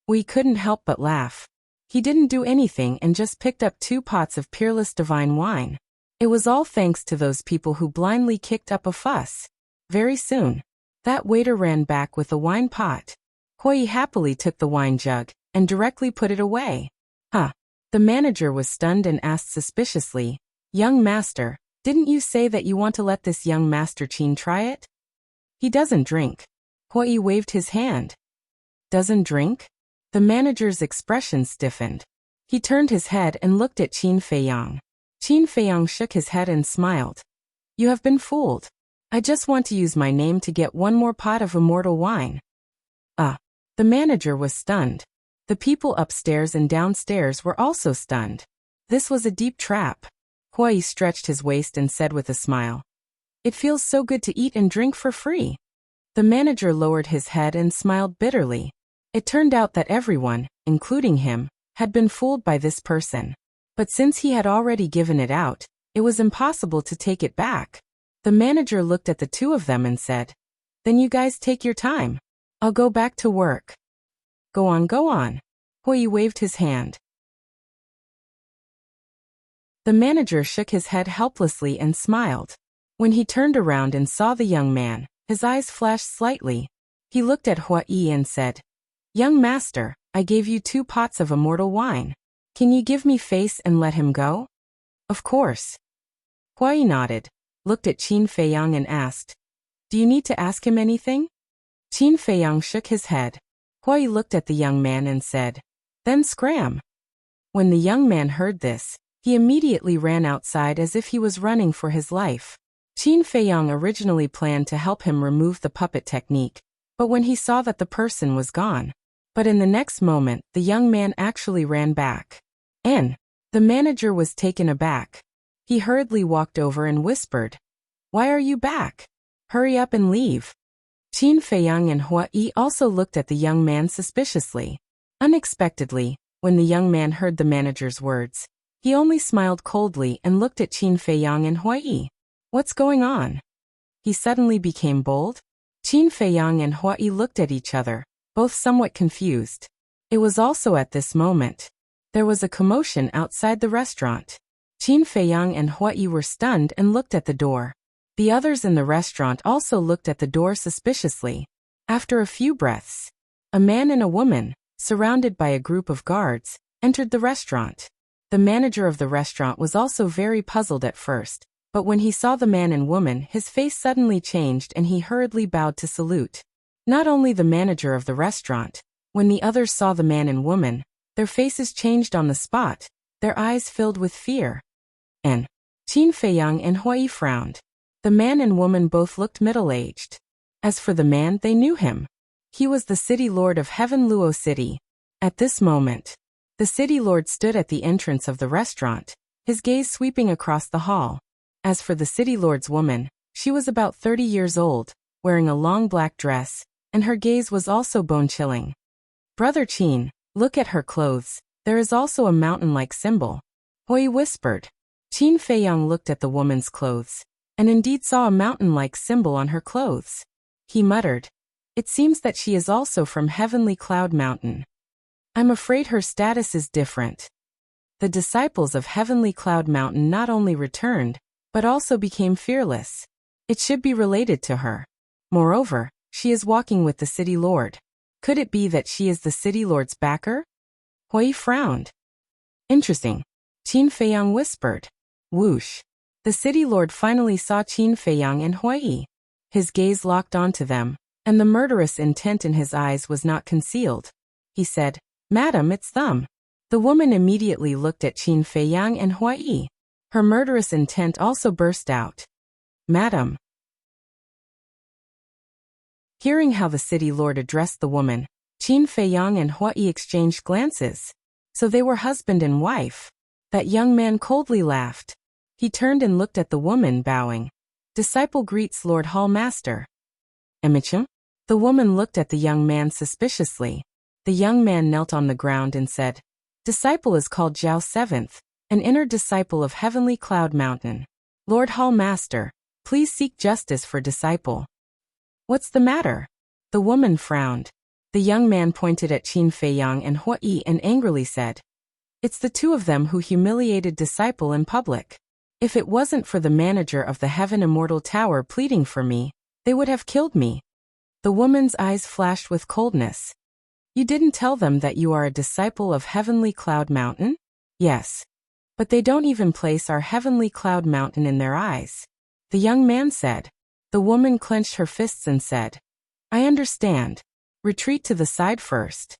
We couldn't help but laugh. He didn't do anything and just picked up 2 pots of peerless divine wine. It was all thanks to those people who blindly kicked up a fuss. Very soon, that waiter ran back with the wine pot. Hui happily took the wine jug and directly put it away. Huh. The manager was stunned and asked suspiciously, Young master, didn't you say that you want to let this young master Qin try it? He doesn't drink. Hui waved his hand. Doesn't drink? The manager's expression stiffened. He turned his head and looked at Qin Feiyang. Qin Feiyang shook his head and smiled. You have been fooled. I just want to use my name to get 1 more pot of immortal wine. The manager was stunned. The people upstairs and downstairs were also stunned. This was a deep trap. Hui stretched his waist and said with a smile, It feels so good to eat and drink for free. The manager lowered his head and smiled bitterly. It turned out that everyone, including him, had been fooled by this person. But since he had already given it out, it was impossible to take it back. The manager looked at the 2 of them and said, Then you guys take your time. I'll go back to work. Go on, go on. Hui waved his hand. The manager shook his head helplessly and smiled. When he turned around and saw the young man, his eyes flashed slightly. He looked at Hui and said, Young master, I gave you 2 pots of immortal wine. Can you give me face and let him go? Of course. Hui nodded, looked at Qin Feiyang and asked, Do you need to ask him anything? Qin Feiyang shook his head. Hui looked at the young man and said, Then scram. When the young man heard this, he immediately ran outside as if he was running for his life. Qin Feiyang originally planned to help him remove the puppet technique, but when he saw that the person was gone, But in the next moment, the young man actually ran back. And the manager was taken aback. He hurriedly walked over and whispered, "Why are you back? Hurry up and leave." Qin Feiyang and Hua Yi also looked at the young man suspiciously. Unexpectedly, when the young man heard the manager's words, he only smiled coldly and looked at Qin Feiyang and Hua Yi. What's going on? He suddenly became bold? Qin Feiyang and Hua Yi looked at each other, both somewhat confused. It was also at this moment. There was a commotion outside the restaurant. Qin Feiyang and Hua Yi were stunned and looked at the door. The others in the restaurant also looked at the door suspiciously. After a few breaths, a man and a woman, surrounded by a group of guards, entered the restaurant. The manager of the restaurant was also very puzzled at first, but when he saw the man and woman, his face suddenly changed and he hurriedly bowed to salute. Not only the manager of the restaurant, when the others saw the man and woman, their faces changed on the spot, their eyes filled with fear. And Qin Feiyang and Hua Yi frowned. The man and woman both looked middle-aged. As for the man, they knew him. He was the city lord of Heaven Luo City. At this moment, the city lord stood at the entrance of the restaurant, his gaze sweeping across the hall. As for the city lord's woman, she was about 30 years old, wearing a long black dress, and her gaze was also bone-chilling. "Brother Qin, look at her clothes, there is also a mountain-like symbol," Hua Yi whispered. Qin Feiyang looked at the woman's clothes, and indeed saw a mountain-like symbol on her clothes. He muttered, "It seems that she is also from Heavenly Cloud Mountain. I'm afraid her status is different." The disciples of Heavenly Cloud Mountain not only returned, but also became fearless. It should be related to her. Moreover, she is walking with the city lord. Could it be that she is the city lord's backer? Hua Yi frowned. "Interesting," Qin Feiyang whispered. Whoosh. The city lord finally saw Qin Feiyang and Hua Yi. His gaze locked onto them, and the murderous intent in his eyes was not concealed. He said, "Madam, it's them." The woman immediately looked at Qin Feiyang and Hua Yi. Her murderous intent also burst out. "Madam." Hearing how the city lord addressed the woman, Qin Feiyang and Hua Yi exchanged glances. So they were husband and wife. That young man coldly laughed. He turned and looked at the woman, bowing. "Disciple greets Lord Hall Master." "Emichum?" The woman looked at the young man suspiciously. The young man knelt on the ground and said, "Disciple is called Zhao Seventh, an inner disciple of Heavenly Cloud Mountain. Lord Hall Master, please seek justice for disciple." "What's the matter?" The woman frowned. The young man pointed at Qin Feiyang and Hua Yi and angrily said, "It's the two of them who humiliated disciple in public. If it wasn't for the manager of the Heaven Immortal Tower pleading for me, they would have killed me." The woman's eyes flashed with coldness. "You didn't tell them that you are a disciple of Heavenly Cloud Mountain?" "Yes. But they don't even place our Heavenly Cloud Mountain in their eyes," the young man said. The woman clenched her fists and said, "I understand. Retreat to the side first."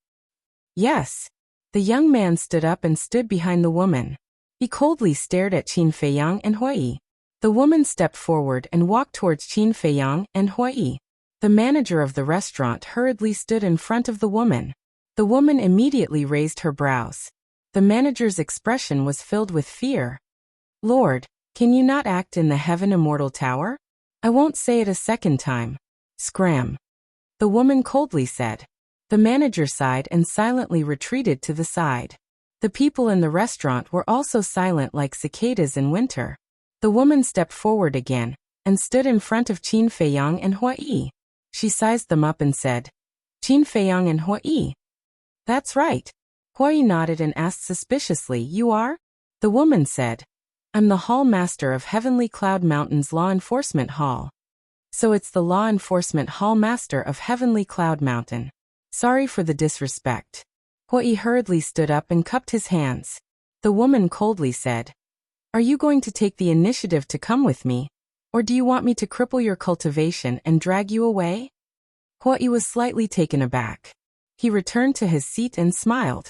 "Yes." The young man stood up and stood behind the woman. He coldly stared at Qin Feiyang and Hua Yi. The woman stepped forward and walked towards Qin Feiyang and Hua Yi. The manager of the restaurant hurriedly stood in front of the woman. The woman immediately raised her brows. The manager's expression was filled with fear. "Lord, can you not act in the Heaven Immortal Tower? I won't say it a second time." "Scram," the woman coldly said. The manager sighed and silently retreated to the side. The people in the restaurant were also silent like cicadas in winter. The woman stepped forward again and stood in front of Qin Feiyang and Hua Yi. She sized them up and said, "Qin Feiyang and Hua Yi." "That's right." Hua Yi nodded and asked suspiciously, "You are?" The woman said, "I'm the Hall Master of Heavenly Cloud Mountain's Law Enforcement Hall." "So it's the Law Enforcement Hall Master of Heavenly Cloud Mountain. Sorry for the disrespect." Hua Yi hurriedly stood up and cupped his hands. The woman coldly said, "Are you going to take the initiative to come with me? Or do you want me to cripple your cultivation and drag you away?" Hua Yi was slightly taken aback. He returned to his seat and smiled.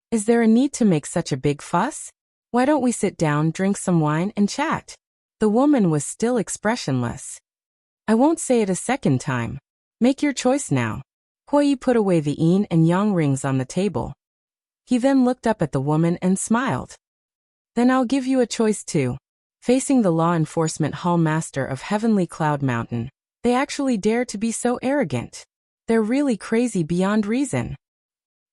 "Is there a need to make such a big fuss? Why don't we sit down, drink some wine, and chat?" The woman was still expressionless. "I won't say it a second time. Make your choice now." Hui put away the yin and yang rings on the table. He then looked up at the woman and smiled. Then I'll give you a choice too. Facing the law enforcement hall master of Heavenly Cloud Mountain, they actually dare to be so arrogant. They're really crazy beyond reason.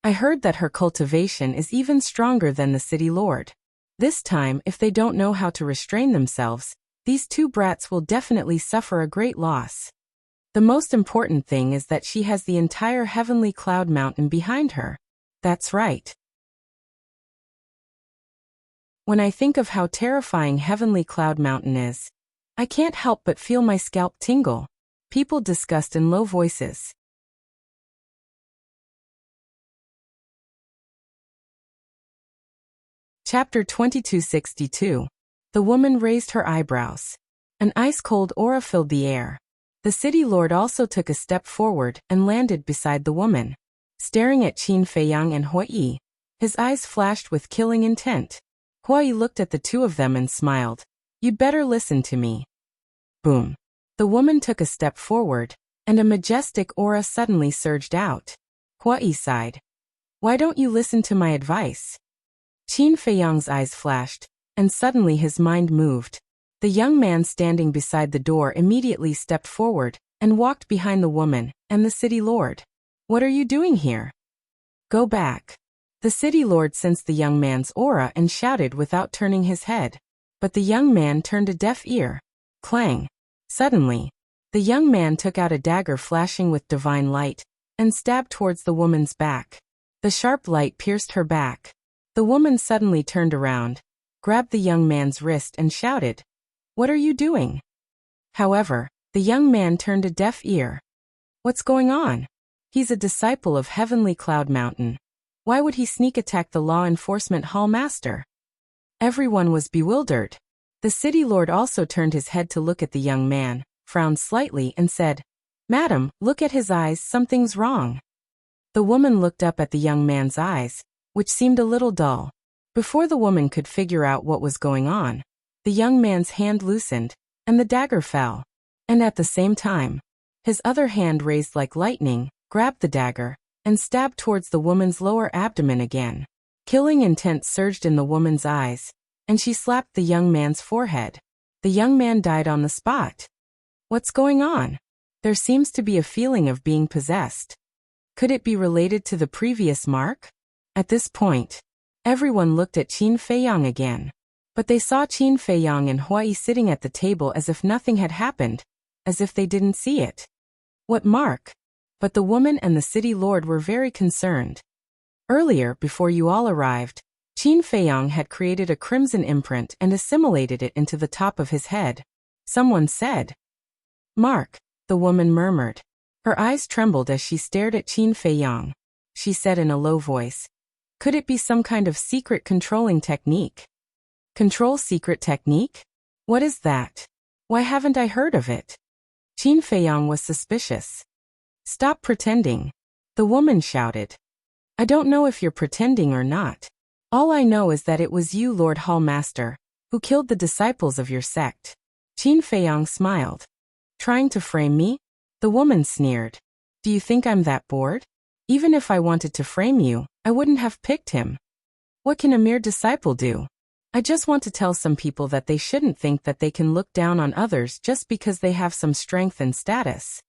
I heard that her cultivation is even stronger than the city lord. This time, if they don't know how to restrain themselves, these two brats will definitely suffer a great loss. The most important thing is that she has the entire Heavenly Cloud Mountain behind her. That's right. When I think of how terrifying Heavenly Cloud Mountain is, I can't help but feel my scalp tingle. People discussed in low voices. Chapter 2262. The woman raised her eyebrows. An ice-cold aura filled the air. The city lord also took a step forward and landed beside the woman. Staring at Qin Feiyang and Hui, his eyes flashed with killing intent. Hui looked at the two of them and smiled. You'd better listen to me. Boom. The woman took a step forward, and a majestic aura suddenly surged out. Hui sighed. Why don't you listen to my advice? Qin Feiyang's eyes flashed, and suddenly his mind moved. The young man standing beside the door immediately stepped forward and walked behind the woman and the city lord. What are you doing here? Go back. The city lord sensed the young man's aura and shouted without turning his head. But the young man turned a deaf ear. Clang. Suddenly, the young man took out a dagger flashing with divine light and stabbed towards the woman's back. The sharp light pierced her back. The woman suddenly turned around, grabbed the young man's wrist and shouted, "What are you doing?" However, the young man turned a deaf ear. What's going on? He's a disciple of Heavenly Cloud Mountain. Why would he sneak attack the law enforcement hall master? Everyone was bewildered. The city lord also turned his head to look at the young man, frowned slightly and said, "Madam, look at his eyes, something's wrong." The woman looked up at the young man's eyes, which seemed a little dull. Before the woman could figure out what was going on, the young man's hand loosened, and the dagger fell. And at the same time, his other hand raised like lightning, grabbed the dagger, and stabbed towards the woman's lower abdomen again. Killing intent surged in the woman's eyes, and she slapped the young man's forehead. The young man died on the spot. What's going on? There seems to be a feeling of being possessed. Could it be related to the previous mark? At this point, everyone looked at Qin Feiyang again. But they saw Qin Feiyang and Hui sitting at the table as if nothing had happened, as if they didn't see it. What mark? But the woman and the city lord were very concerned. Earlier, before you all arrived, Qin Feiyang had created a crimson imprint and assimilated it into the top of his head. Someone said. Mark, the woman murmured. Her eyes trembled as she stared at Qin Feiyang. She said in a low voice, "Could it be some kind of secret controlling technique?" Control secret technique? What is that? Why haven't I heard of it? Qin Feiyang was suspicious. Stop pretending, the woman shouted. I don't know if you're pretending or not. All I know is that it was you, Lord Hall Master, who killed the disciples of your sect. Qin Feiyang smiled. Trying to frame me? The woman sneered. Do you think I'm that bored? Even if I wanted to frame you, I wouldn't have picked him. What can a mere disciple do? I just want to tell some people that they shouldn't think that they can look down on others just because they have some strength and status.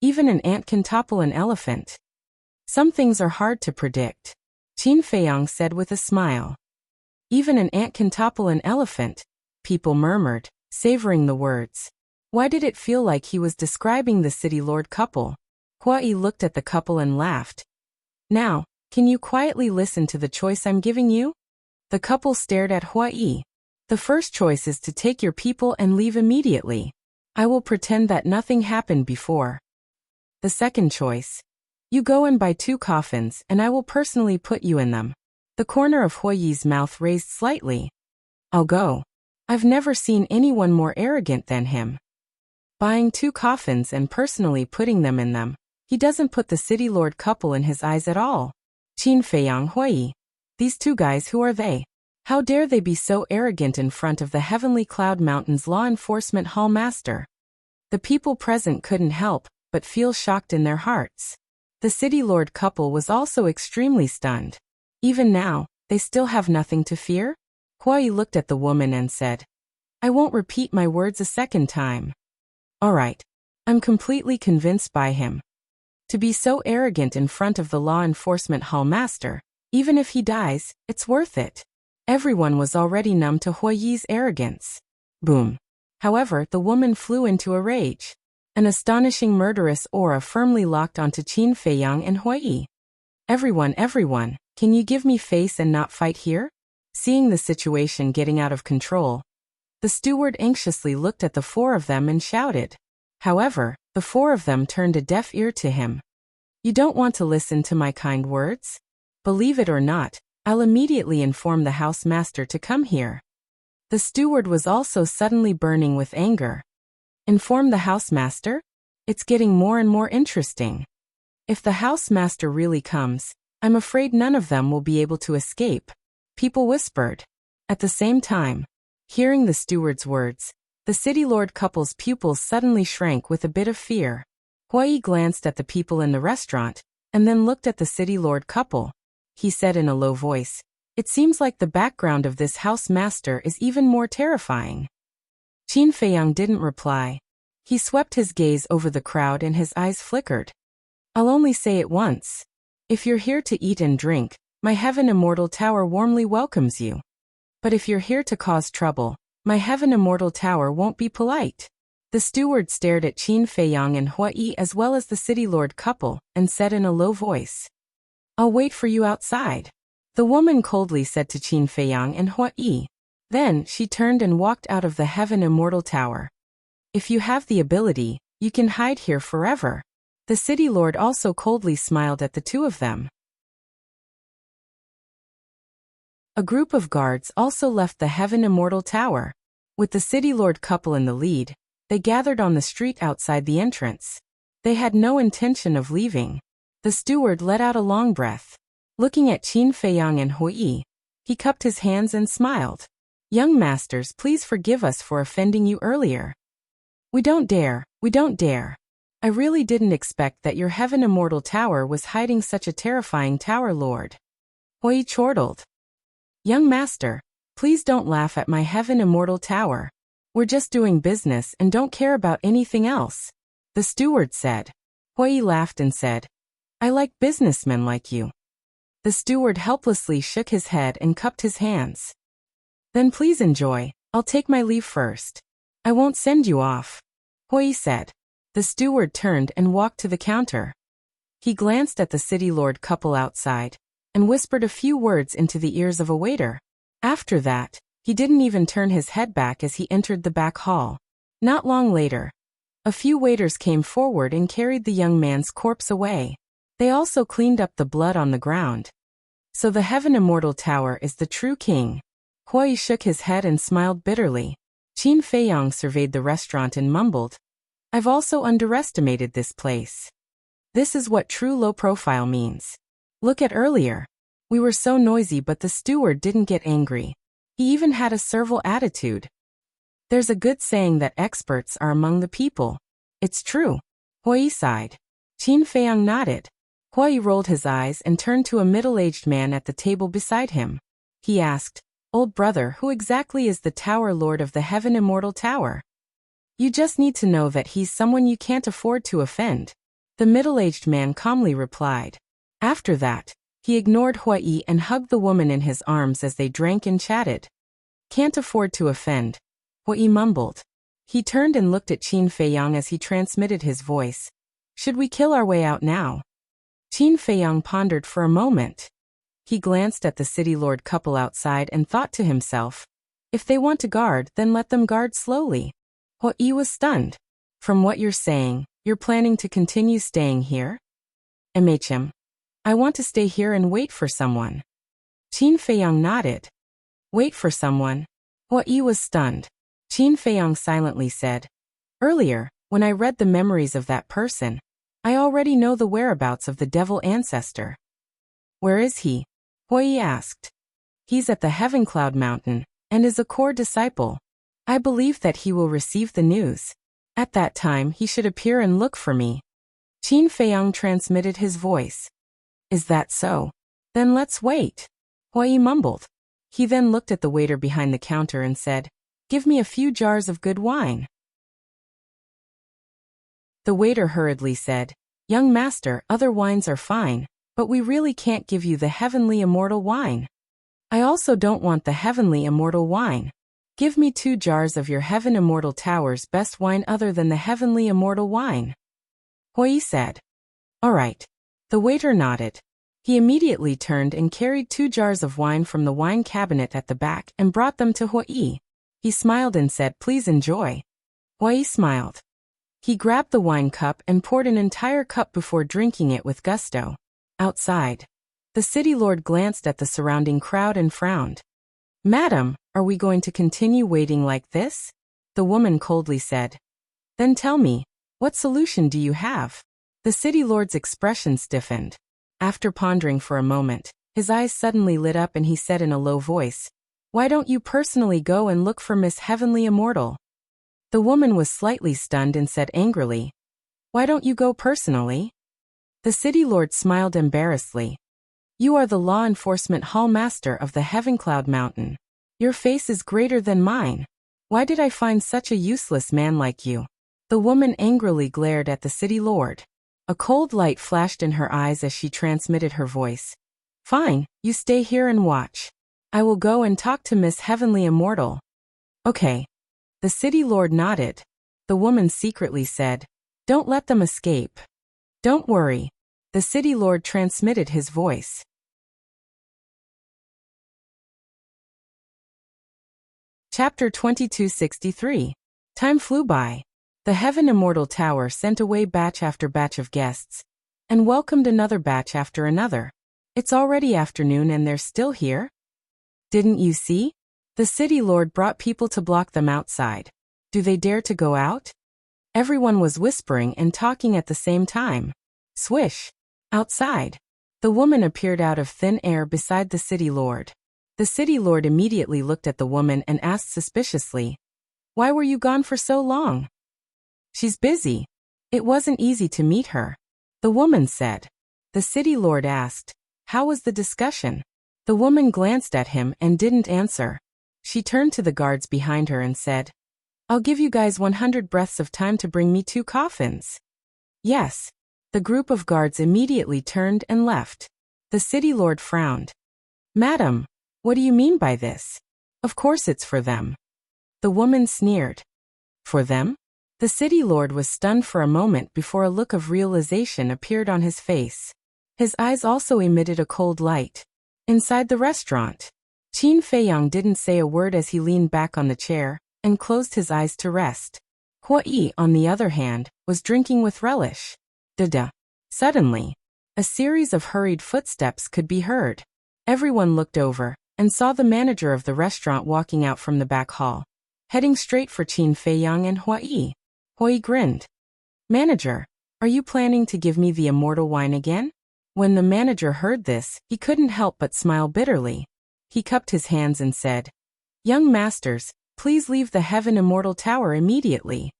Even an ant can topple an elephant. Some things are hard to predict, Qin Feiyang said with a smile. Even an ant can topple an elephant, people murmured, savoring the words. Why did it feel like he was describing the city lord couple? Hui looked at the couple and laughed. Now, can you quietly listen to the choice I'm giving you? The couple stared at Hui. The first choice is to take your people and leave immediately. I will pretend that nothing happened before. The second choice. You go and buy 2 coffins and I will personally put you in them. The corner of Hui's mouth raised slightly. I'll go. I've never seen anyone more arrogant than him. Buying 2 coffins and personally putting them in them. He doesn't put the city lord couple in his eyes at all. Qin Feiyang, Hui. These 2 guys, who are they? How dare they be so arrogant in front of the Heavenly Cloud Mountain's law enforcement hall master? The people present couldn't help but feel shocked in their hearts. The city lord couple was also extremely stunned. Even now, they still have nothing to fear? Huai looked at the woman and said, I won't repeat my words a second time. Alright. I'm completely convinced by him. To be so arrogant in front of the law enforcement hall master, even if he dies, it's worth it. Everyone was already numb to Huai's arrogance. Boom. However, the woman flew into a rage. An astonishing murderous aura firmly locked onto Qin Feiyang and Huai. Everyone, can you give me face and not fight here? Seeing the situation getting out of control, the steward anxiously looked at the four of them and shouted. However, the four of them turned a deaf ear to him. You don't want to listen to my kind words? Believe it or not, I'll immediately inform the housemaster to come here. The steward was also suddenly burning with anger. Inform the housemaster? It's getting more and more interesting. If the housemaster really comes, I'm afraid none of them will be able to escape, people whispered. At the same time, hearing the steward's words, the city lord couple's pupils suddenly shrank with a bit of fear. Huai glanced at the people in the restaurant, and then looked at the city lord couple. He said in a low voice, It seems like the background of this housemaster is even more terrifying. Qin Feiyang didn't reply. He swept his gaze over the crowd and his eyes flickered. I'll only say it once. If you're here to eat and drink, my Heaven Immortal Tower warmly welcomes you. But if you're here to cause trouble, my Heaven Immortal Tower won't be polite. The steward stared at Qin Feiyang and Huai as well as the city lord couple, and said in a low voice, I'll wait for you outside. The woman coldly said to Qin Feiyang and Huai. Then, she turned and walked out of the Heaven Immortal Tower. If you have the ability, you can hide here forever. The city lord also coldly smiled at the two of them. A group of guards also left the Heaven Immortal Tower. With the city lord couple in the lead, they gathered on the street outside the entrance. They had no intention of leaving. The steward let out a long breath. Looking at Qin Feiyang and Huai, he cupped his hands and smiled. Young masters, please forgive us for offending you earlier. We don't dare. I really didn't expect that your Heaven Immortal Tower was hiding such a terrifying tower lord. Huai chortled. Young master, please don't laugh at my Heaven Immortal Tower. We're just doing business and don't care about anything else. The steward said. Huai laughed and said, I like businessmen like you. The steward helplessly shook his head and cupped his hands. Then please enjoy, I'll take my leave first. I won't send you off. Huai said. The steward turned and walked to the counter. He glanced at the city lord couple outside, and whispered a few words into the ears of a waiter. After that, he didn't even turn his head back as he entered the back hall. Not long later, a few waiters came forward and carried the young man's corpse away. They also cleaned up the blood on the ground. So the Heaven Immortal Tower is the true king. Huai shook his head and smiled bitterly. Qin Feiyang surveyed the restaurant and mumbled, I've also underestimated this place. This is what true low profile means. Look at earlier. We were so noisy but the steward didn't get angry. He even had a servile attitude. There's a good saying that experts are among the people. It's true. Huai sighed. Qin Feiyang nodded. Huai rolled his eyes and turned to a middle-aged man at the table beside him. He asked, Old brother, who exactly is the Tower Lord of the Heaven Immortal Tower? You just need to know that he's someone you can't afford to offend. The middle-aged man calmly replied. After that, he ignored Huai and hugged the woman in his arms as they drank and chatted. Can't afford to offend, Huai mumbled. He turned and looked at Qin Feiyang as he transmitted his voice. Should we kill our way out now? Qin Feiyang pondered for a moment. He glanced at the city lord couple outside and thought to himself, if they want to guard, then let them guard slowly. Huai was stunned. From what you're saying, you're planning to continue staying here? I want to stay here and wait for someone. Qin Feiyang nodded. Wait for someone? Huai was stunned. Qin Feiyang silently said, Earlier, when I read the memories of that person, I already know the whereabouts of the devil ancestor. Where is he? Huai asked. He's at the Heaven Cloud Mountain, and is a core disciple. I believe that he will receive the news. At that time he should appear and look for me. Qin Feiyang transmitted his voice. Is that so? Then let's wait. Huai mumbled. He then looked at the waiter behind the counter and said, Give me a few jars of good wine. The waiter hurriedly said, Young master, other wines are fine, but we really can't give you the heavenly immortal wine. I also don't want the heavenly immortal wine. Give me 2 jars of your heaven immortal tower's best wine other than the heavenly immortal wine. Huai said. All right. The waiter nodded. He immediately turned and carried 2 jars of wine from the wine cabinet at the back and brought them to Huai. He smiled and said, Please enjoy. Huai smiled. He grabbed the wine cup and poured an entire cup before drinking it with gusto. Outside, the city lord glanced at the surrounding crowd and frowned. Madam, are we going to continue waiting like this? The woman coldly said. Then tell me, what solution do you have? The city lord's expression stiffened. After pondering for a moment, his eyes suddenly lit up and he said in a low voice, Why don't you personally go and look for Miss Heavenly Immortal? The woman was slightly stunned and said angrily, Why don't you go personally? The city lord smiled embarrassedly. You are the law enforcement hall master of the Heavencloud Mountain. Your face is greater than mine. Why did I find such a useless man like you? The woman angrily glared at the city lord. A cold light flashed in her eyes as she transmitted her voice. Fine, you stay here and watch. I will go and talk to Miss Heavenly Immortal. Okay. The city lord nodded. The woman secretly said, Don't let them escape. Don't worry. The city lord transmitted his voice. Chapter 2263. Time flew by. The Heaven Immortal Tower sent away batch after batch of guests, and welcomed another batch after another. It's already afternoon and they're still here? Didn't you see? The city lord brought people to block them outside. Do they dare to go out? Everyone was whispering and talking at the same time. Swish! Outside. The woman appeared out of thin air beside the city lord. The city lord immediately looked at the woman and asked suspiciously, Why were you gone for so long? She's busy. It wasn't easy to meet her. The woman said. The city lord asked, How was the discussion? The woman glanced at him and didn't answer. She turned to the guards behind her and said, I'll give you guys 100 breaths of time to bring me 2 coffins. Yes. The group of guards immediately turned and left. The city lord frowned. Madam, what do you mean by this? Of course it's for them. The woman sneered. For them? The city lord was stunned for a moment before a look of realization appeared on his face. His eyes also emitted a cold light. Inside the restaurant, Qin Feiyang didn't say a word as he leaned back on the chair and closed his eyes to rest. Huai, on the other hand, was drinking with relish. Da-da. Suddenly, a series of hurried footsteps could be heard. Everyone looked over and saw the manager of the restaurant walking out from the back hall, heading straight for Qin Feiyang and Huai. Huai grinned. Manager, are you planning to give me the immortal wine again? When the manager heard this, he couldn't help but smile bitterly. He cupped his hands and said, Young masters, please leave the Heaven Immortal Tower immediately.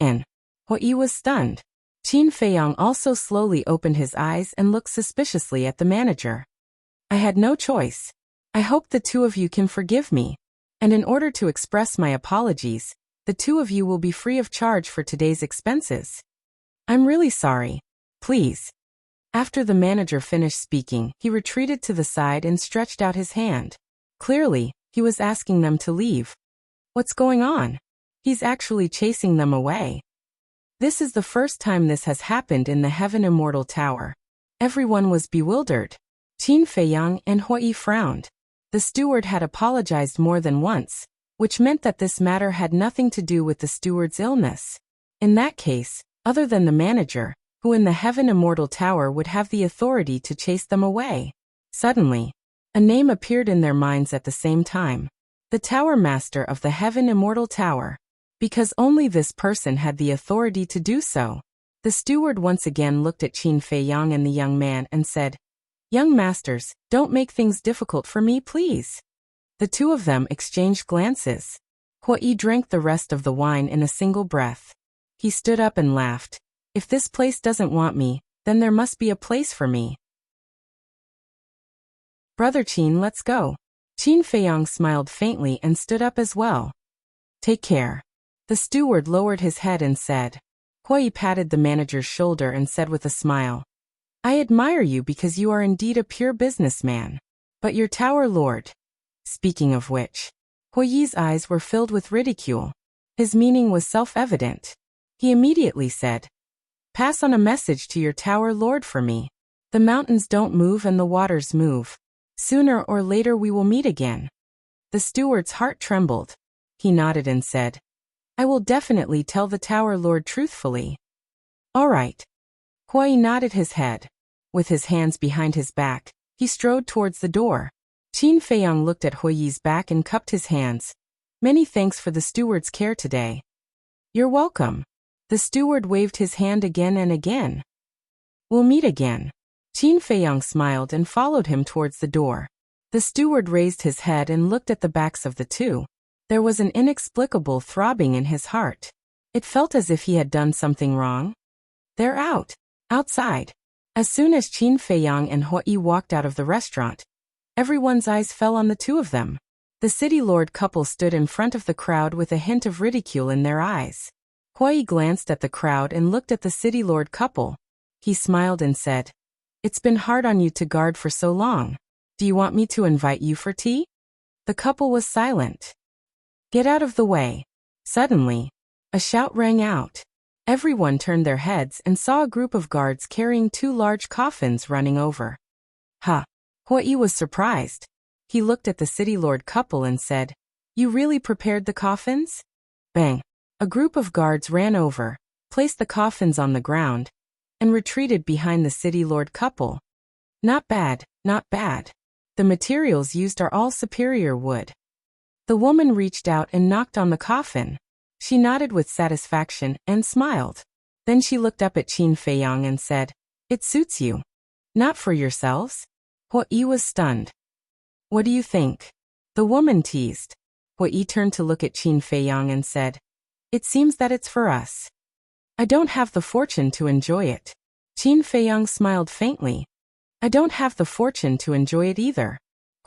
And Huai was stunned. Qin Feiyang also slowly opened his eyes and looked suspiciously at the manager. I had no choice. I hope the 2 of you can forgive me. And in order to express my apologies, the 2 of you will be free of charge for today's expenses. I'm really sorry. Please. After the manager finished speaking, he retreated to the side and stretched out his hand. Clearly, he was asking them to leave. What's going on? He's actually chasing them away. This is the first time this has happened in the Heaven Immortal Tower. Everyone was bewildered. Qin Feiyang and Huai frowned. The steward had apologized more than once, which meant that this matter had nothing to do with the steward's illness. In that case, other than the manager, who in the Heaven Immortal Tower would have the authority to chase them away. Suddenly, a name appeared in their minds at the same time. The Tower Master of the Heaven Immortal Tower. Because only this person had the authority to do so. The steward once again looked at Qin Feiyang and the young man and said, Young masters, don't make things difficult for me, please. The 2 of them exchanged glances. Huai drank the rest of the wine in a single breath. He stood up and laughed. If this place doesn't want me, then there must be a place for me. Brother Qin, let's go. Qin Feiyang smiled faintly and stood up as well. Take care. The steward lowered his head and said. Hui patted the manager's shoulder and said with a smile. I admire you because you are indeed a pure businessman. But your tower lord. Speaking of which. Hui's eyes were filled with ridicule. His meaning was self-evident. He immediately said. Pass on a message to your tower lord for me. The mountains don't move and the waters move. Sooner or later we will meet again. The steward's heart trembled. He nodded and said. I will definitely tell the tower lord truthfully. All right. Hui nodded his head. With his hands behind his back, he strode towards the door. Qin Feiyang looked at Hui's back and cupped his hands. Many thanks for the steward's care today. You're welcome. The steward waved his hand again and again. We'll meet again. Qin Feiyang smiled and followed him towards the door. The steward raised his head and looked at the backs of the two. There was an inexplicable throbbing in his heart. It felt as if he had done something wrong. They're out. Outside. As soon as Qin Feiyang and Hui walked out of the restaurant, everyone's eyes fell on the two of them. The city lord couple stood in front of the crowd with a hint of ridicule in their eyes. Hui glanced at the crowd and looked at the city lord couple. He smiled and said, It's been hard on you to guard for so long. Do you want me to invite you for tea? The couple was silent. Get out of the way. Suddenly, a shout rang out. Everyone turned their heads and saw a group of guards carrying two large coffins running over. Ha! Hui was surprised. He looked at the city lord couple and said, You really prepared the coffins? Bang! A group of guards ran over, placed the coffins on the ground, and retreated behind the city lord couple. Not bad, not bad. The materials used are all superior wood. The woman reached out and knocked on the coffin. She nodded with satisfaction and smiled. Then she looked up at Qin Feiyang and said, It suits you. Not for yourselves? Hui was stunned. What do you think? The woman teased. Hui turned to look at Qin Feiyang and said, It seems that it's for us. I don't have the fortune to enjoy it. Qin Feiyang smiled faintly. I don't have the fortune to enjoy it either.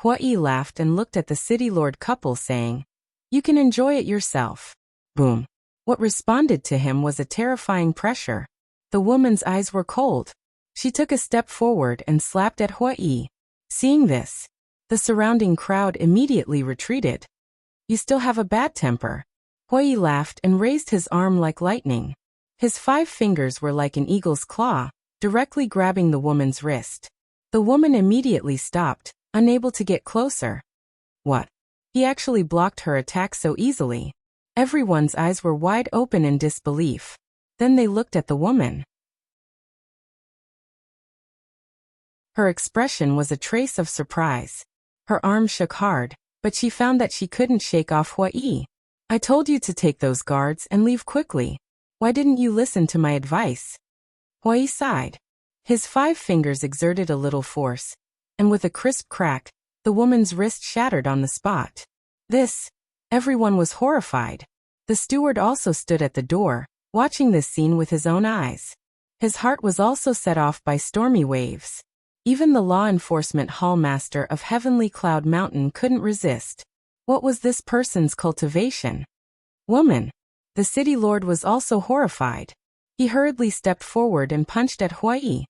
Hui laughed and looked at the city lord couple saying, You can enjoy it yourself. Boom. What responded to him was a terrifying pressure. The woman's eyes were cold. She took a step forward and slapped at Hui. Seeing this, the surrounding crowd immediately retreated. You still have a bad temper. Hui laughed and raised his arm like lightning. His 5 fingers were like an eagle's claw, directly grabbing the woman's wrist. The woman immediately stopped, unable to get closer. What? He actually blocked her attack so easily. Everyone's eyes were wide open in disbelief. Then they looked at the woman. Her expression was a trace of surprise. Her arm shook hard, but she found that she couldn't shake off Hui. I told you to take those guards and leave quickly. Why didn't you listen to my advice? Hui sighed. His 5 fingers exerted a little force, and with a crisp crack, the woman's wrist shattered on the spot. Everyone was horrified. The steward also stood at the door, watching this scene with his own eyes. His heart was also set off by stormy waves. Even the law enforcement hall master of Heavenly Cloud Mountain couldn't resist. What was this person's cultivation? Woman. The city lord was also horrified. He hurriedly stepped forward and punched at Hui.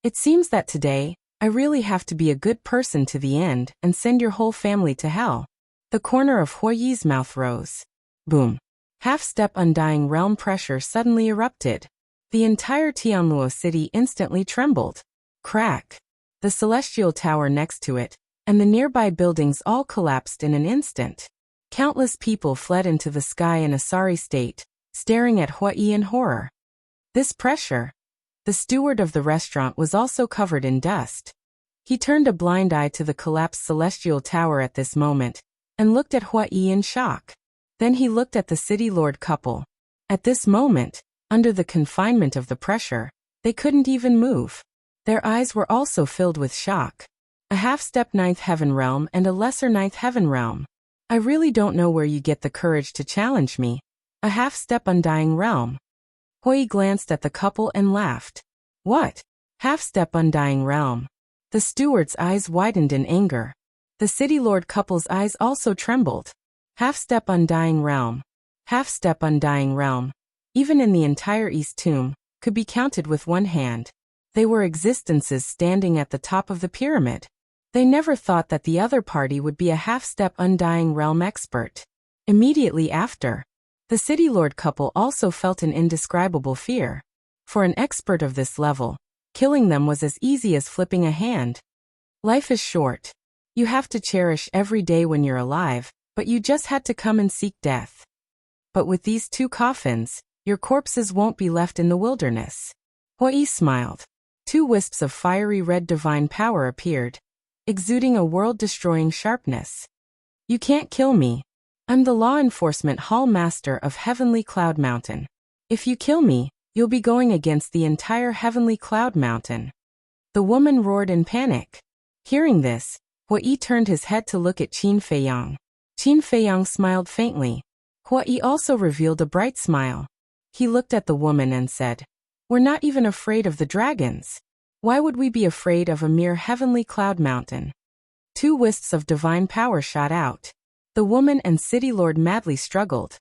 It seems that today, I really have to be a good person to the end and send your whole family to hell. The corner of Hui's mouth rose. Boom. Half-step undying realm pressure suddenly erupted. The entire Tianluo city instantly trembled. Crack. The celestial tower next to it, and the nearby buildings all collapsed in an instant. Countless people fled into the sky in a sorry state, staring at Hui in horror. This pressure. The steward of the restaurant was also covered in dust. He turned a blind eye to the collapsed celestial tower at this moment, and looked at Hui in shock. Then he looked at the city lord couple. At this moment, under the confinement of the pressure, they couldn't even move. Their eyes were also filled with shock. A half-step 9th heaven realm and a lesser 9th heaven realm. I really don't know where you get the courage to challenge me. A half-step undying realm. Hui glanced at the couple and laughed. What? Half-step undying realm. The steward's eyes widened in anger. The city lord couple's eyes also trembled. Half-step undying realm. Half-step undying realm. Even in the entire East Tomb, could be counted with one hand. They were existences standing at the top of the pyramid. They never thought that the other party would be a half-step undying realm expert. Immediately after, the city lord couple also felt an indescribable fear. For an expert of this level, killing them was as easy as flipping a hand. Life is short. You have to cherish every day when you're alive, but you just had to come and seek death. But with these two coffins, your corpses won't be left in the wilderness. Hui smiled. Two wisps of fiery red divine power appeared, exuding a world-destroying sharpness. You can't kill me. I'm the law enforcement hall master of Heavenly Cloud Mountain. If you kill me, you'll be going against the entire Heavenly Cloud Mountain. The woman roared in panic. Hearing this, Hui turned his head to look at Qin Feiyang. Qin Feiyang smiled faintly. Hui also revealed a bright smile. He looked at the woman and said, We're not even afraid of the dragons. Why would we be afraid of a mere Heavenly Cloud Mountain? Two wisps of divine power shot out. The woman and city lord madly struggled.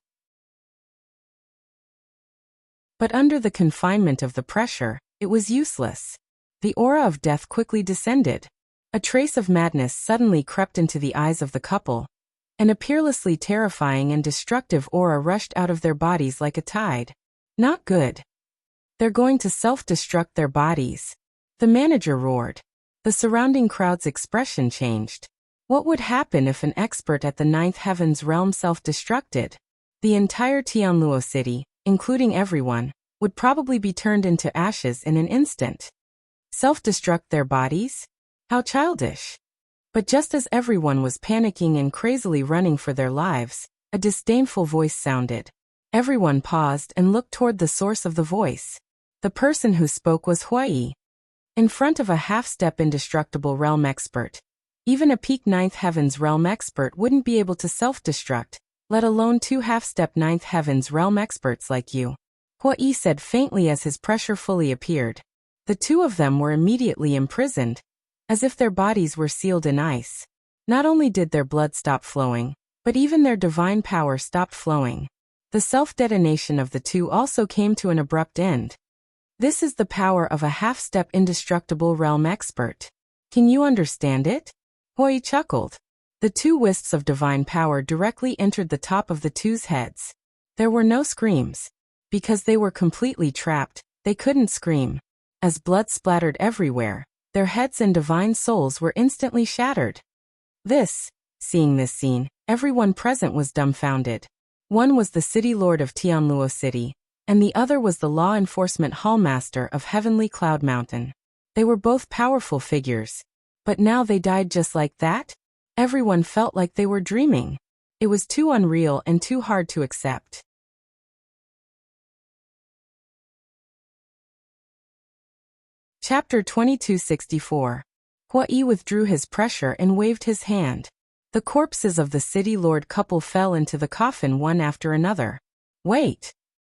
But under the confinement of the pressure, it was useless. The aura of death quickly descended. A trace of madness suddenly crept into the eyes of the couple, and a peerlessly terrifying and destructive aura rushed out of their bodies like a tide. Not good. They're going to self-destruct their bodies. The manager roared. The surrounding crowd's expression changed. What would happen if an expert at the Ninth Heaven's realm self-destructed? The entire Tianluo city, including everyone, would probably be turned into ashes in an instant. Self-destruct their bodies? How childish. But just as everyone was panicking and crazily running for their lives, a disdainful voice sounded. Everyone paused and looked toward the source of the voice. The person who spoke was Hui. In front of a half-step indestructible realm expert, even a peak Ninth Heaven's realm expert wouldn't be able to self-destruct, let alone two half-step Ninth Heaven's realm experts like you. Hui said faintly as his pressure fully appeared. The two of them were immediately imprisoned, as if their bodies were sealed in ice. Not only did their blood stop flowing, but even their divine power stopped flowing. The self-detonation of the two also came to an abrupt end. This is the power of a half-step indestructible realm expert. Can you understand it? Hui chuckled. The two wisps of divine power directly entered the top of the two's heads. There were no screams. Because they were completely trapped, they couldn't scream. As blood splattered everywhere, their heads and divine souls were instantly shattered. Seeing this scene, everyone present was dumbfounded. One was the city lord of Tianluo City, and the other was the law enforcement hallmaster of Heavenly Cloud Mountain. They were both powerful figures. But now they died just like that? Everyone felt like they were dreaming. It was too unreal and too hard to accept. Chapter 2264. Hui withdrew his pressure and waved his hand. The corpses of the city lord couple fell into the coffin one after another. Wait!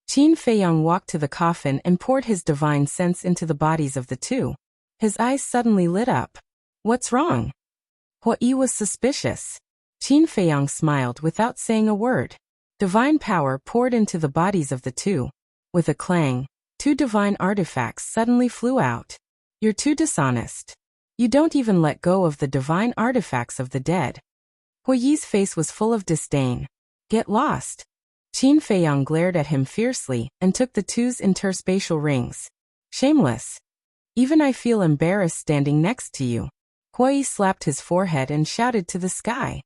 Qin Feiyang walked to the coffin and poured his divine sense into the bodies of the two. His eyes suddenly lit up. What's wrong? Hui was suspicious. Qin Feiyang smiled without saying a word. Divine power poured into the bodies of the two. With a clang, two divine artifacts suddenly flew out. You're too dishonest. You don't even let go of the divine artifacts of the dead. Hui's face was full of disdain. Get lost. Qin Feiyang glared at him fiercely and took the two's interspatial rings. Shameless. Even I feel embarrassed standing next to you. Hui slapped his forehead and shouted to the sky.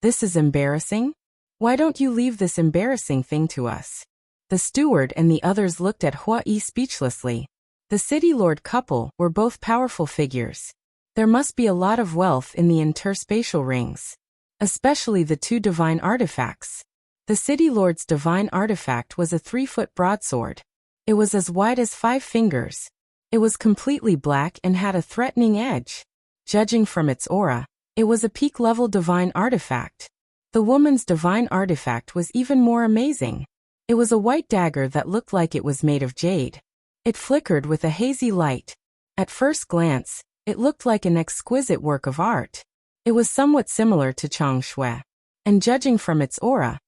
This is embarrassing? Why don't you leave this embarrassing thing to us? The steward and the others looked at Hui speechlessly. The city lord couple were both powerful figures. There must be a lot of wealth in the interspatial rings. Especially the two divine artifacts. The city lord's divine artifact was a 3-foot broadsword. It was as wide as 5 fingers. It was completely black and had a threatening edge. Judging from its aura, it was a peak-level divine artifact. The woman's divine artifact was even more amazing. It was a white dagger that looked like it was made of jade. It flickered with a hazy light. At first glance, it looked like an exquisite work of art. It was somewhat similar to Chang Shui. And judging from its aura,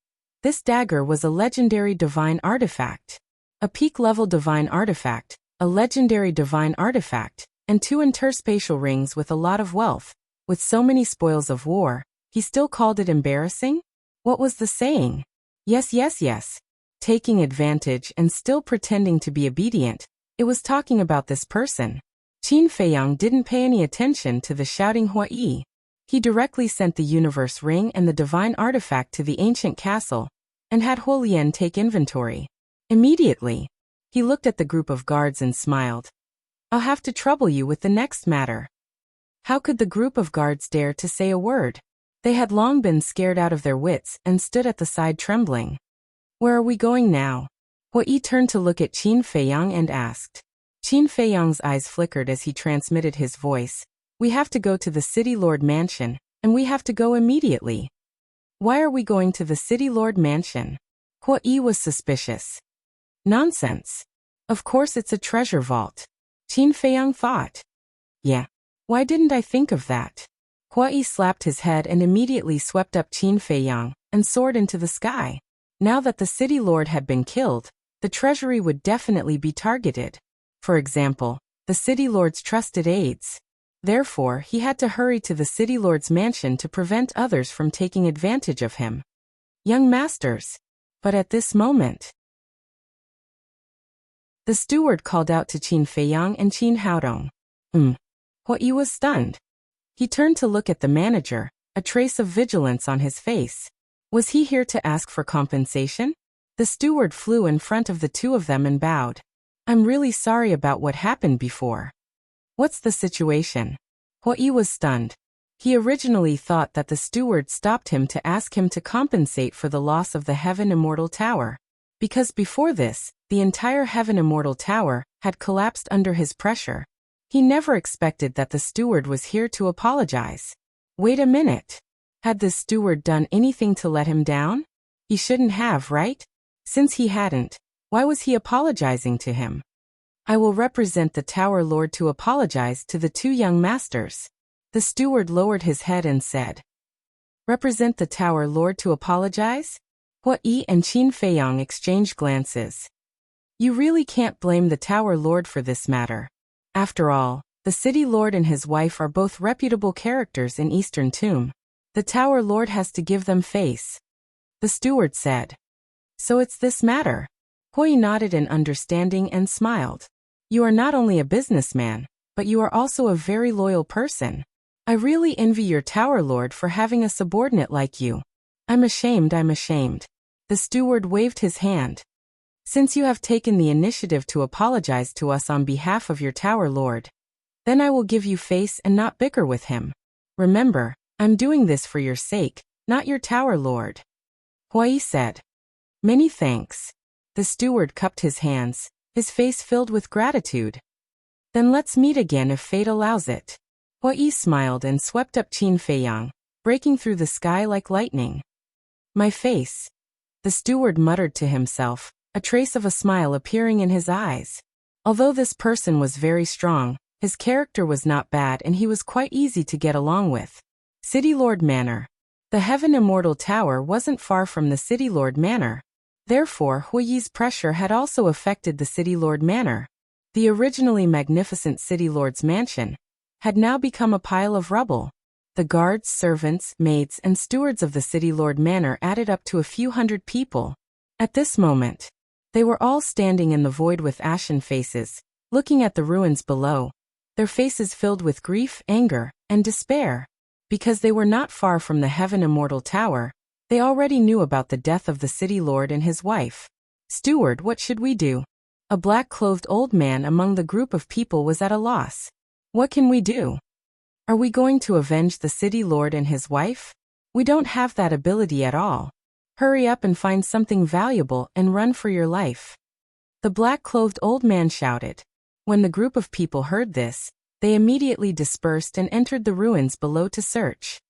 this dagger was a legendary divine artifact. A peak-level divine artifact, a legendary divine artifact, and 2 interspatial rings with a lot of wealth. With so many spoils of war, he still called it embarrassing? What was the saying? Yes, yes, yes. Taking advantage and still pretending to be obedient. It was talking about this person. Qin Feiyang didn't pay any attention to the shouting Huai. He directly sent the universe ring and the divine artifact to the ancient castle, and had Huolian take inventory. Immediately, he looked at the group of guards and smiled. I'll have to trouble you with the next matter. How could the group of guards dare to say a word? They had long been scared out of their wits and stood at the side trembling. Where are we going now? Huai turned to look at Qin Feiyang and asked. Qin Feiyang's eyes flickered as he transmitted his voice. We have to go to the City Lord Mansion, and we have to go immediately. Why are we going to the City Lord Mansion? Huai was suspicious. Nonsense. Of course it's a treasure vault. Qin Feiyang thought. Yeah. Why didn't I think of that? Huai slapped his head and immediately swept up Qin Feiyang and soared into the sky. Now that the City Lord had been killed, the treasury would definitely be targeted. For example, the City Lord's trusted aides. Therefore, he had to hurry to the City Lord's mansion to prevent others from taking advantage of him. Young masters. But at this moment, the steward called out to Qin Feiyang and Qin Haodong. Huai was stunned. He turned to look at the manager, a trace of vigilance on his face. Was he here to ask for compensation? The steward flew in front of the 2 of them and bowed. I'm really sorry about what happened before. What's the situation? Huai was stunned. He originally thought that the steward stopped him to ask him to compensate for the loss of the Heaven Immortal Tower. Because before this, the entire Heaven Immortal Tower had collapsed under his pressure. He never expected that the steward was here to apologize. Wait a minute. Had the steward done anything to let him down? He shouldn't have, right? Since he hadn't, why was he apologizing to him? I will represent the Tower Lord to apologize to the 2 young masters. The steward lowered his head and said. Represent the Tower Lord to apologize? Huai and Qin Feiyang exchanged glances. You really can't blame the Tower Lord for this matter. After all, the City Lord and his wife are both reputable characters in Eastern Tomb. The Tower Lord has to give them face. The steward said. So it's this matter. Huai nodded in understanding and smiled. You are not only a businessman, but you are also a very loyal person. I really envy your Tower Lord for having a subordinate like you. I'm ashamed. The steward waved his hand. Since you have taken the initiative to apologize to us on behalf of your Tower Lord, then I will give you face and not bicker with him. Remember, I'm doing this for your sake, not your Tower Lord. Huai said. Many thanks. The steward cupped his hands, his face filled with gratitude. Then let's meet again if fate allows it. Huai smiled and swept up Qin Feiyang, breaking through the sky like lightning. My face. The steward muttered to himself, a trace of a smile appearing in his eyes. Although this person was very strong, his character was not bad and he was quite easy to get along with. City Lord Manor. The Heaven Immortal Tower wasn't far from the City Lord Manor. Therefore, Huai's pressure had also affected the City Lord Manor. The originally magnificent City Lord's mansion had now become a pile of rubble. The guards, servants, maids, and stewards of the City Lord Manor added up to a few hundred people. At this moment, they were all standing in the void with ashen faces, looking at the ruins below, their faces filled with grief, anger, and despair. Because they were not far from the Heaven Immortal Tower, they already knew about the death of the City Lord and his wife. Steward, what should we do? A black-clothed old man among the group of people was at a loss. What can we do? Are we going to avenge the City Lord and his wife? We don't have that ability at all. Hurry up and find something valuable and run for your life. The black-clothed old man shouted. When the group of people heard this, they immediately dispersed and entered the ruins below to search.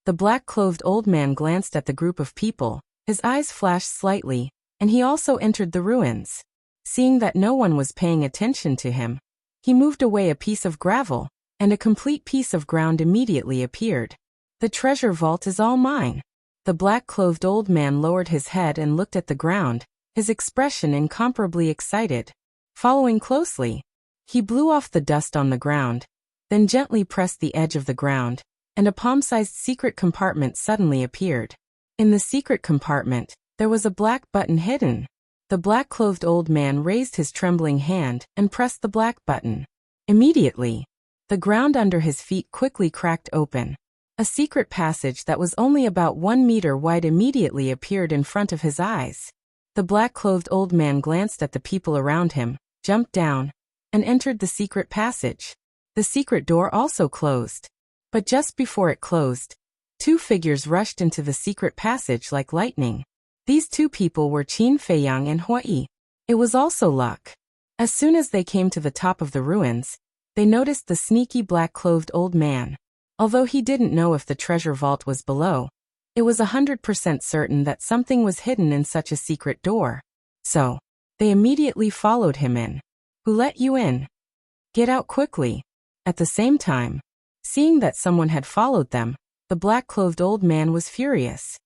The black-clothed old man glanced at the group of people, his eyes flashed slightly, and he also entered the ruins. Seeing that no one was paying attention to him, he moved away a piece of gravel, and a complete piece of ground immediately appeared. The treasure vault is all mine. The black-clothed old man lowered his head and looked at the ground, his expression incomparably excited. Following closely, he blew off the dust on the ground, then gently pressed the edge of the ground, and a palm-sized secret compartment suddenly appeared. In the secret compartment, there was a black button hidden. The black-clothed old man raised his trembling hand and pressed the black button. Immediately, the ground under his feet quickly cracked open. A secret passage that was only about 1 meter wide immediately appeared in front of his eyes. The black-clothed old man glanced at the people around him, jumped down, and entered the secret passage. The secret door also closed. But just before it closed, 2 figures rushed into the secret passage like lightning. These 2 people were Qin Feiyang and Hui. It was also luck. As soon as they came to the top of the ruins, they noticed the sneaky black-clothed old man. Although he didn't know if the treasure vault was below, it was 100% certain that something was hidden in such a secret door. So, they immediately followed him in. Who let you in? Get out quickly. At the same time, seeing that someone had followed them, the black-clothed old man was furious.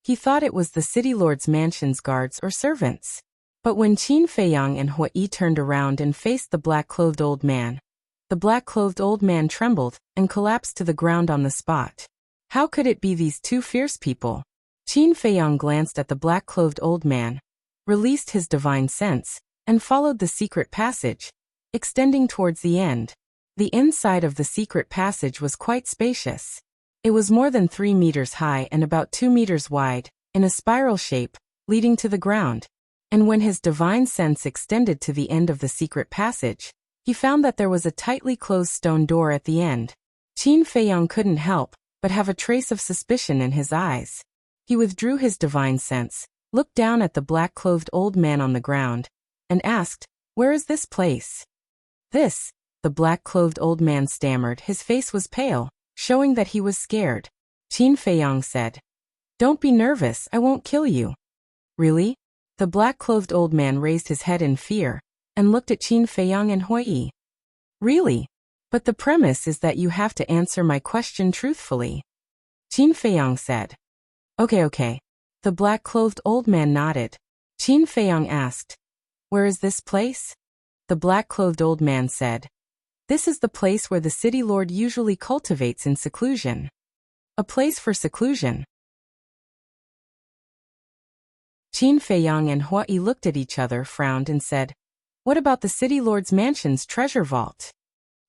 He thought it was the city lord's mansion's guards or servants. But when Qin Feiyang and Hui turned around and faced the black-clothed old man, the black-clothed old man trembled and collapsed to the ground on the spot. How could it be these 2 fierce people? Qin Feiyang glanced at the black-clothed old man, released his divine sense, and followed the secret passage, extending towards the end. The inside of the secret passage was quite spacious. It was more than 3 meters high and about 2 meters wide, in a spiral shape, leading to the ground. And when his divine sense extended to the end of the secret passage, he found that there was a tightly closed stone door at the end. Qin Feiyang couldn't help but have a trace of suspicion in his eyes. He withdrew his divine sense, looked down at the black-clothed old man on the ground, and asked, "Where is this place?" "This," the black-clothed old man stammered. His face was pale, showing that he was scared. Qin Feiyang said, "Don't be nervous, I won't kill you." "Really?" The black-clothed old man raised his head in fear, and looked at Qin Feiyang and Hui. "Really? But the premise is that you have to answer my question truthfully." Qin Feiyang said. Okay. The black-clothed old man nodded. Qin Feiyang asked, "Where is this place?" The black-clothed old man said, "This is the place where the city lord usually cultivates in seclusion." "A place for seclusion?" Qin Feiyang and Hui looked at each other, frowned, and said, "What about the city lord's mansion's treasure vault?"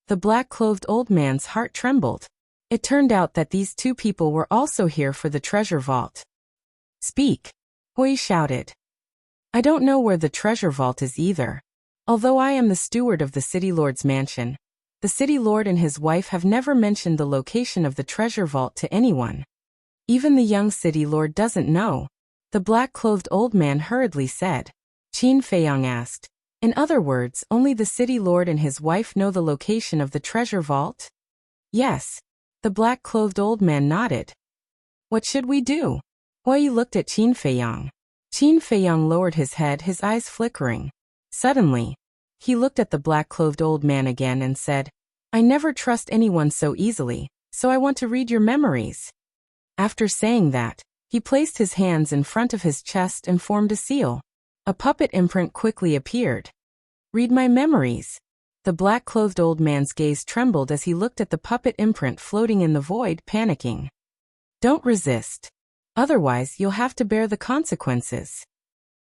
The black-clothed old man's heart trembled. It turned out that these 2 people were also here for the treasure vault. "Speak," Hui shouted. "I don't know where the treasure vault is either. Although I am the steward of the city lord's mansion, the city lord and his wife have never mentioned the location of the treasure vault to anyone. Even the young city lord doesn't know," the black-clothed old man hurriedly said. Qin Feiyang asked, "In other words, only the city lord and his wife know the location of the treasure vault?" "Yes." The black-clothed old man nodded. "What should we do?" Hui looked at Qin Feiyang. Qin Feiyang lowered his head, his eyes flickering. Suddenly, he looked at the black-clothed old man again and said, "I never trust anyone so easily, so I want to read your memories." After saying that, he placed his hands in front of his chest and formed a seal. A puppet imprint quickly appeared. "Read my memories." The black-clothed old man's gaze trembled as he looked at the puppet imprint floating in the void, panicking. "Don't resist. Otherwise, you'll have to bear the consequences,"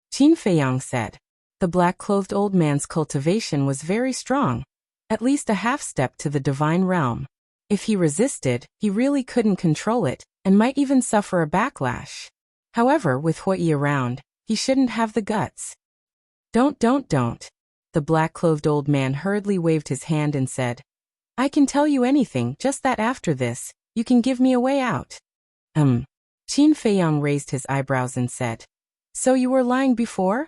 Qin Feiyang said. The black-clothed old man's cultivation was very strong, at least a half-step to the divine realm. If he resisted, he really couldn't control it, and might even suffer a backlash. However, with Hui around, he shouldn't have the guts. Don't. The black-clothed old man hurriedly waved his hand and said, "I can tell you anything, just that after this, you can give me a way out." Qin Feiyang raised his eyebrows and said, "So you were lying before?"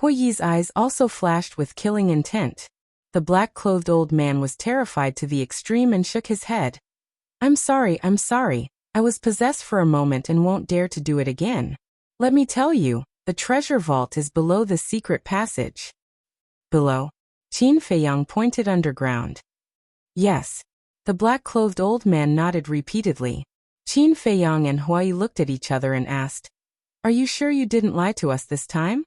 Hui's eyes also flashed with killing intent. The black-clothed old man was terrified to the extreme and shook his head. I'm sorry, I was possessed for a moment and won't dare to do it again. Let me tell you, the treasure vault is below the secret passage. Below? Qin Feiyang pointed underground. Yes. The black-clothed old man nodded repeatedly. Qin Feiyang and Huai looked at each other and asked, "Are you sure you didn't lie to us this time?"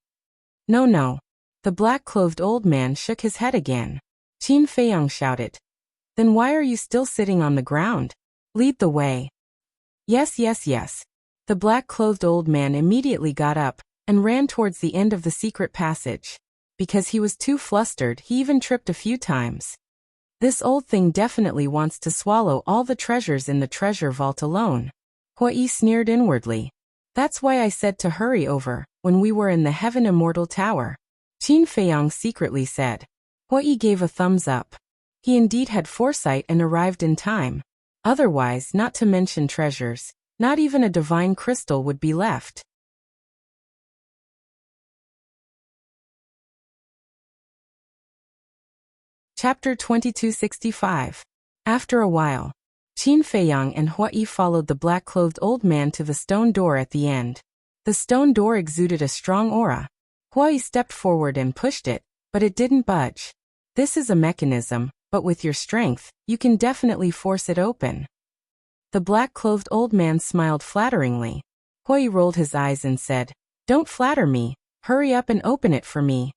No, no. The black-clothed old man shook his head again. Qin Feiyang shouted, "Then why are you still sitting on the ground? Lead the way." Yes, yes, yes. The black-clothed old man immediately got up and ran towards the end of the secret passage. Because he was too flustered, he even tripped a few times. This old thing definitely wants to swallow all the treasures in the treasure vault alone. Huai sneered inwardly. That's why I said to hurry over, when we were in the Heaven Immortal Tower. Qin Feiyang secretly said. Huai gave a thumbs up. He indeed had foresight and arrived in time. Otherwise, not to mention treasures, not even a divine crystal would be left. Chapter 2265. After a while, Qin Feiyang and Huai followed the black-clothed old man to the stone door at the end. The stone door exuded a strong aura. Huai stepped forward and pushed it, but it didn't budge. This is a mechanism, but with your strength, you can definitely force it open. The black-clothed old man smiled flatteringly. Huai rolled his eyes and said, "Don't flatter me, hurry up and open it for me."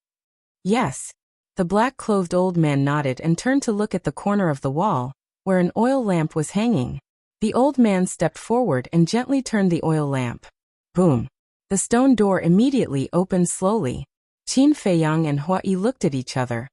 Yes. The black-clothed old man nodded and turned to look at the corner of the wall, where an oil lamp was hanging. The old man stepped forward and gently turned the oil lamp. Boom. The stone door immediately opened slowly. Qin Feiyang and Huai looked at each other.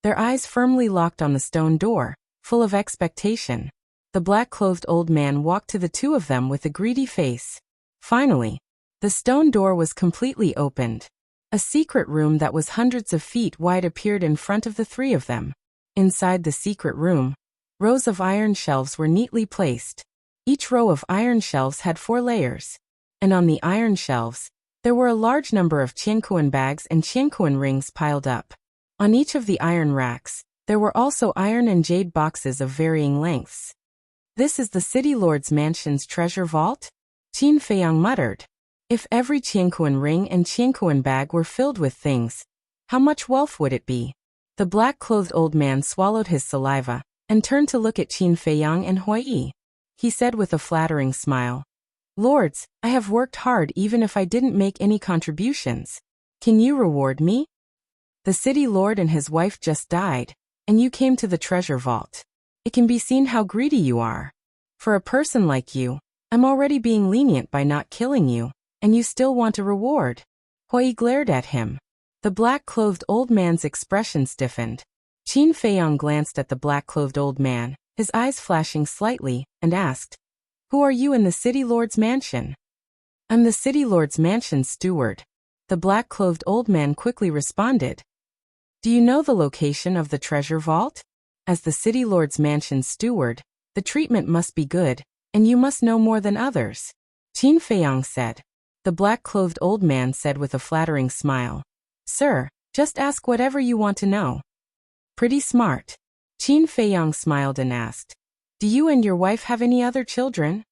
Their eyes firmly locked on the stone door, full of expectation. The black-clothed old man walked to the two of them with a greedy face. Finally, the stone door was completely opened. A secret room that was hundreds of feet wide appeared in front of the three of them. Inside the secret room, rows of iron shelves were neatly placed. Each row of iron shelves had 4 layers. And on the iron shelves, there were a large number of qiankuan bags and qiankuan rings piled up. On each of the iron racks, there were also iron and jade boxes of varying lengths. "This is the City Lord's mansion's treasure vault?" Qin Feiyang muttered. If every qiankuan ring and qiankuan bag were filled with things, how much wealth would it be? The black-clothed old man swallowed his saliva and turned to look at Qin Feiyang and Huai. He said with a flattering smile, "Lords, I have worked hard even if I didn't make any contributions. Can you reward me? The city lord and his wife just died, and you came to the treasure vault. It can be seen how greedy you are. For a person like you, I'm already being lenient by not killing you. And you still want a reward?" Huai glared at him. The black-clothed old man's expression stiffened. Qin Feiyang glanced at the black-clothed old man, his eyes flashing slightly, and asked, "Who are you in the City Lord's mansion?" "I'm the City Lord's mansion's steward," the black-clothed old man quickly responded. "Do you know the location of the treasure vault? As the City Lord's mansion's steward, the treatment must be good, and you must know more than others," Qin Feiyang said. The black-clothed old man said with a flattering smile, "Sir, just ask whatever you want to know." "Pretty smart." Qin Feiyang smiled and asked, "Do you and your wife have any other children?"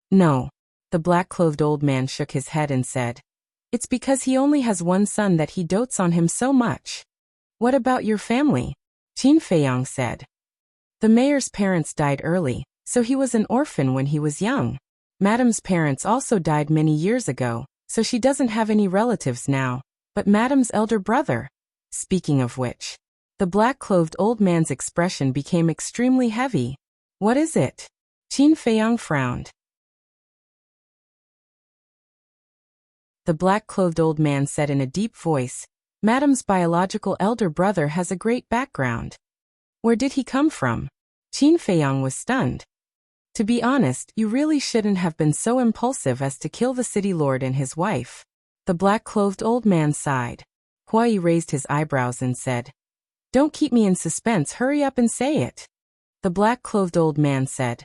"No." The black-clothed old man shook his head and said, "It's because he only has one son that he dotes on him so much." "What about your family?" Qin Feiyang said. "The mayor's parents died early, so he was an orphan when he was young. Madam's parents also died many years ago, so she doesn't have any relatives now, but Madam's elder brother." Speaking of which, the black-clothed old man's expression became extremely heavy. "What is it?" Qin Feiyang frowned. The black-clothed old man said in a deep voice, "Madam's biological elder brother has a great background." "Where did he come from?" Qin Feiyang was stunned. "To be honest, you really shouldn't have been so impulsive as to kill the city lord and his wife." The black-clothed old man sighed. Huai raised his eyebrows and said, "Don't keep me in suspense, hurry up and say it." The black-clothed old man said,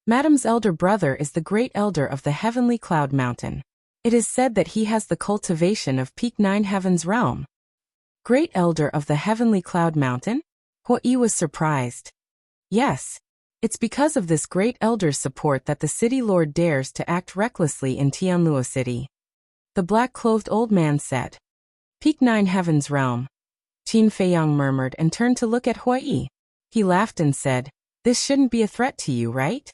"Madam's elder brother is the great elder of the heavenly cloud mountain. It is said that he has the cultivation of peak 9 heavens realm." "Great elder of the heavenly cloud mountain?" Huai was surprised. "Yes. It's because of this great elder's support that the city lord dares to act recklessly in Tianluo City. The black-clothed old man said. Peak 9 Heaven's Realm. Qin Feiyang murmured and turned to look at Huai. He laughed and said, this shouldn't be a threat to you, right?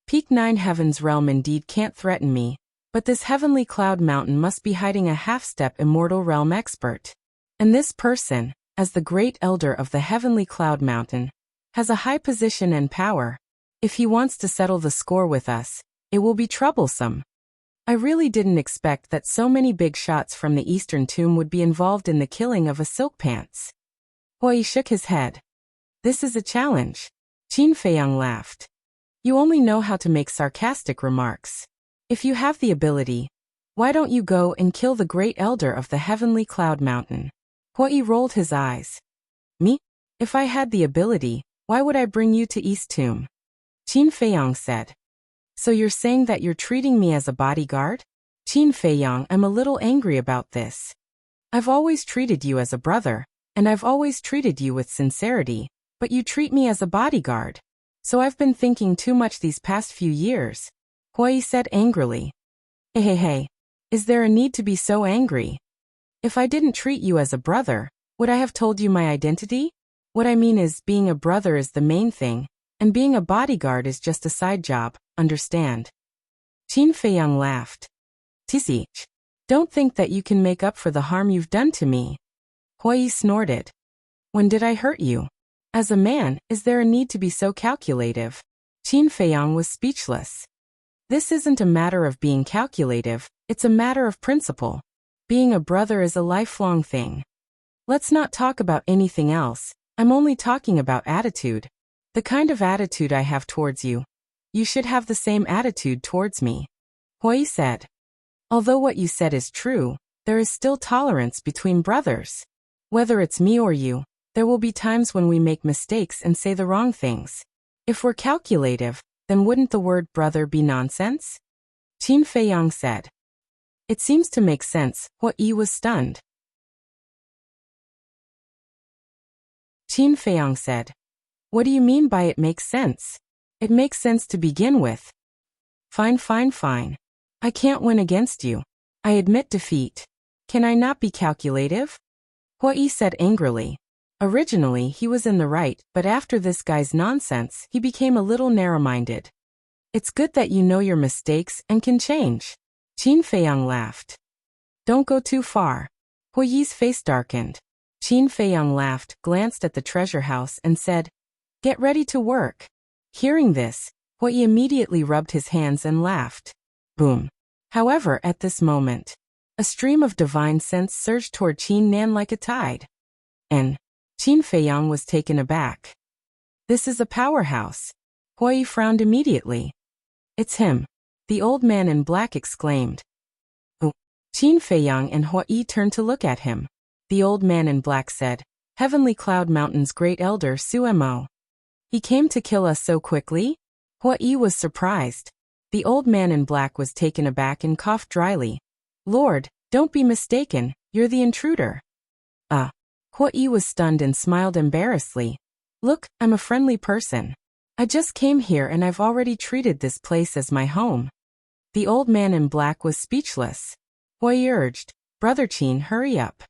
Peak 9 Heaven's Realm indeed can't threaten me, but this heavenly cloud mountain must be hiding a half-step immortal realm expert. And this person, as the great elder of the heavenly cloud mountain, has a high position and power. If he wants to settle the score with us, it will be troublesome. I really didn't expect that so many big shots from the Eastern Tomb would be involved in the killing of a Silk Pants. Huai shook his head. This is a challenge. Qin Feiyang laughed. You only know how to make sarcastic remarks. If you have the ability, why don't you go and kill the great elder of the heavenly cloud mountain? Huai rolled his eyes. Me? If I had the ability, why would I bring you to East Tomb? Qin Feiyang said. So you're saying that you're treating me as a bodyguard? Qin Feiyang, I'm a little angry about this. I've always treated you as a brother, and I've always treated you with sincerity, but you treat me as a bodyguard. So I've been thinking too much these past few years. Huai said angrily. Hey, is there a need to be so angry? If I didn't treat you as a brother, would I have told you my identity? What I mean is, being a brother is the main thing, and being a bodyguard is just a side job, understand? Qin Feiyang laughed. Tisich, don't think that you can make up for the harm you've done to me. Huai snorted. When did I hurt you? As a man, is there a need to be so calculative? Qin Feiyang was speechless. This isn't a matter of being calculative, it's a matter of principle. Being a brother is a lifelong thing. Let's not talk about anything else. I'm only talking about attitude. The kind of attitude I have towards you. You should have the same attitude towards me. Huai said. Although what you said is true, there is still tolerance between brothers. Whether it's me or you, there will be times when we make mistakes and say the wrong things. If we're calculative, then wouldn't the word brother be nonsense? Qin Feiyang said. It seems to make sense. Huai was stunned. Qin Feiyang said. What do you mean by it makes sense? It makes sense to begin with. Fine. I can't win against you. I admit defeat. Can I not be calculative? Huai said angrily. Originally he was in the right, but after this guy's nonsense, he became a little narrow-minded. It's good that you know your mistakes and can change. Qin Feiyang laughed. Don't go too far. Huai's face darkened. Qin Feiyang laughed, glanced at the treasure house and said, Get ready to work. Hearing this, Huai immediately rubbed his hands and laughed. Boom. However, at this moment, a stream of divine sense surged toward Qin Nan like a tide. And Qin Feiyang was taken aback. This is a powerhouse. Huai frowned immediately. It's him. The old man in black exclaimed. Oh. Qin Feiyang and Huai turned to look at him. The old man in black said, Heavenly Cloud Mountain's great elder Suemo. He came to kill us so quickly? Huai was surprised. The old man in black was taken aback and coughed dryly. Lord, don't be mistaken, you're the intruder. Huai was stunned and smiled embarrassedly. Look, I'm a friendly person. I just came here and I've already treated this place as my home. The old man in black was speechless. Huai urged, Brother Qin, hurry up.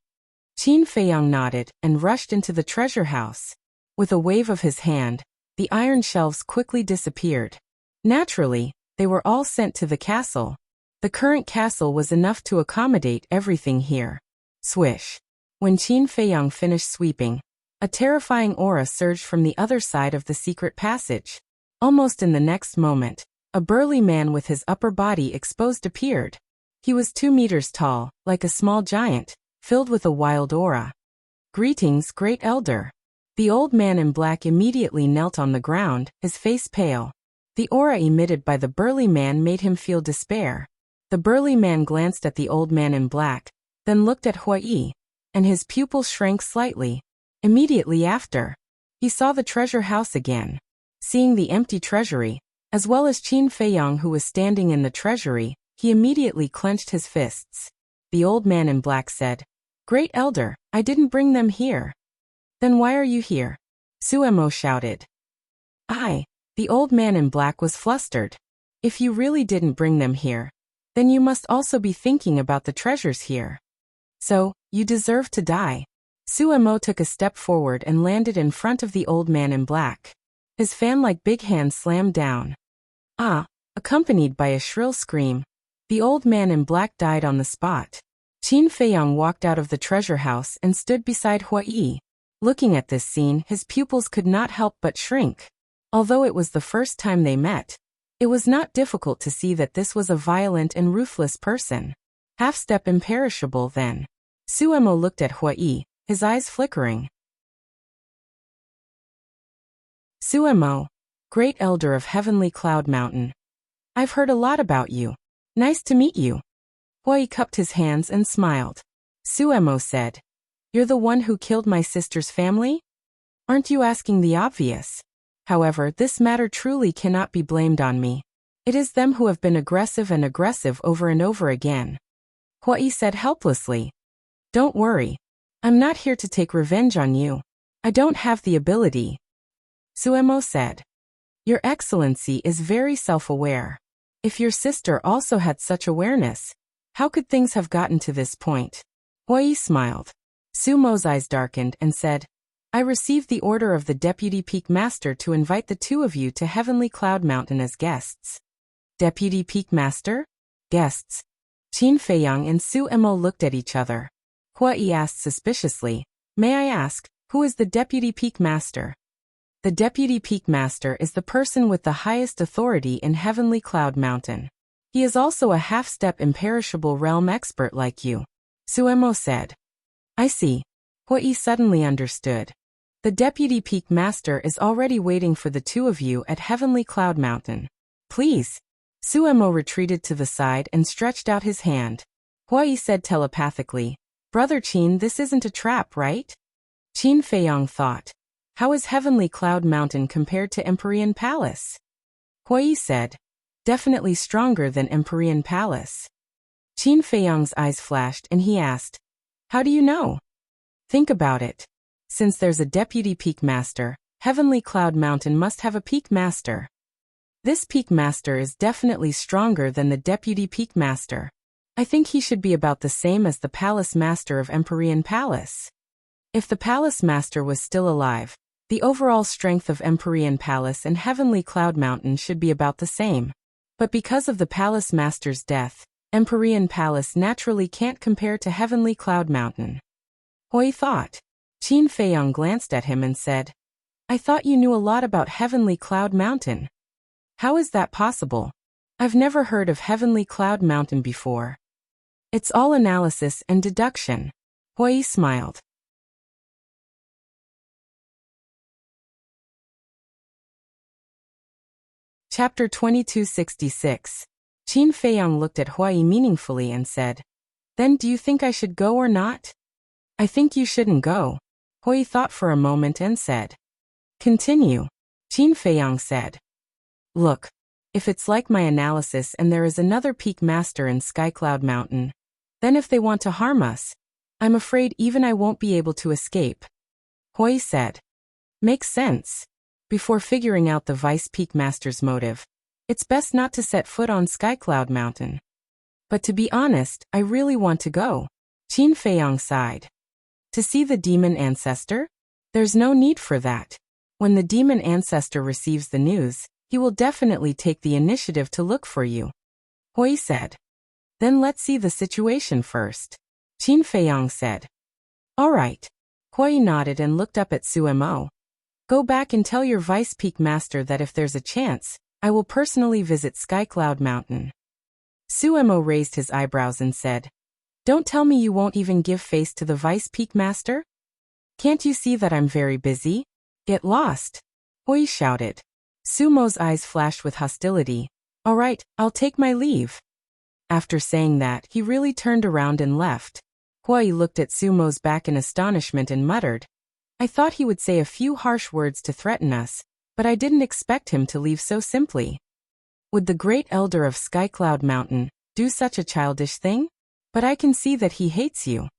Qin Feiyang nodded and rushed into the treasure house. With a wave of his hand, the iron shelves quickly disappeared. Naturally, they were all sent to the castle. The current castle was enough to accommodate everything here. Swish. When Qin Feiyang finished sweeping, a terrifying aura surged from the other side of the secret passage. Almost in the next moment, a burly man with his upper body exposed appeared. He was 2 meters tall, like a small giant, filled with a wild aura. Greetings, great elder. The old man in black immediately knelt on the ground, his face pale. The aura emitted by the burly man made him feel despair. The burly man glanced at the old man in black, then looked at Huai, and his pupils shrank slightly. Immediately after, he saw the treasure house again. Seeing the empty treasury, as well as Qin Feiyang who was standing in the treasury, he immediately clenched his fists. The old man in black said, Great elder, I didn't bring them here. Then why are you here? Suemo shouted. The old man in black was flustered. If you really didn't bring them here, then you must also be thinking about the treasures here. So, you deserve to die. Suemo took a step forward and landed in front of the old man in black. His fan-like big hand slammed down. Ah! Accompanied by a shrill scream, the old man in black died on the spot. Qin Feiyang walked out of the treasure house and stood beside Hua Yi. Looking at this scene, his pupils could not help but shrink. Although it was the first time they met, it was not difficult to see that this was a violent and ruthless person. Half-step imperishable then. Suemo looked at Hua Yi, his eyes flickering. Suemo, great elder of Heavenly Cloud Mountain. I've heard a lot about you. Nice to meet you. Hua Yi cupped his hands and smiled. Suemo said, You're the one who killed my sister's family? Aren't you asking the obvious? However, this matter truly cannot be blamed on me. It is them who have been aggressive over and over again. Hua Yi said helplessly. Don't worry. I'm not here to take revenge on you. I don't have the ability. Suemo said. Your Excellency is very self-aware. If your sister also had such awareness, how could things have gotten to this point? Hua Yi smiled. Suemo's eyes darkened and said, I received the order of the Deputy Peak Master to invite the two of you to Heavenly Cloud Mountain as guests. Deputy Peak Master? Guests. Qin Feiyang and Suemo looked at each other. Hua Yi asked suspiciously, May I ask, who is the Deputy Peak Master? The Deputy Peak Master is the person with the highest authority in Heavenly Cloud Mountain. He is also a half-step imperishable realm expert like you. Suemo said. I see. Hua Yi suddenly understood. The Deputy Peak Master is already waiting for the two of you at Heavenly Cloud Mountain. Please. Suemo retreated to the side and stretched out his hand. Hua Yi said telepathically, Brother Qin, this isn't a trap, right? Qin Feiyang thought. How is Heavenly Cloud Mountain compared to Empyrean Palace? Hua Yi said. Definitely stronger than Empyrean Palace. Qin Feiyang's eyes flashed and he asked, How do you know? Think about it. Since there's a Deputy Peak Master, Heavenly Cloud Mountain must have a Peak Master. This Peak Master is definitely stronger than the Deputy Peak Master. I think he should be about the same as the Palace Master of Empyrean Palace. If the Palace Master was still alive, the overall strength of Empyrean Palace and Heavenly Cloud Mountain should be about the same. But because of the Palace Master's death, Empyrean Palace naturally can't compare to Heavenly Cloud Mountain. Hua Yi thought. Qin Feiyang glanced at him and said, I thought you knew a lot about Heavenly Cloud Mountain. How is that possible? I've never heard of Heavenly Cloud Mountain before. It's all analysis and deduction. Hua Yi smiled. Chapter 2266. Qin Feiyang looked at Hua Yi meaningfully and said, Then do you think I should go or not? I think you shouldn't go. Hua Yi thought for a moment and said. Continue. Qin Feiyang said. Look, if it's like my analysis and there is another Peak Master in Skycloud Mountain, then if they want to harm us, I'm afraid even I won't be able to escape. Hua Yi said. Makes sense. Before figuring out the Vice Peak Master's motive, it's best not to set foot on Skycloud Mountain. But to be honest, I really want to go. Qin Feiyang sighed. To see the demon ancestor? There's no need for that. When the demon ancestor receives the news, he will definitely take the initiative to look for you. Hua Yi said. Then let's see the situation first. Qin Feiyang said. All right. Hua Yi nodded and looked up at Suemo. Go back and tell your Vice Peak Master that if there's a chance, I will personally visit Skycloud Mountain. Suemo raised his eyebrows and said, Don't tell me you won't even give face to the Vice Peak Master? Can't you see that I'm very busy? Get lost. Hua Yi shouted. Sumo's eyes flashed with hostility. All right, I'll take my leave. After saying that, he really turned around and left. Hua Yi looked at Sumo's back in astonishment and muttered, I thought he would say a few harsh words to threaten us, but I didn't expect him to leave so simply. Would the great elder of Skycloud Mountain do such a childish thing? But I can see that he hates you.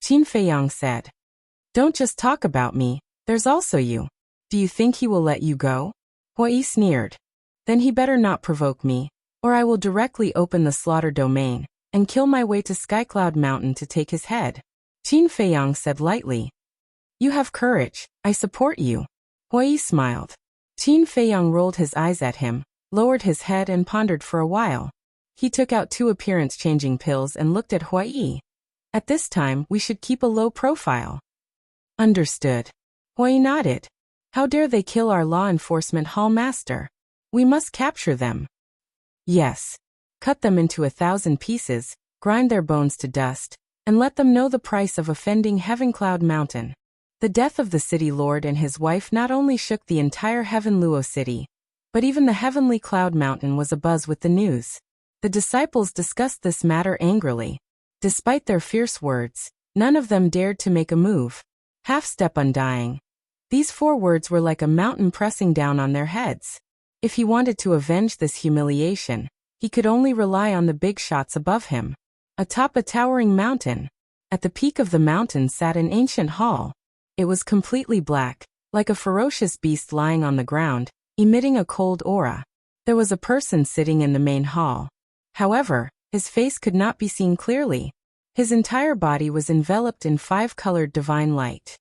Qin Feiyang said. Don't just talk about me, there's also you. Do you think he will let you go? Huai sneered. Then he better not provoke me, or I will directly open the slaughter domain and kill my way to Skycloud Mountain to take his head. Qin Feiyang said lightly. You have courage, I support you. Huai smiled. Qin Feiyang rolled his eyes at him, lowered his head and pondered for a while. He took out 2 appearance-changing pills and looked at Huai. At this time, we should keep a low profile. Understood. Huai nodded. How dare they kill our law enforcement hall master? We must capture them. Yes. Cut them into 1,000 pieces, grind their bones to dust, and let them know the price of offending Heavencloud Mountain. The death of the city lord and his wife not only shook the entire Heavenluo city, but even the Heavenly Cloud Mountain was abuzz with the news. The disciples discussed this matter angrily. Despite their fierce words, none of them dared to make a move. Half-step undying. These 4 words were like a mountain pressing down on their heads. If he wanted to avenge this humiliation, he could only rely on the big shots above him. Atop a towering mountain. At the peak of the mountain sat an ancient hall. It was completely black, like a ferocious beast lying on the ground, emitting a cold aura. There was a person sitting in the main hall. However, his face could not be seen clearly. His entire body was enveloped in 5-colored divine light.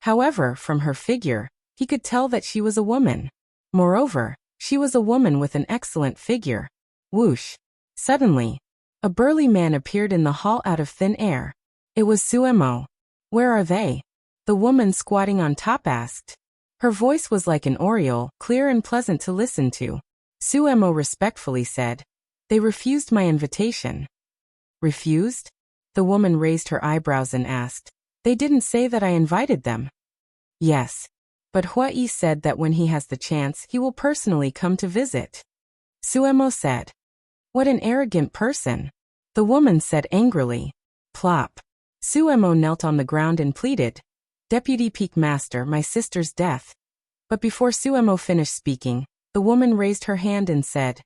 However, from her figure, he could tell that she was a woman. Moreover, she was a woman with an excellent figure. Whoosh! Suddenly, a burly man appeared in the hall out of thin air. It was Suemo. Where are they? The woman squatting on top asked. Her voice was like an oriole, clear and pleasant to listen to. Suemo respectfully said, They refused my invitation. Refused? The woman raised her eyebrows and asked, They didn't say that I invited them. Yes. But Huai said that when he has the chance, he will personally come to visit. Suemo said. What an arrogant person. The woman said angrily. Plop. Suemo knelt on the ground and pleaded. Deputy Peak Master, my sister's death. But before Suemo finished speaking, the woman raised her hand and said,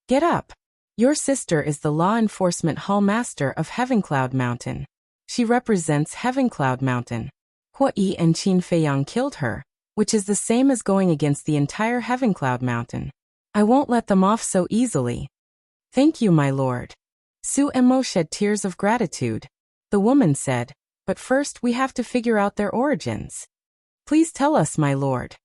Get up. Your sister is the law enforcement hall master of Heavencloud Mountain. She represents Heavencloud Mountain. Huai and Qin Feiyang killed her, which is the same as going against the entire Heavencloud Mountain. I won't let them off so easily. Thank you, my lord. Suemo shed tears of gratitude. The woman said, But first we have to figure out their origins. Please tell us, my lord.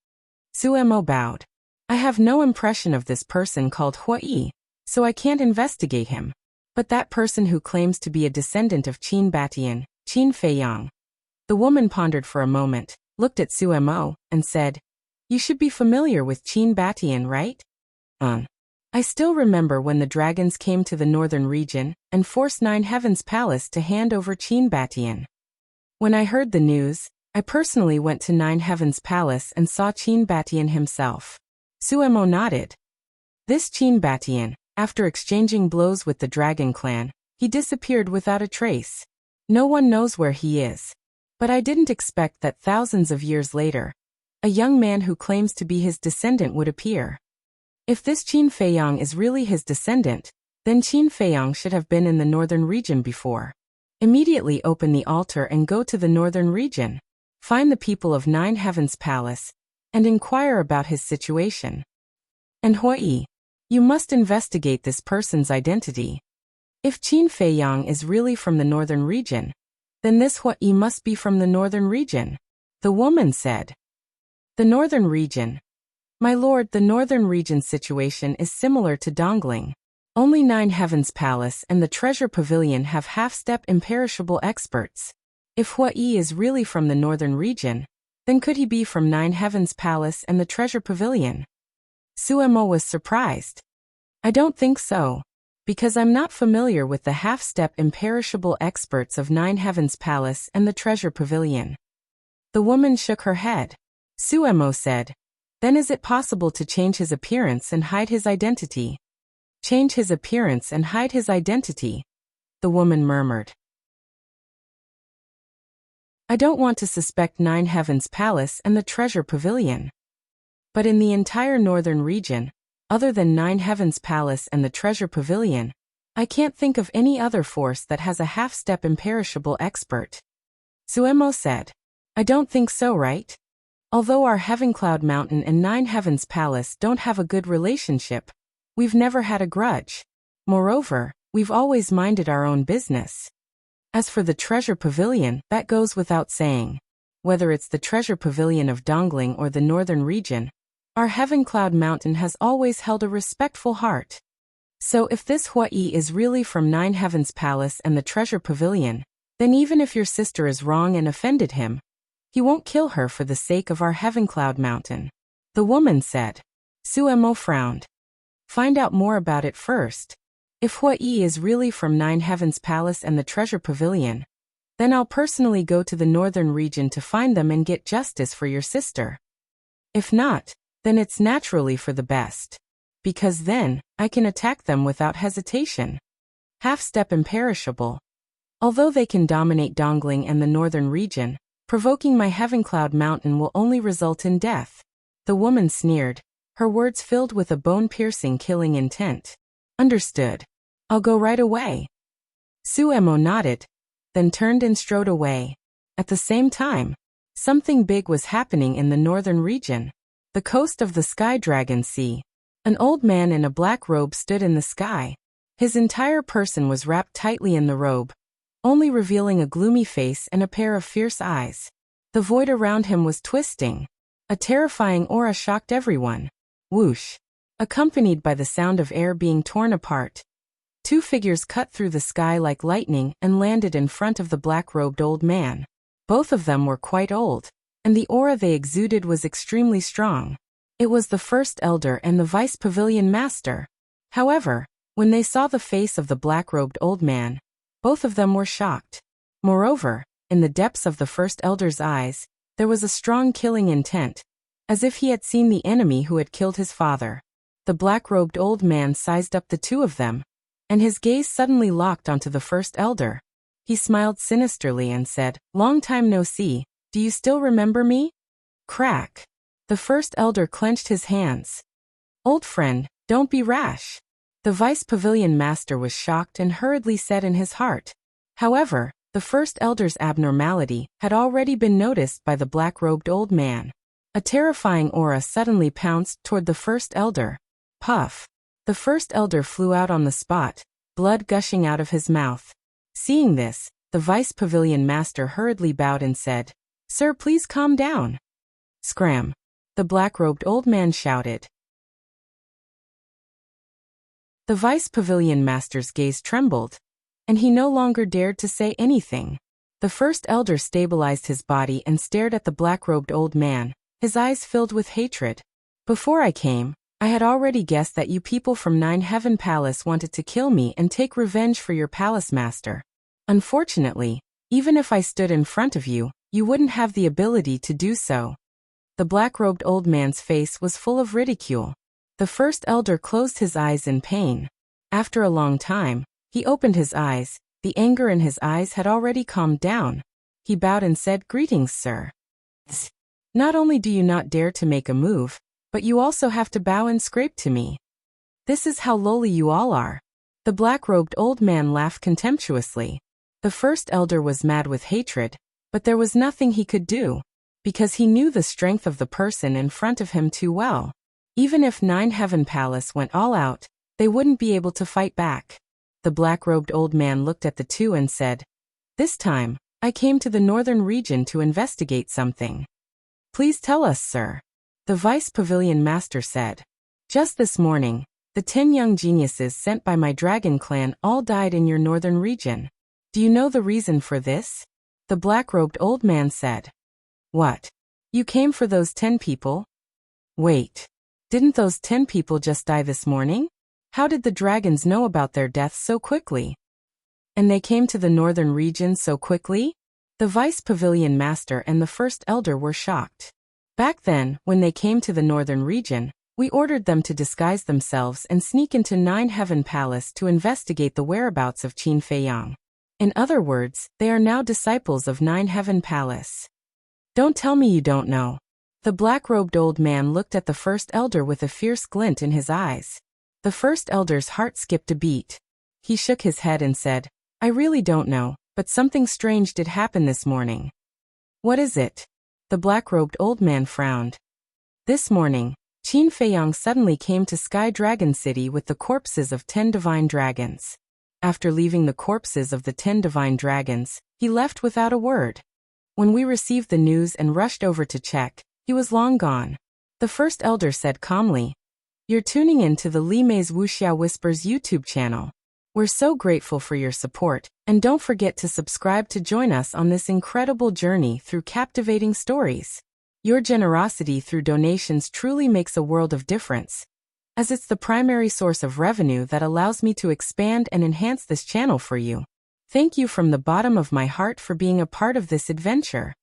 Suemo bowed. I have no impression of this person called Huai, so I can't investigate him. But that person who claims to be a descendant of Qin Batian, Qin Feiyang. The woman pondered for a moment, looked at Suemo, and said, You should be familiar with Qin Batian, right? I still remember when the dragons came to the northern region and forced Nine Heavens Palace to hand over Qin Batian. When I heard the news, I personally went to Nine Heavens Palace and saw Qin Batian himself. Suemo nodded. This Qin Batian, after exchanging blows with the dragon clan, he disappeared without a trace. No one knows where he is. But I didn't expect that thousands of years later, a young man who claims to be his descendant would appear. If this Qin Feiyang is really his descendant, then Qin Feiyang should have been in the northern region before. Immediately open the altar and go to the northern region. Find the people of Nine Heavens Palace, and inquire about his situation. And Huai, you must investigate this person's identity. If Qin Feiyang is really from the northern region, then this Huai must be from the northern region. The woman said. The northern region. My lord, the northern region's situation is similar to Dongling. Only Nine Heavens Palace and the Treasure Pavilion have half-step imperishable experts. If Huai is really from the northern region, then could he be from Nine Heavens Palace and the Treasure Pavilion? Suemo was surprised. I don't think so, because I'm not familiar with the half-step imperishable experts of Nine Heavens Palace and the Treasure Pavilion. The woman shook her head. Suemo said, Then is it possible to change his appearance and hide his identity? Change his appearance and hide his identity, the woman murmured. I don't want to suspect Nine Heavens Palace and the Treasure Pavilion. But in the entire northern region, other than Nine Heavens Palace and the Treasure Pavilion, I can't think of any other force that has a half-step imperishable expert. Suemo said, I don't think so, right? Although our Heaven Cloud Mountain and Nine Heavens Palace don't have a good relationship, we've never had a grudge. Moreover, we've always minded our own business. As for the treasure pavilion, that goes without saying. Whether it's the treasure pavilion of Dongling or the northern region, our Heaven Cloud Mountain has always held a respectful heart. So if this Huai is really from Nine Heavens Palace and the treasure pavilion, then even if your sister is wrong and offended him, he won't kill her for the sake of our Heaven Cloud Mountain. The woman said. Suemo frowned. Find out more about it first. If Huai is really from Nine Heavens Palace and the treasure pavilion, then I'll personally go to the northern region to find them and get justice for your sister. If not, then it's naturally for the best. Because then, I can attack them without hesitation. Half-step imperishable. Although they can dominate Dongling and the northern region, provoking my Heaven Cloud Mountain will only result in death. The woman sneered, her words filled with a bone-piercing killing intent. Understood. I'll go right away. Suemo nodded, then turned and strode away. At the same time, something big was happening in the northern region. The coast of the Sky Dragon Sea. An old man in a black robe stood in the sky. His entire person was wrapped tightly in the robe, only revealing a gloomy face and a pair of fierce eyes. The void around him was twisting. A terrifying aura shocked everyone. Whoosh! Accompanied by the sound of air being torn apart, two figures cut through the sky like lightning and landed in front of the black-robed old man. Both of them were quite old, and the aura they exuded was extremely strong. It was the First Elder and the Vice Pavilion Master. However, when they saw the face of the black-robed old man, both of them were shocked. Moreover, in the depths of the First Elder's eyes, there was a strong killing intent, as if he had seen the enemy who had killed his father. The black-robed old man sized up the two of them, and his gaze suddenly locked onto the First Elder. He smiled sinisterly and said, "Long time no see, do you still remember me?" Crack. The First Elder clenched his hands. "Old friend, don't be rash." The Vice Pavilion Master was shocked and hurriedly said in his heart. However, the First Elder's abnormality had already been noticed by the black-robed old man. A terrifying aura suddenly pounced toward the First Elder. Puff. The First Elder flew out on the spot, blood gushing out of his mouth. Seeing this, the Vice Pavilion Master hurriedly bowed and said, "Sir, please calm down." Scram. The black-robed old man shouted. The Vice Pavilion Master's gaze trembled, and he no longer dared to say anything. The First Elder stabilized his body and stared at the black-robed old man, his eyes filled with hatred. "Before I came, I had already guessed that you people from Nine Heaven Palace wanted to kill me and take revenge for your palace master. Unfortunately, even if I stood in front of you, you wouldn't have the ability to do so." The black-robed old man's face was full of ridicule. The First Elder closed his eyes in pain. After a long time, he opened his eyes. The anger in his eyes had already calmed down. He bowed and said, "Greetings, sir. Not only do you not dare to make a move, but you also have to bow and scrape to me. This is how lowly you all are." The black-robed old man laughed contemptuously. The First Elder was mad with hatred, but there was nothing he could do, because he knew the strength of the person in front of him too well. Even if Nine Heaven Palace went all out, they wouldn't be able to fight back. The black-robed old man looked at the two and said, "This time, I came to the northern region to investigate something." "Please tell us, sir," the Vice Pavilion Master said. "Just this morning, the 10 young geniuses sent by my dragon clan all died in your northern region. Do you know the reason for this?" The black-robed old man said. "What? You came for those 10 people? Wait. Didn't those 10 people just die this morning? How did the dragons know about their deaths so quickly? And they came to the northern region so quickly?" The Vice Pavilion Master and the First Elder were shocked. "Back then, when they came to the northern region, we ordered them to disguise themselves and sneak into Nine Heaven Palace to investigate the whereabouts of Qin Feiyang. In other words, they are now disciples of Nine Heaven Palace." "Don't tell me you don't know." The black-robed old man looked at the First Elder with a fierce glint in his eyes. The First Elder's heart skipped a beat. He shook his head and said, "I really don't know, but something strange did happen this morning." "What is it?" The black-robed old man frowned. This morning, Qin Feiyang suddenly came to Sky Dragon City with the corpses of 10 divine dragons. After leaving the corpses of the 10 divine dragons, he left without a word. When we received the news and rushed over to check, he was long gone. The first elder said calmly, "You're tuning in to the Li Mei's Wuxia Whispers YouTube channel. We're so grateful for your support, and don't forget to subscribe to join us on this incredible journey through captivating stories. Your generosity through donations truly makes a world of difference, as it's the primary source of revenue that allows me to expand and enhance this channel for you. Thank you from the bottom of my heart for being a part of this adventure."